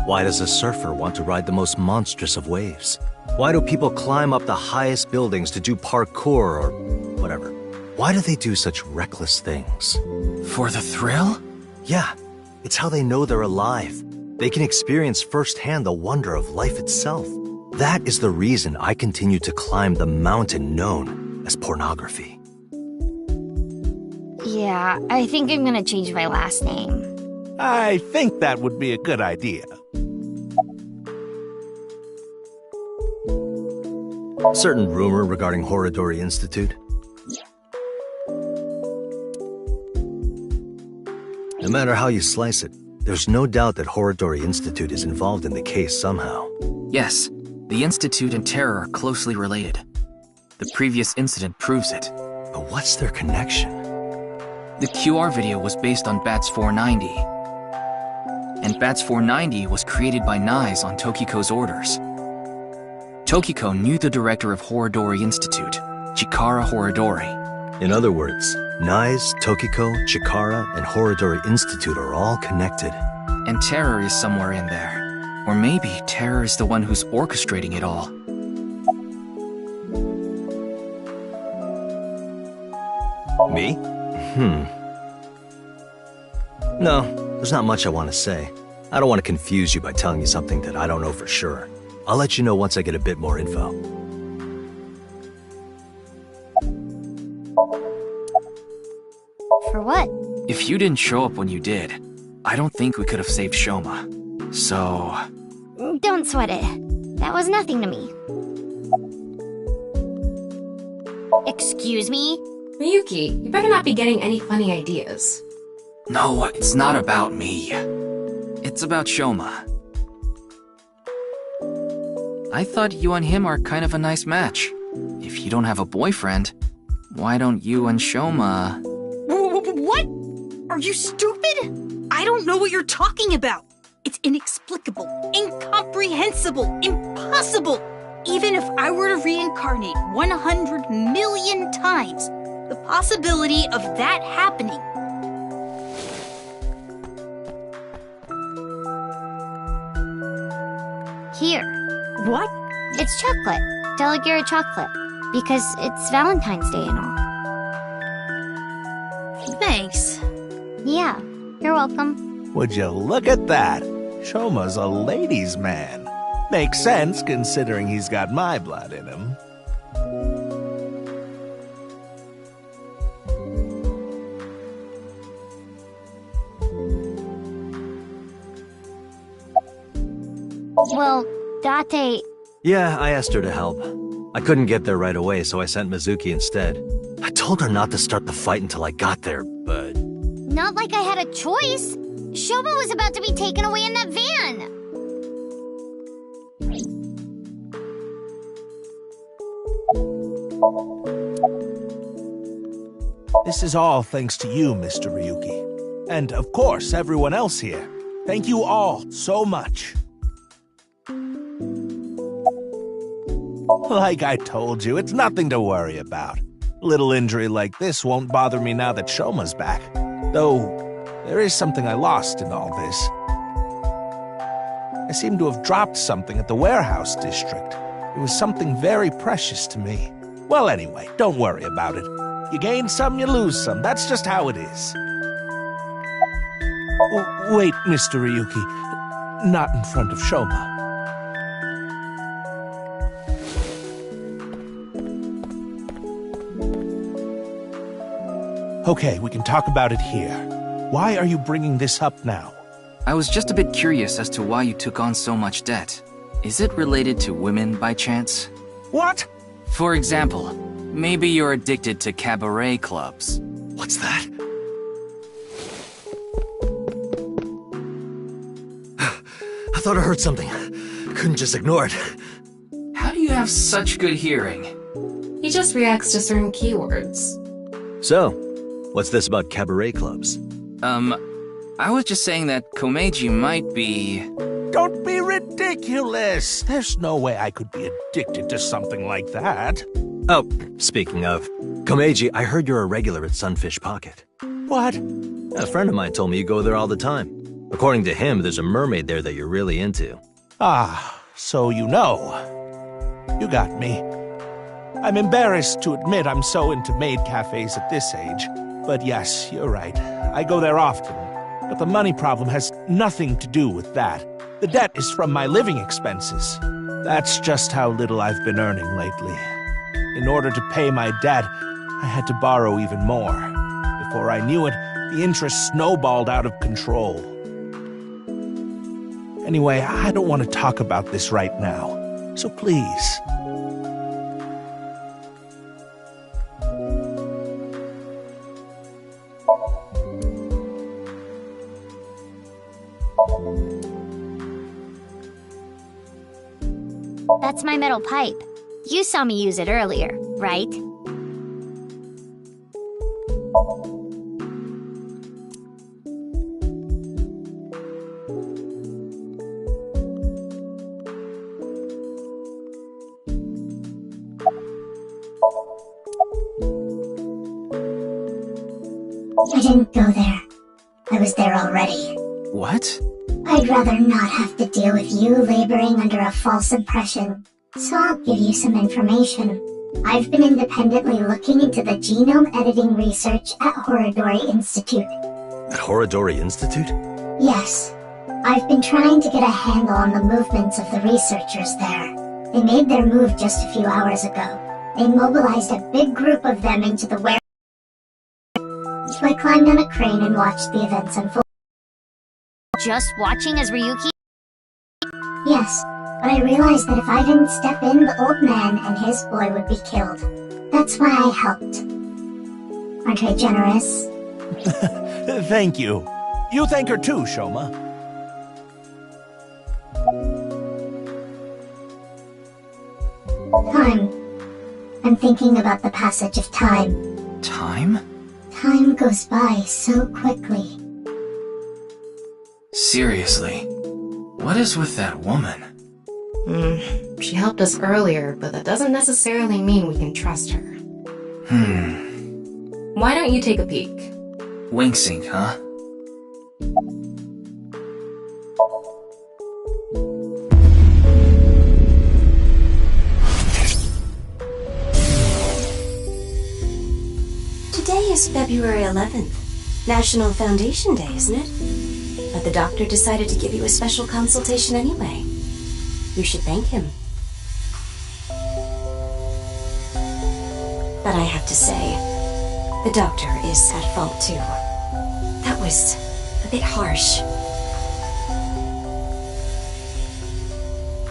Speaker 12: Why does a surfer want to ride the most monstrous of waves? Why do people climb up the highest buildings to do parkour or whatever? Why do they do such reckless things?
Speaker 2: For the thrill?
Speaker 12: Yeah, it's how they know they're alive. They can experience firsthand the wonder of life itself. That is the reason I continue to climb the mountain known as pornography.
Speaker 20: Yeah, I think I'm gonna change my last name.
Speaker 14: I think that would be a good idea.
Speaker 12: Certain rumor regarding Horadori Institute. No matter how you slice it, there's no doubt that Horadori Institute is involved in the case somehow.
Speaker 2: Yes, the Institute and Terror are closely related. The previous incident proves it.
Speaker 12: But what's their connection?
Speaker 2: The QR video was based on Bats 490. And Bats 490 was created by Nais on Tokiko's orders. Tokiko knew the director of Horadori Institute, Chikara Horadori.
Speaker 12: In other words, Nais, Tokiko, Chikara, and Horadori Institute are all connected.
Speaker 2: And Terror is somewhere in there. Or maybe Terror is the one who's orchestrating it all.
Speaker 12: Me? No, there's not much I want to say. I don't want to confuse you by telling you something that I don't know for sure. I'll let you know once I get a bit more info.
Speaker 20: For what?
Speaker 2: If you didn't show up when you did, I don't think we could have saved Shoma. So...
Speaker 20: Don't sweat it. That was nothing to me. Excuse me?
Speaker 1: Miyuki, you better not be getting any funny ideas.
Speaker 2: No, it's not about me. It's about Shoma. I thought you and him are kind of a nice match. If you don't have a boyfriend, why don't you and Shoma...
Speaker 15: What? Are you stupid? I don't know what you're talking about. It's inexplicable, incomprehensible, impossible. Even if I were to reincarnate 100 million times, the possibility of that happening...
Speaker 20: Here.
Speaker 15: What?
Speaker 20: It's chocolate. Deligura chocolate. Because it's Valentine's Day and all.
Speaker 15: Thanks.
Speaker 20: Yeah, you're welcome.
Speaker 14: Would you look at that? Shoma's a ladies' man. Makes sense considering he's got my blood in him.
Speaker 20: Well, Date...
Speaker 12: Yeah, I asked her to help. I couldn't get there right away, so I sent Mizuki instead. I told her not to start the fight until I got there, but...
Speaker 20: Not like I had a choice. Shoma was about to be taken away in that van.
Speaker 14: This is all thanks to you, Mr. Ryuki. And, of course, everyone else here. Thank you all so much. Like I told you, it's nothing to worry about. A little injury like this won't bother me now that Shoma's back. Though, there is something I lost in all this. I seem to have dropped something at the warehouse district. It was something very precious to me. Well, anyway, don't worry about it. You gain some, you lose some. That's just how it is. Wait, Mr. Ryuki. Not in front of Shoma. Okay, we can talk about it here. Why are you bringing this up now?
Speaker 2: I was just a bit curious as to why you took on so much debt. Is it related to women by chance?
Speaker 14: What?
Speaker 2: For example, maybe you're addicted to cabaret clubs.
Speaker 12: What's that? I thought I heard something. Couldn't just ignore it.
Speaker 2: How do you have such good hearing?
Speaker 1: He just reacts to certain keywords.
Speaker 12: So, what's this about cabaret clubs?
Speaker 2: I was just saying that Komeiji might be...
Speaker 14: Don't be ridiculous! ridiculous! There's no way I could be addicted to something like that.
Speaker 12: Oh, speaking of, Komeiji, I heard you're a regular at Sunfish Pocket.
Speaker 14: What?
Speaker 12: A friend of mine told me you go there all the time. According to him, there's a mermaid there that you're really into.
Speaker 14: Ah, so you know. You got me. I'm embarrassed to admit I'm so into maid cafes at this age. But yes, you're right. I go there often. But the money problem has nothing to do with that. The debt is from my living expenses. That's just how little I've been earning lately. In order to pay my debt, I had to borrow even more. Before I knew it, the interest snowballed out of control. Anyway, I don't want to talk about this right now. So please.
Speaker 20: That's my metal pipe. You saw me use it earlier, right?
Speaker 10: I didn't go there. I was there already.
Speaker 2: What?
Speaker 10: I'd rather not have to deal with you laboring under a false impression. So I'll give you some information. I've been independently looking into the genome editing research at Horodori Institute.
Speaker 12: At Horodori Institute?
Speaker 10: Yes. I've been trying to get a handle on the movements of the researchers there. They made their move just a few hours ago. They mobilized a big group of them into the warehouse. So I climbed on a crane and watched the events unfold.
Speaker 20: Just watching as Ryuki?
Speaker 10: Yes, but I realized that if I didn't step in, the old man and his boy would be killed. That's why I helped. Aren't I generous?
Speaker 14: Thank you. You thank her too, Shoma.
Speaker 10: Time. I'm thinking about the passage of time.
Speaker 2: Time?
Speaker 10: Time goes by so quickly.
Speaker 2: Seriously, what is with that woman?
Speaker 1: She helped us earlier, but that doesn't necessarily mean we can trust her. Why don't you take a peek?
Speaker 2: Wink sync, huh?
Speaker 13: Today is February 11th. National Foundation Day, isn't it? But the doctor decided to give you a special consultation anyway. You should thank him. But I have to say, the doctor is at fault too. That was a bit harsh.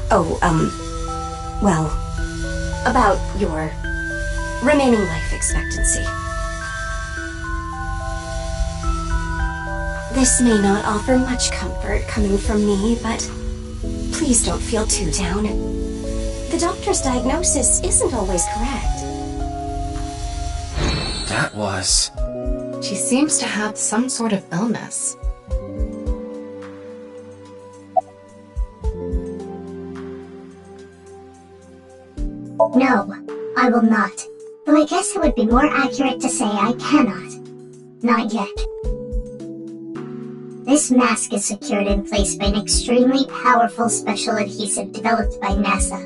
Speaker 13: Oh, well, about your remaining life expectancy. This may not offer much comfort coming from me, but please don't feel too down. The doctor's diagnosis isn't always correct.
Speaker 2: That was...
Speaker 1: She seems to have some sort of illness.
Speaker 10: No, I will not. Though I guess it would be more accurate to say I cannot. Not yet. This mask is secured in place by an extremely powerful special adhesive developed by NASA.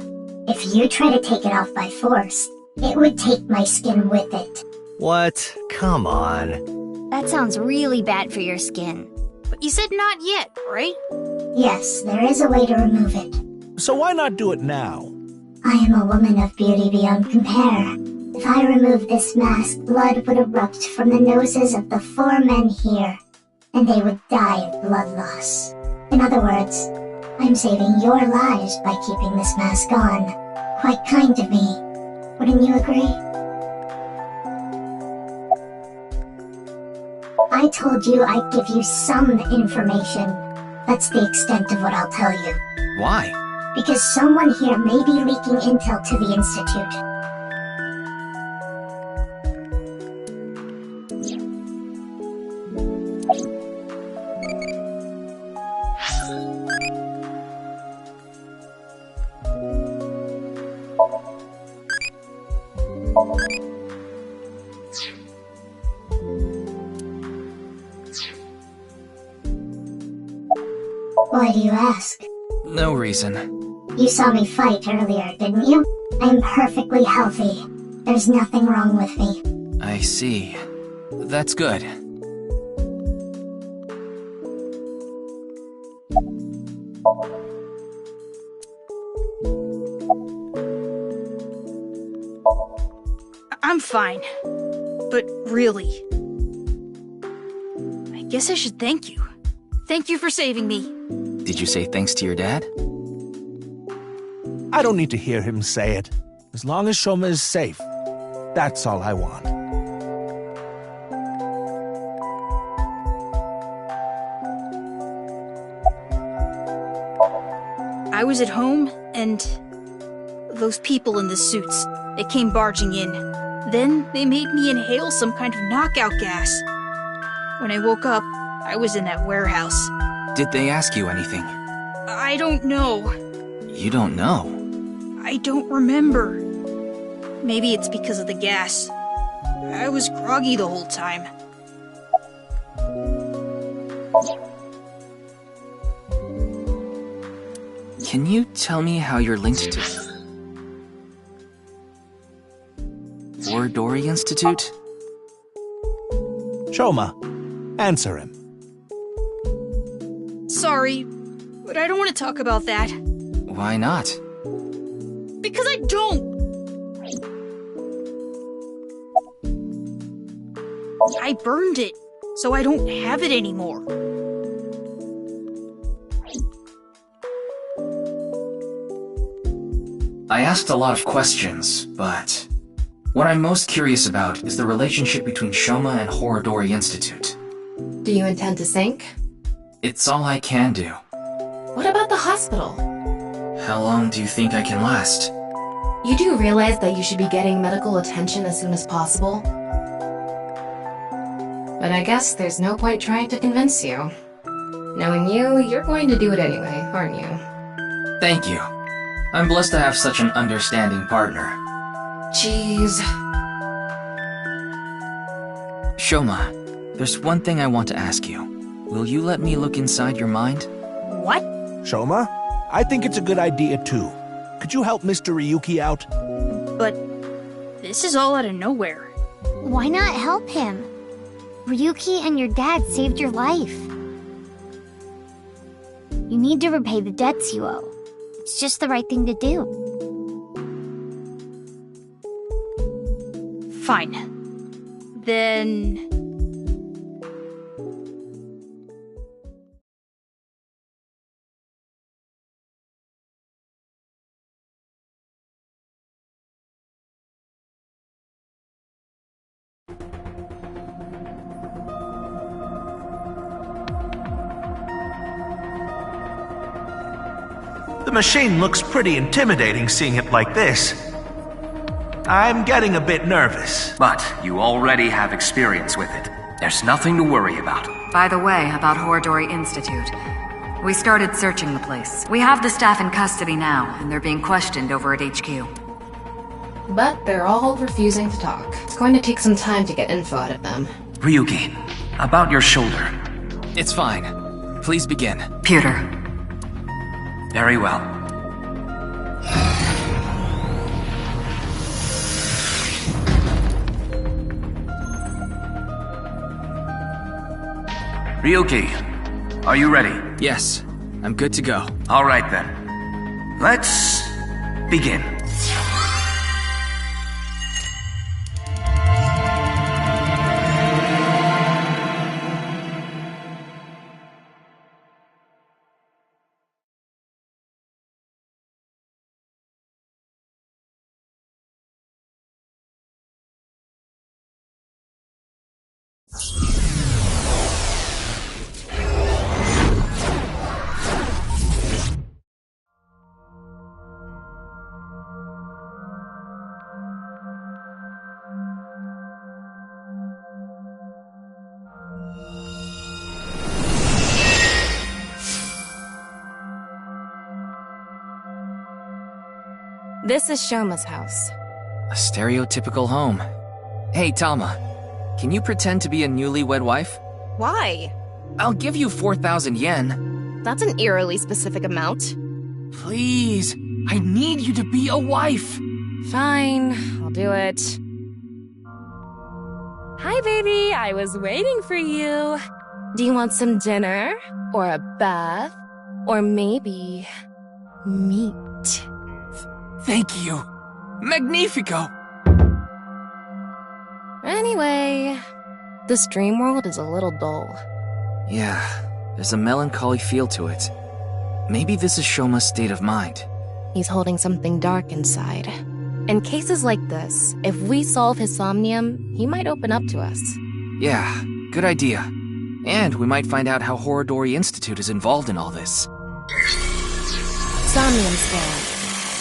Speaker 10: If you try to take it off by force, it would take my skin with it.
Speaker 12: What? Come on.
Speaker 20: That sounds really bad for your skin.
Speaker 15: But you said not yet, right?
Speaker 10: Yes, there is a way to remove it.
Speaker 14: So why not do it now?
Speaker 10: I am a woman of beauty beyond compare. If I remove this mask, blood would erupt from the noses of the 4 men here, and they would die of blood loss. In other words, I'm saving your lives by keeping this mask on. Quite kind of me. Wouldn't you agree? I told you I'd give you some information. That's the extent of what I'll tell you.
Speaker 2: Why?
Speaker 10: Because someone here may be leaking intel to the Institute. ask?
Speaker 2: No reason.
Speaker 10: You saw me fight earlier, didn't you? I am perfectly healthy. There's nothing wrong with me.
Speaker 2: I see. That's good.
Speaker 15: I'm fine. But really, I guess I should thank you. Thank you for saving me.
Speaker 2: Did you say thanks to your dad?
Speaker 14: I don't need to hear him say it. As long as Shoma is safe, that's all I want.
Speaker 15: I was at home, and those people in the suits, they came barging in. Then they made me inhale some kind of knockout gas. When I woke up, I was in that warehouse.
Speaker 2: Did they ask you anything?
Speaker 15: I don't know.
Speaker 2: You don't know?
Speaker 15: I don't remember. Maybe it's because of the gas. I was groggy the whole time.
Speaker 2: Can you tell me how you're linked to Horodori Institute?
Speaker 14: Shoma, answer him.
Speaker 15: Sorry, but I don't want to talk about that.
Speaker 2: Why not?
Speaker 15: Because I don't! I burned it, so I don't have it anymore.
Speaker 2: I asked a lot of questions, but what I'm most curious about is the relationship between Shoma and Horodori Institute.
Speaker 1: Do you intend to sink?
Speaker 2: It's all I can do.
Speaker 1: What about the hospital?
Speaker 2: How long do you think I can last?
Speaker 1: You do realize that you should be getting medical attention as soon as possible? But I guess there's no point trying to convince you. Knowing you, you're going to do it anyway, aren't you?
Speaker 2: Thank you. I'm blessed to have such an understanding partner.
Speaker 1: Jeez.
Speaker 2: Shoma, there's one thing I want to ask you. Will you let me look inside your mind?
Speaker 15: What?
Speaker 14: Shoma, I think it's a good idea too. Could you help Mr. Ryuki out?
Speaker 15: But this is all out of nowhere.
Speaker 20: Why not help him? Ryuki and your dad saved your life. You need to repay the debts you owe. It's just the right thing to do.
Speaker 15: Fine. Then...
Speaker 14: The machine looks pretty intimidating seeing it like this. I'm getting a bit nervous.
Speaker 7: But you already have experience with it. There's nothing to worry about.
Speaker 3: By the way, about Horodori Institute. We started searching the place. We have the staff in custody now, and they're being questioned over at HQ.
Speaker 1: But they're all refusing to talk. It's going to take some time to get info out of them.
Speaker 7: Ryuki, about your shoulder.
Speaker 2: It's fine. Please begin.
Speaker 3: Pewter.
Speaker 7: Very well. Ryuki, are you ready?
Speaker 2: Yes, I'm good to go.
Speaker 7: All right then. Let's begin.
Speaker 22: This is Shoma's house.
Speaker 2: A stereotypical home. Hey, Tama. Can you pretend to be a newlywed wife?
Speaker 22: Why?
Speaker 2: I'll give you 4,000 yen.
Speaker 22: That's an eerily specific amount.
Speaker 2: Please, I need you to be a wife.
Speaker 22: Fine, I'll do it. Hi, baby, I was waiting for you. Do you want some dinner? Or a bath? Or maybe... meat?
Speaker 2: Thank you. Magnifico!
Speaker 22: Anyway, this dream world is a little dull.
Speaker 2: Yeah, there's a melancholy feel to it. Maybe this is Shoma's state of mind.
Speaker 22: He's holding something dark inside. In cases like this, if we solve his somnium, he might open up to us.
Speaker 2: Yeah, good idea. And we might find out how Horodori Institute is involved in all this.
Speaker 22: Somnium scan.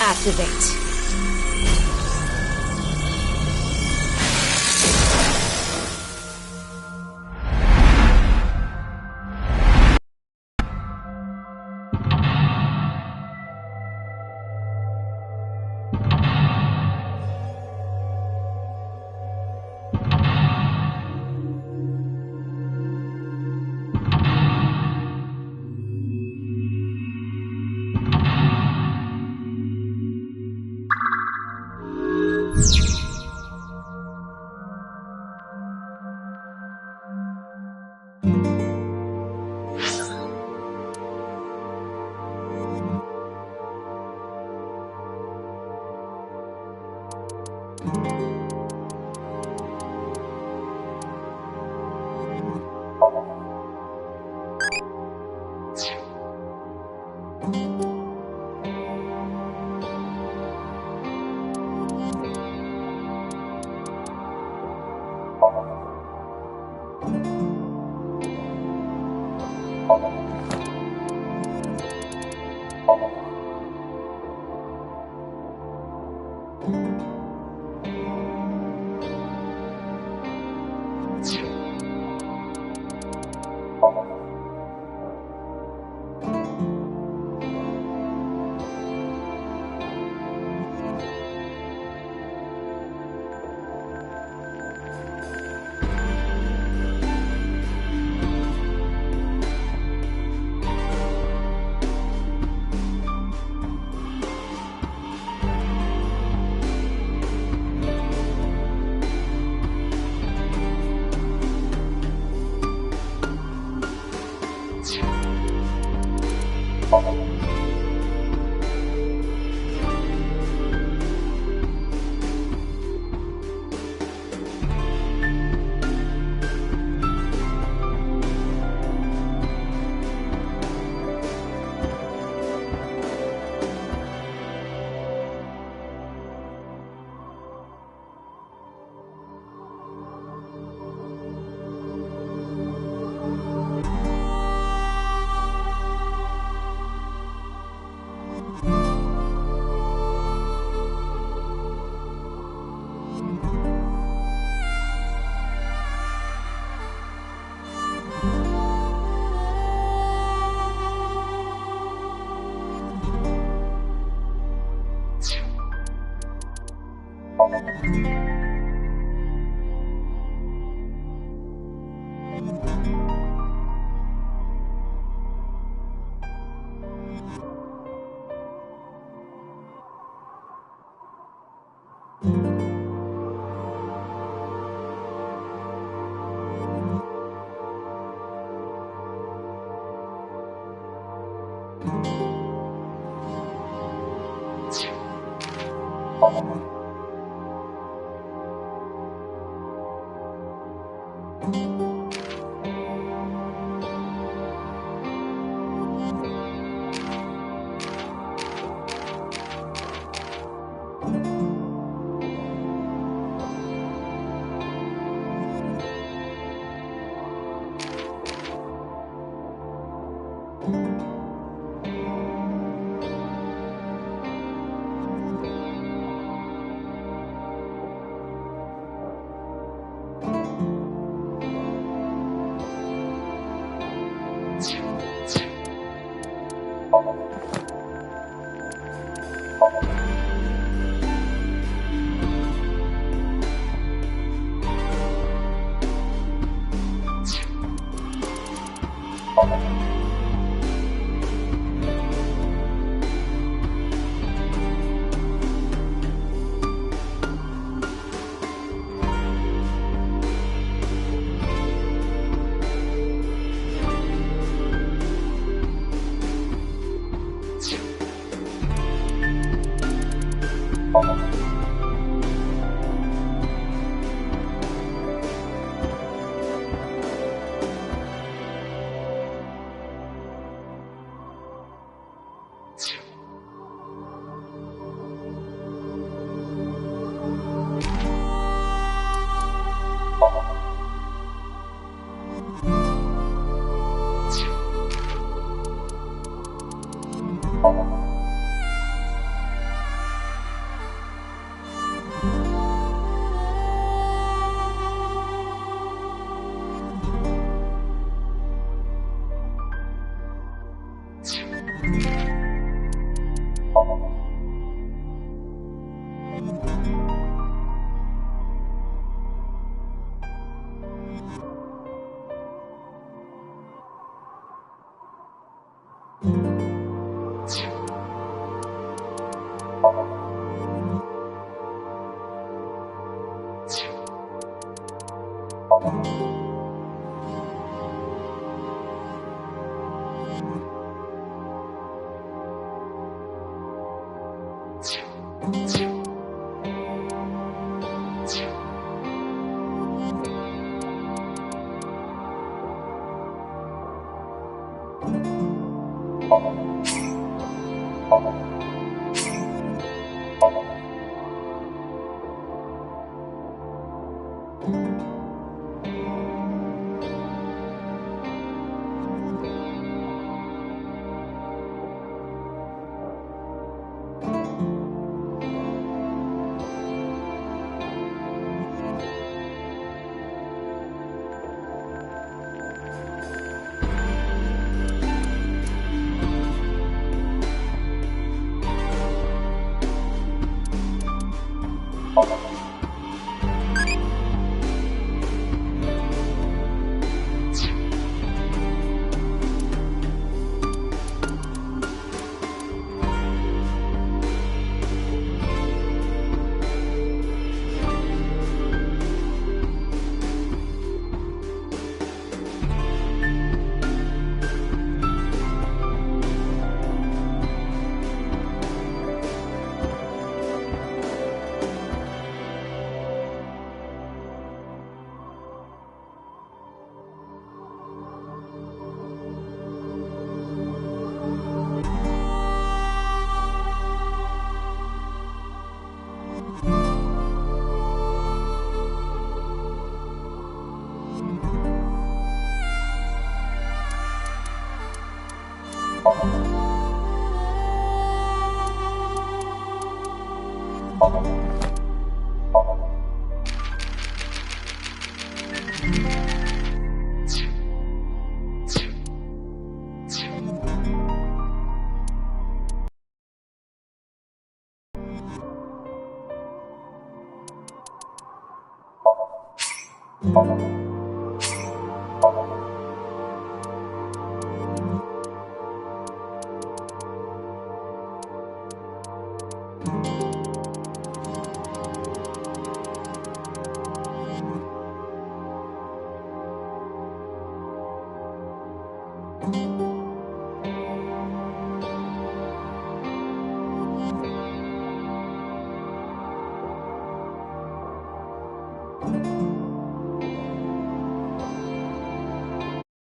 Speaker 22: Activate.
Speaker 16: you